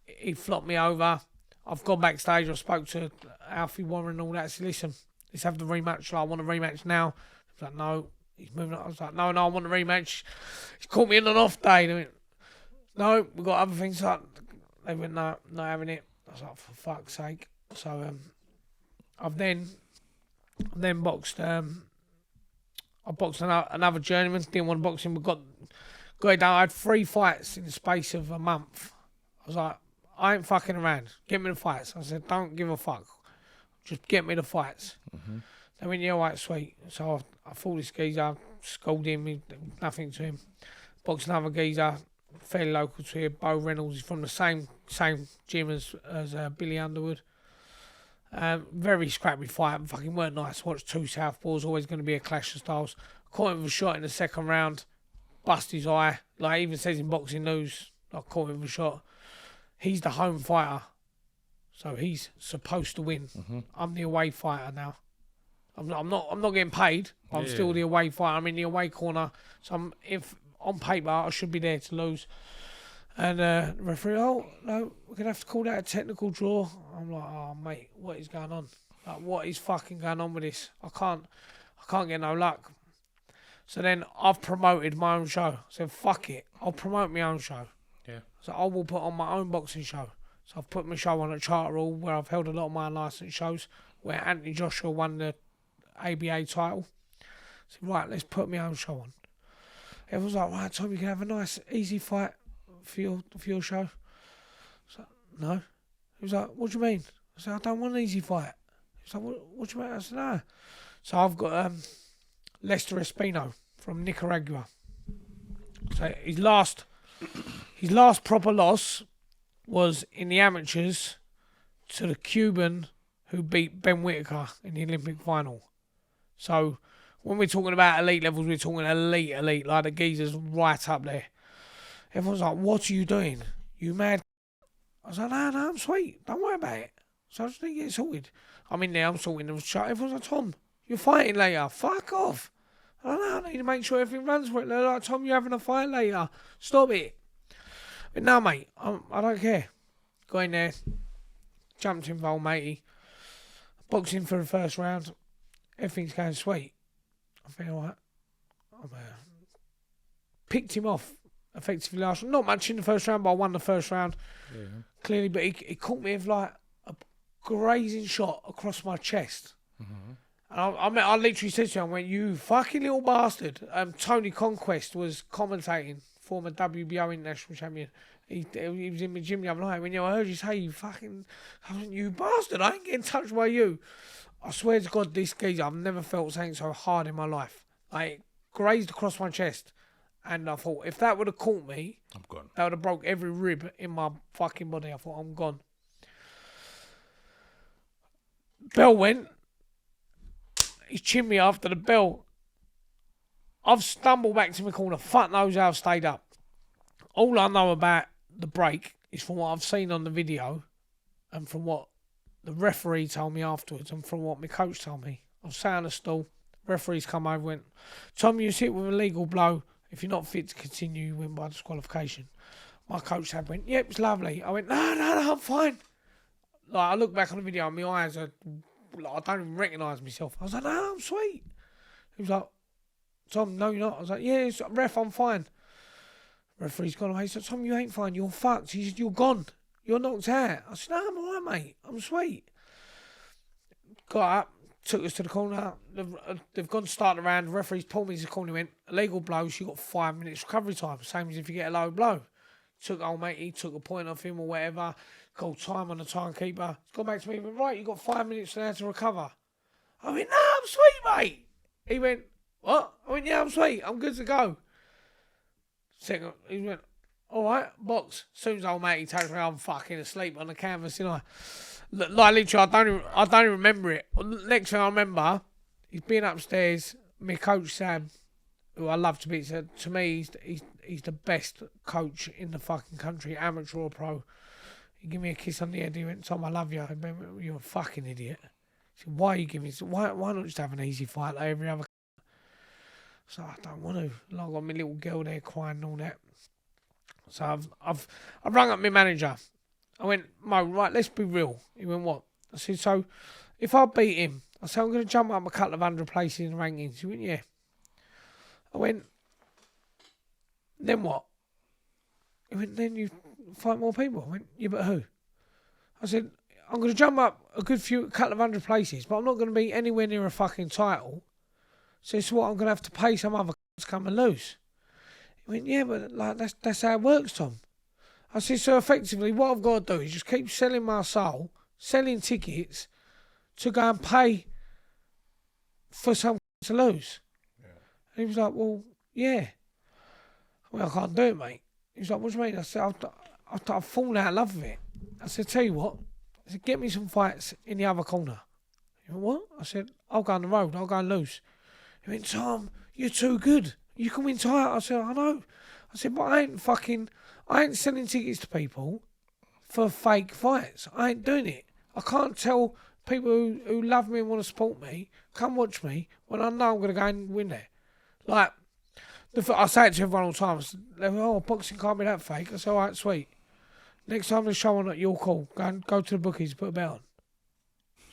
A: He flopped me over. I've gone backstage. I spoke to Alfie Warren and all that. I said, listen, let's have the rematch. I want a rematch now. He's like, no. He's moving on. I was like, no, I want a rematch. He's caught me in an off day. They went, no, we've got other things. Like, they went, no, not having it. I was like, for fuck's sake. So I've then boxed. I boxed another journeyman. Didn't want to box him. We got it down. I had 3 fights in the space of a month. I was like, I ain't fucking around. Get me the fights. I said, don't give a fuck. Just get me the fights. Mm-hmm. They went, yeah, all right, sweet. So I fought this geezer, scolded him, nothing to him. Boxed another geezer, fairly local to here, Bo Reynolds. He's from the same gym as Billy Underwood. Very scrappy fight, fucking weren't nice. Watched 2 southpaws, always going to be a clash of styles. Caught him with a shot in the second round, bust his eye. Like, even says in boxing news, I caught him with a shot. He's the home fighter, so he's supposed to win. Mm-hmm. I'm the away fighter now. I'm not getting paid. I'm still the away fighter. I'm in the away corner. So if on paper I should be there to lose. And the referee, oh no, we're gonna have to call that a technical draw. I'm like, oh mate, what is going on? Like, what is fucking going on with this? I can't get no luck. So then I've promoted my own show. I said, fuck it, I'll promote my own show.
B: Yeah.
A: So I will put on my own boxing show. So I've put my show on at Charter Hall, where I've held a lot of my unlicensed shows, where Anthony Joshua won the ABA title. So right, let's put my own show on. Everyone's like, right, Tom, you can have a nice, easy fight for your show. So no. He was like, what do you mean? I said, I don't want an easy fight. He's like, what do you mean? I said, no. So I've got Lester Espino from Nicaragua. So his last proper loss was in the amateurs to the Cuban who beat Ben Whittaker in the Olympic final. So when we're talking about elite levels, we're talking elite, like the geezer's right up there. Everyone's like, what are you doing? You mad? I was like, no, I'm sweet. Don't worry about it. So I just need to get sorted. I'm in there, I'm sorting the shot. Everyone's like, Tom, You're fighting later. Fuck off. I don't know. I need to make sure everything runs for it. They're like, Tom, you're having a fight later. Stop it. But no, mate, I don't care. Got in there, jumped involved, matey. Boxing for the first round. Everything's going sweet. I think, all right. Picked him off effectively last round. Not much in the first round, but I won the first round. Yeah. Clearly, but he caught me with like a grazing shot across my chest. Mm-hmm. And I literally said to him, I went, you fucking little bastard. Tony Conquest was commentating, former WBO international champion. He was in my gym the other night. When I heard you say, you fucking, you bastard, I ain't getting touched by you. I swear to God, this geezer, I've never felt something so hard in my life. Like, grazed across my chest. And I thought, if that would have caught me, I'm gone. That would have broke every rib in my fucking body. I thought, I'm gone. Bell went. He chinned me after the bell. I've stumbled back to my corner. Fuck knows how I've stayed up. All I know about the break is from what I've seen on the video and from what the referee told me afterwards and from what my coach told me. I was sat on a stool. Referees come over and went, Tom, you hit with a legal blow. If you're not fit to continue, you win by disqualification. My coach went, yep, it's lovely. I went, no, I'm fine. Like, I look back on the video and my eyes are, like, I don't even recognise myself. I was like, no, I'm sweet. He was like, Tom, no, you're not. I was like, yeah, ref, I'm fine. Referee's gone away. He said, Tom, you ain't fine. You're fucked. He said, you're gone. You're knocked out. I said, no, I'm all right, mate. I'm sweet. Got up. Took us to the corner. They've gone to start the round. The referee's pulled me to the corner. He went, illegal blow. You got 5 minutes recovery time. Same as if you get a low blow. Took old mate. He took a point off him or whatever. Called time on the timekeeper. He's gone back to me. He went, right, you got 5 minutes now to recover. I went, no, I'm sweet, mate. He went, what? I went, yeah, I'm sweet. I'm good to go. Second, he went, all right, box. As soon as old mate, he takes me, I'm fucking asleep on the canvas, you know. Like, literally, I don't even remember it. Next thing I remember, he's been upstairs. My coach, Sam, who I love to be, said to me, he's the best coach in the fucking country, amateur or pro. He gave me a kiss on the head. He went, Tom, I love you. I went, you're a fucking idiot. He said, why are you giving me, why not just have an easy fight like every other? So I don't want to. Like, I got my little girl there crying and all that. So I've rung up my manager. I went, Mo, right, let's be real. He went, what? I said, so if I beat him, I said, I'm going to jump up a couple of 100 places in the rankings. He went, yeah. I went, then what? He went, then you fight more people. I went, yeah, but who? I said, I'm going to jump up a couple of 100 places, but I'm not going to be anywhere near a fucking title. So it's what I'm going to have to pay some other to come and lose. He went, yeah, but like that's how it works, Tom. I said, so effectively what I've got to do is just keep selling my soul, selling tickets to go and pay for some to lose. Yeah. And he was like, well, yeah. Well, I can't do it, mate. He was like, what do you mean? I said, I've fallen out of love with it. I said, tell you what. I said, get me some fights in the other corner. He went, what? I said, I'll go on the road. I'll go and lose. He went, Tom, you're too good. You can win title. I said, I know. I said, but I ain't selling tickets to people for fake fights. I ain't doing it. I can't tell people who love me and want to support me, come watch me, when I know I'm going to go and win there. Like, I say it to everyone all the time. They go, oh, boxing can't be that fake. I said, all right, sweet. Next time there's show on at your call, go to the bookies, put a bet on.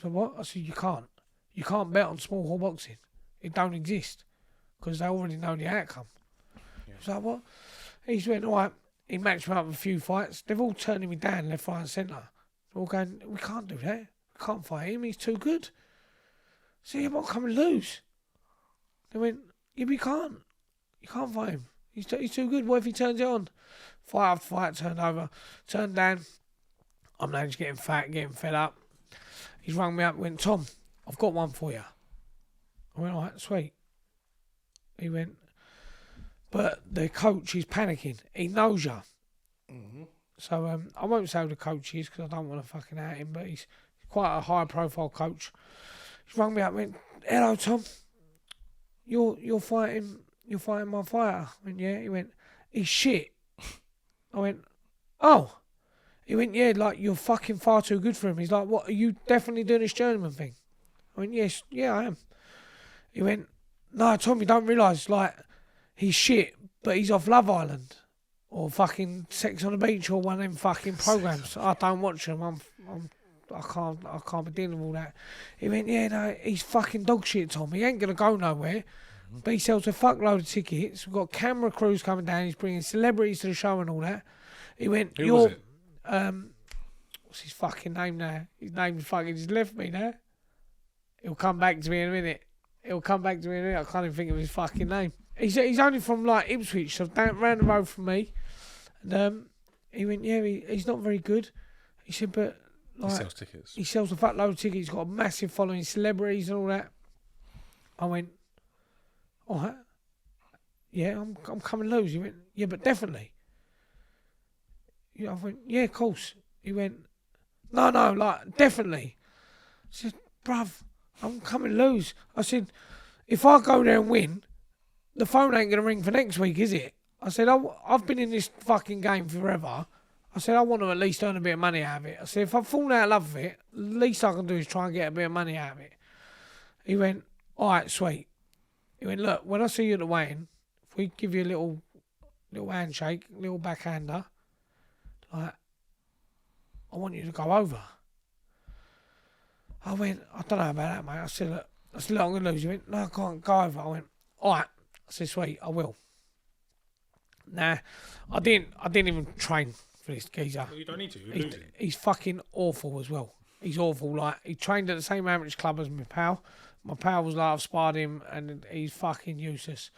A: So what? I said, you can't. You can't bet on small hall boxing. It don't exist. Because they already know the outcome. Yeah. So what? He's went, all right. He matched me up with a few fights. They've all turning me down left, right and centre. They're all going, we can't do that. We can't fight him. He's too good. So yeah, but come and lose. They went, yeah, but you can't. You can't fight him. He's too good. What if he turns it on? Fight after fight, turned over, turned down. I'm now just getting fat, getting fed up. He's rung me up and went, Tom, I've got one for you. I went, all right, sweet. He went, but the coach is panicking. He knows you. Mm-hmm. So I won't say who the coach is because I don't want to fucking out him, but he's quite a high profile coach. He's rung me up and went, hello, Tom. You're fighting my fighter. I went, yeah. He went, he's shit. I went, oh. He went, yeah, like, you're fucking far too good for him. He's like, what, are you definitely doing this journeyman thing? I went, yes, yeah, I am. He went, no, Tom, you don't realise, like, he's shit, but he's off Love Island. Or fucking Sex on the Beach or one of them fucking programmes. I don't watch them. I can't be dealing with all that. He went, yeah, no, he's fucking dog shit, Tom. He ain't gonna go nowhere. But he sells a fuckload of tickets. We've got camera crews coming down. He's bringing celebrities to the show and all that. He went,
B: Who was it?
A: What's his fucking name now? His name's fucking just left me now. He'll come back to me in a minute. I can't even think of his fucking name. He's only from like Ipswich, so down round the road from me. And he went, yeah, he's not very good. He said, but like,
B: He sells tickets.
A: He sells a fuckload of tickets. He's got a massive following, celebrities and all that. I went, all right, yeah, I'm coming loose. He went, yeah, but definitely. I went, yeah, of course. He went, no, like, definitely. I said, bruv, I'm coming loose. I said, if I go there and win, the phone ain't going to ring for next week, is it? I said, I've been in this fucking game forever. I said, I want to at least earn a bit of money out of it. I said, if I've fallen out of love with it, the least I can do is try and get a bit of money out of it. He went, all right, sweet. He went, look, when I see you at the weigh-in, if we give you a little handshake, little backhander, like, I want you to go over. I went, I don't know about that, mate. I said, look, I'm going to lose. He went, no, I can't go over. I went, all right. I said, sweet, I will. Nah, I didn't even train for this geezer.
B: Well, you don't need to. You're losing.
A: He's fucking awful as well. He's awful. Like, he trained at the same amateur club as my pal. My pal was like, I've sparred him, and he's fucking useless.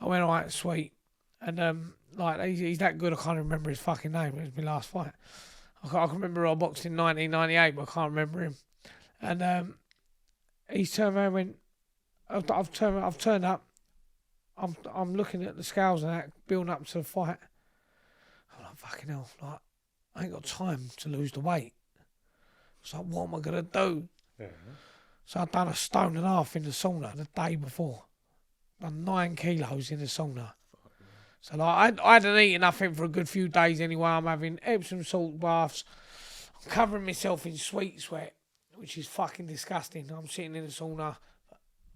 A: I went, all right, sweet. And, like, he's that good, I can't remember his fucking name. It was my last fight. I can remember I boxed in 1998, but I can't remember him. And he's turned around and went, I've turned up. I'm looking at the scales and that, building up to the fight. I'm like, fucking hell, like, I ain't got time to lose the weight. It's like, what am I going to do?
B: Yeah.
A: So I'd done a 1.5 stone in the sauna the day before. Done 9 kilos in the sauna. So like, I hadn't eaten nothing for a good few days anyway. I'm having Epsom salt baths. I'm covering myself in sweet sweat, which is fucking disgusting. I'm sitting in the sauna.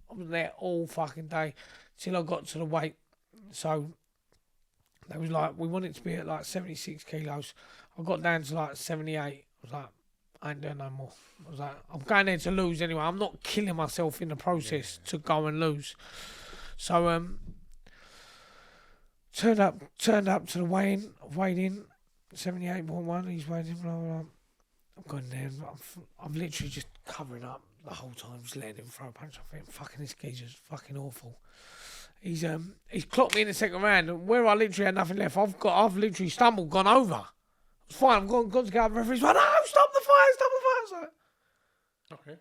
A: I was there all fucking day till I got to the weight. So they was like, we want it to be at like 76 kilos. I got down to like 78. I was like, I ain't doing no more. I was like, I'm going there to lose anyway. I'm not killing myself in the process to go and lose. So turned up to the weigh-in. Weighed in 78.1. He's weighed in. Blah, blah, blah. I'm going there. I'm literally just covering up the whole time, just letting him throw a punch. I think, fucking this geezer's fucking awful. He's clocked me in the second round, and where I literally had nothing left, I've literally stumbled, gone over. It's fine. I've gone to get up. Referee's like, no, stop the fight. I was like,
B: Okay.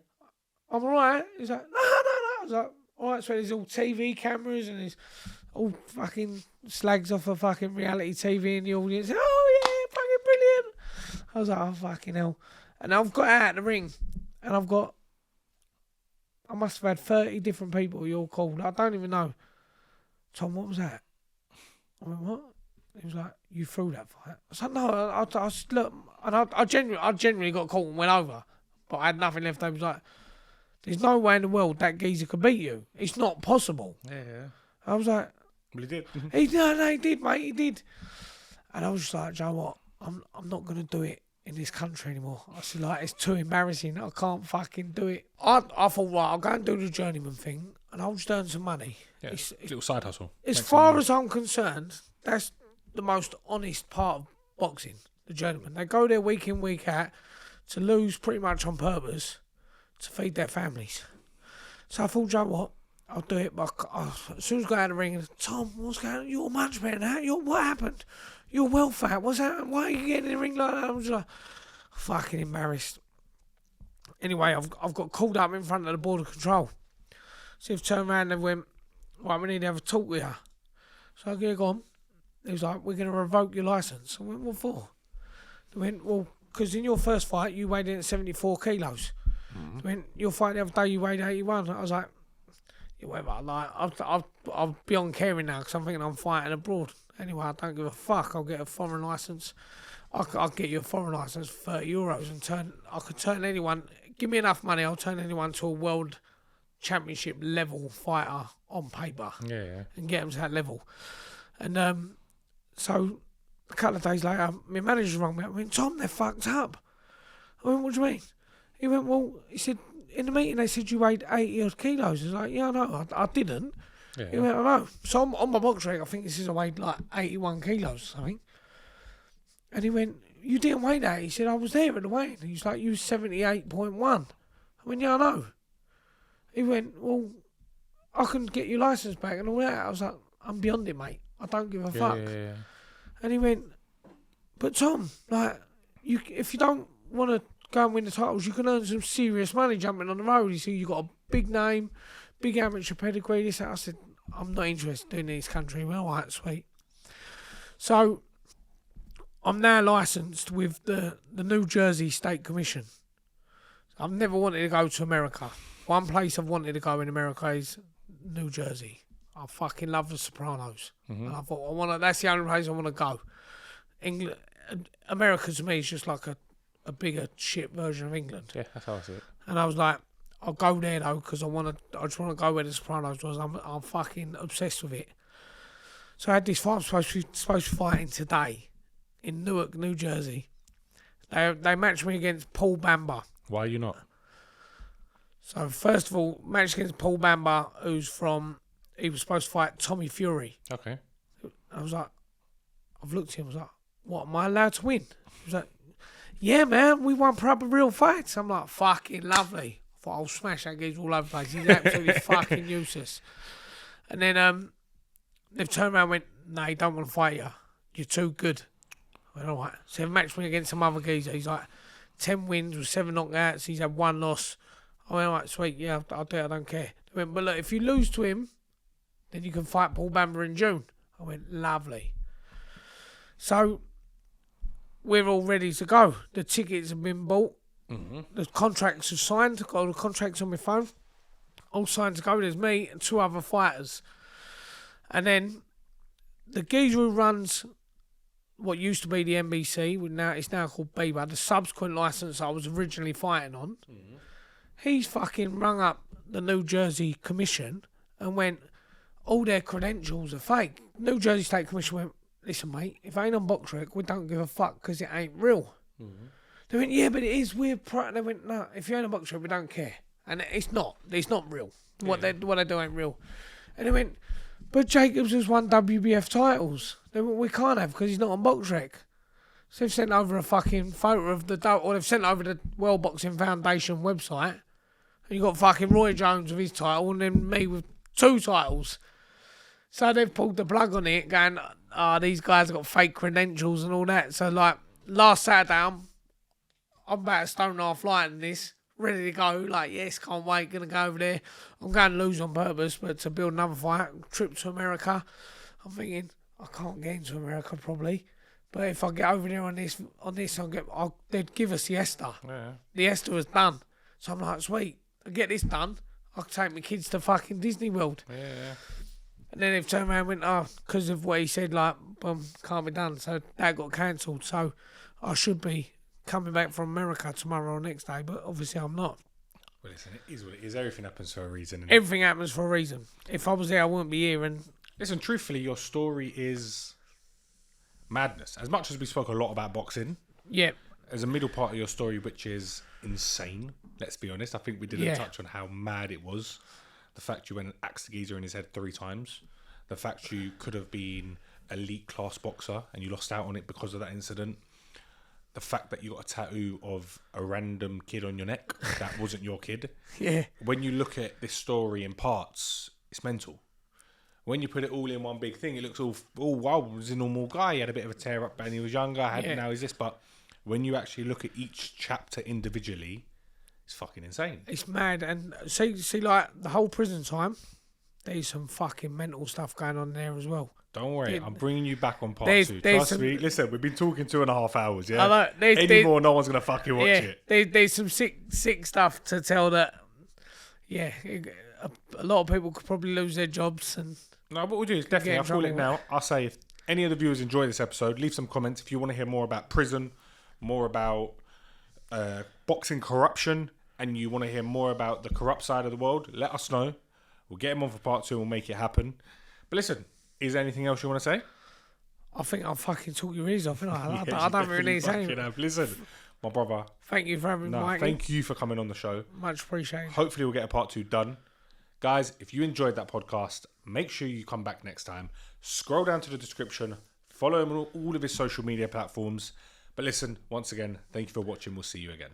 A: I'm alright. He's like, no. I was like, alright. So there's all TV cameras and there's all fucking slags off of fucking reality TV in the audience. Oh yeah, fucking brilliant. I was like, oh fucking hell. And I've got out of the ring, and I must have had 30 different people you all called. I don't even know. Tom, what was that? I went, what? He was like, you threw that fight. I said, no, I look, and I genuinely got caught and went over, but I had nothing left. I was like, there's no way in the world that geezer could beat you. It's not possible.
B: Yeah.
A: I was like,
B: Well, he did.
A: he did, mate, he did. And I was just like, Joe, what? I'm not going to do it in this country anymore. I said, like, it's too embarrassing. I can't fucking do it. I thought, right, I'll go and do the journeyman thing, and I'll just earn some money.
B: Yeah, little side hustle.
A: As far as I'm concerned, that's the most honest part of boxing, the journeyman. They go there week in, week out to lose pretty much on purpose to feed their families. So I thought, Joe, what? I'll do it, but as soon as I got out of the ring, Tom, what's going on? You're much better now. What happened? You're well fat. What's that? Why are you getting in the ring like that? I was like, fucking embarrassed. Anyway, I've got called up in front of the board of control. So they've turned around and went, right, we need to have a talk with you. So I go on. He was like, we're going to revoke your licence. I went, what for? They went, well, because in your first fight, you weighed in at 74 kilos. Mm-hmm. They went, your fight the other day, you weighed 81. I was like, yeah, whatever. Like, I'll be on caring now because I'm thinking I'm fighting abroad. Anyway, I don't give a fuck. I'll get a foreign licence. I'll get you a foreign licence for €30 and I could turn anyone, give me enough money, I'll turn anyone to a world championship level fighter on paper.
B: Yeah.
A: And get him to that level. And so a couple of days later, my manager rang me up and went, Tom, they're fucked up. I went, what do you mean? He went, well, he said, in the meeting they said you weighed 80 odd kilos. I was like, yeah, I know, I didn't.
B: Yeah.
A: He went, I know. So on my box rec, I think it says I weighed like 81 kilos or something. And he went, you didn't weigh that. He said, I was there at the weigh-in. He was like, you was 78.1. I went, yeah, I know. He went, well, I can get your licence back and all that. I was like, I'm beyond it, mate. I don't give a fuck.
B: Yeah.
A: And he went, but Tom, like, if you don't want to go and win the titles, you can earn some serious money jumping on the road. He said, you got a big name, big amateur pedigree. This, that. I said, I'm not interested in this country. Well, all right, sweet. So I'm now licensed with the New Jersey State Commission. I've never wanted to go to America. One place I've wanted to go in America is New Jersey. I fucking love The Sopranos.
B: Mm-hmm.
A: And I thought, that's the only place I want to go. England, America to me is just like a bigger shit version of England.
B: Yeah, that's how I see it.
A: And I was like, I'll go there though, because I just want to go where The Sopranos was. I'm fucking obsessed with it. So I had this fight. I'm supposed to be fighting today in Newark, New Jersey. They matched me against Paul Bamba.
B: Why are you not?
A: So first of all, match against Paul Bamba, he was supposed to fight Tommy Fury.
B: Okay.
A: I was like, I've looked at him, I was like, what, am I allowed to win? He was like, yeah, man, we won proper real fights. I'm like, fucking lovely. I thought, I'll smash that geezer all over the place. He's absolutely fucking useless. And then they've turned around and went, no, he don't want to fight you. You're too good. I went, all right. So they matched me against some other geezer. He's like, 10 wins with 7 knockouts. He's had 1 loss. I went, all right, sweet, yeah, I'll do it, I don't care. They went, but look, if you lose to him, then you can fight Paul Bamba in June. I went, lovely. So we're all ready to go. The tickets have been bought.
B: Mm-hmm.
A: The contracts are signed. Got all the contracts on my phone. All signed to go. There's me and 2 other fighters. And then the geezer who runs what used to be the NBC, it's now called Bieber, the subsequent licence I was originally fighting on, he's fucking rung up the New Jersey Commission and went, all their credentials are fake. New Jersey State Commission went, listen, mate, if it ain't on box rec, we don't give a fuck because it ain't real. Mm-hmm. They went, yeah, but it is. They went, no, if you ain't on box rec, we don't care. And it's not real. What they do ain't real. And they went, but Jacobs has won WBF titles. They went, we can't have because he's not on box rec. So they've sent over a fucking photo of or they've sent over the World Boxing Foundation website. And you got fucking Roy Jones with his title and then me with 2 titles. So they've pulled the plug on it, going, these guys have got fake credentials and all that. So, like, last Saturday, I'm about a stone and a half lighter than this, ready to go. Like, yes, can't wait, going to go over there. I'm going to lose on purpose, but to build another fight, trip to America. I'm thinking, I can't get into America probably. But if I get over there on this, they'd give us the ESTA.
B: Yeah.
A: The ESTA was done. So I'm like, sweet, I get this done. I can take my kids to fucking Disney World.
B: Yeah.
A: And then they've turned around and went, because of what he said, like, can't be done. So that got cancelled. So I should be coming back from America tomorrow or next day, but obviously I'm not.
B: Well, listen, it is what it is. Everything happens for a reason.
A: Everything happens for a reason. If I was there, I wouldn't be here. And
B: listen, truthfully, your story is madness. As much as we spoke a lot about boxing,
A: yeah,
B: there's a middle part of your story which is insane. Let's be honest. I think we didn't touch on how mad it was. The fact you went and axed the geezer in his head 3 times. The fact you could have been elite class boxer and you lost out on it because of that incident. The fact that you got a tattoo of a random kid on your neck that wasn't your kid.
A: Yeah.
B: When you look at this story in parts, it's mental. When you put it all in one big thing, it looks all wow, he was a normal guy. He had a bit of a tear up when he was younger. Now he's this. But when you actually look at each chapter individually, it's fucking insane. It's
A: mad. And see, like, the whole prison time, there's some fucking mental stuff going on there as well.
B: Don't worry, I'm bringing you back on part 2. Trust me. Listen, we've been talking 2.5 hours, yeah?
A: I know,
B: more, no one's going to fucking watch it.
A: There's some sick stuff to tell that, a lot of people could probably lose their jobs. And
B: no, what we'll do is definitely, I'll call it now. I'll say if any of the viewers enjoy this episode, leave some comments if you want to hear more about prison, more about boxing corruption, and you want to hear more about the corrupt side of the world, let us know. We'll get him on for part 2 and we'll make it happen. But listen, is there anything else you want to say?
A: I think I'll fucking talk your ears off, innit? I
B: Yeah,
A: don't
B: you
A: really say
B: fucking
A: anything.
B: have. Listen, my brother.
A: Thank you for having me, Mikey.
B: Thank you for coming on the show.
A: Much appreciated.
B: Hopefully we'll get a part 2 done. Guys, if you enjoyed that podcast, make sure you come back next time. Scroll down to the description. Follow him on all of his social media platforms. But listen, once again, thank you for watching. We'll see you again.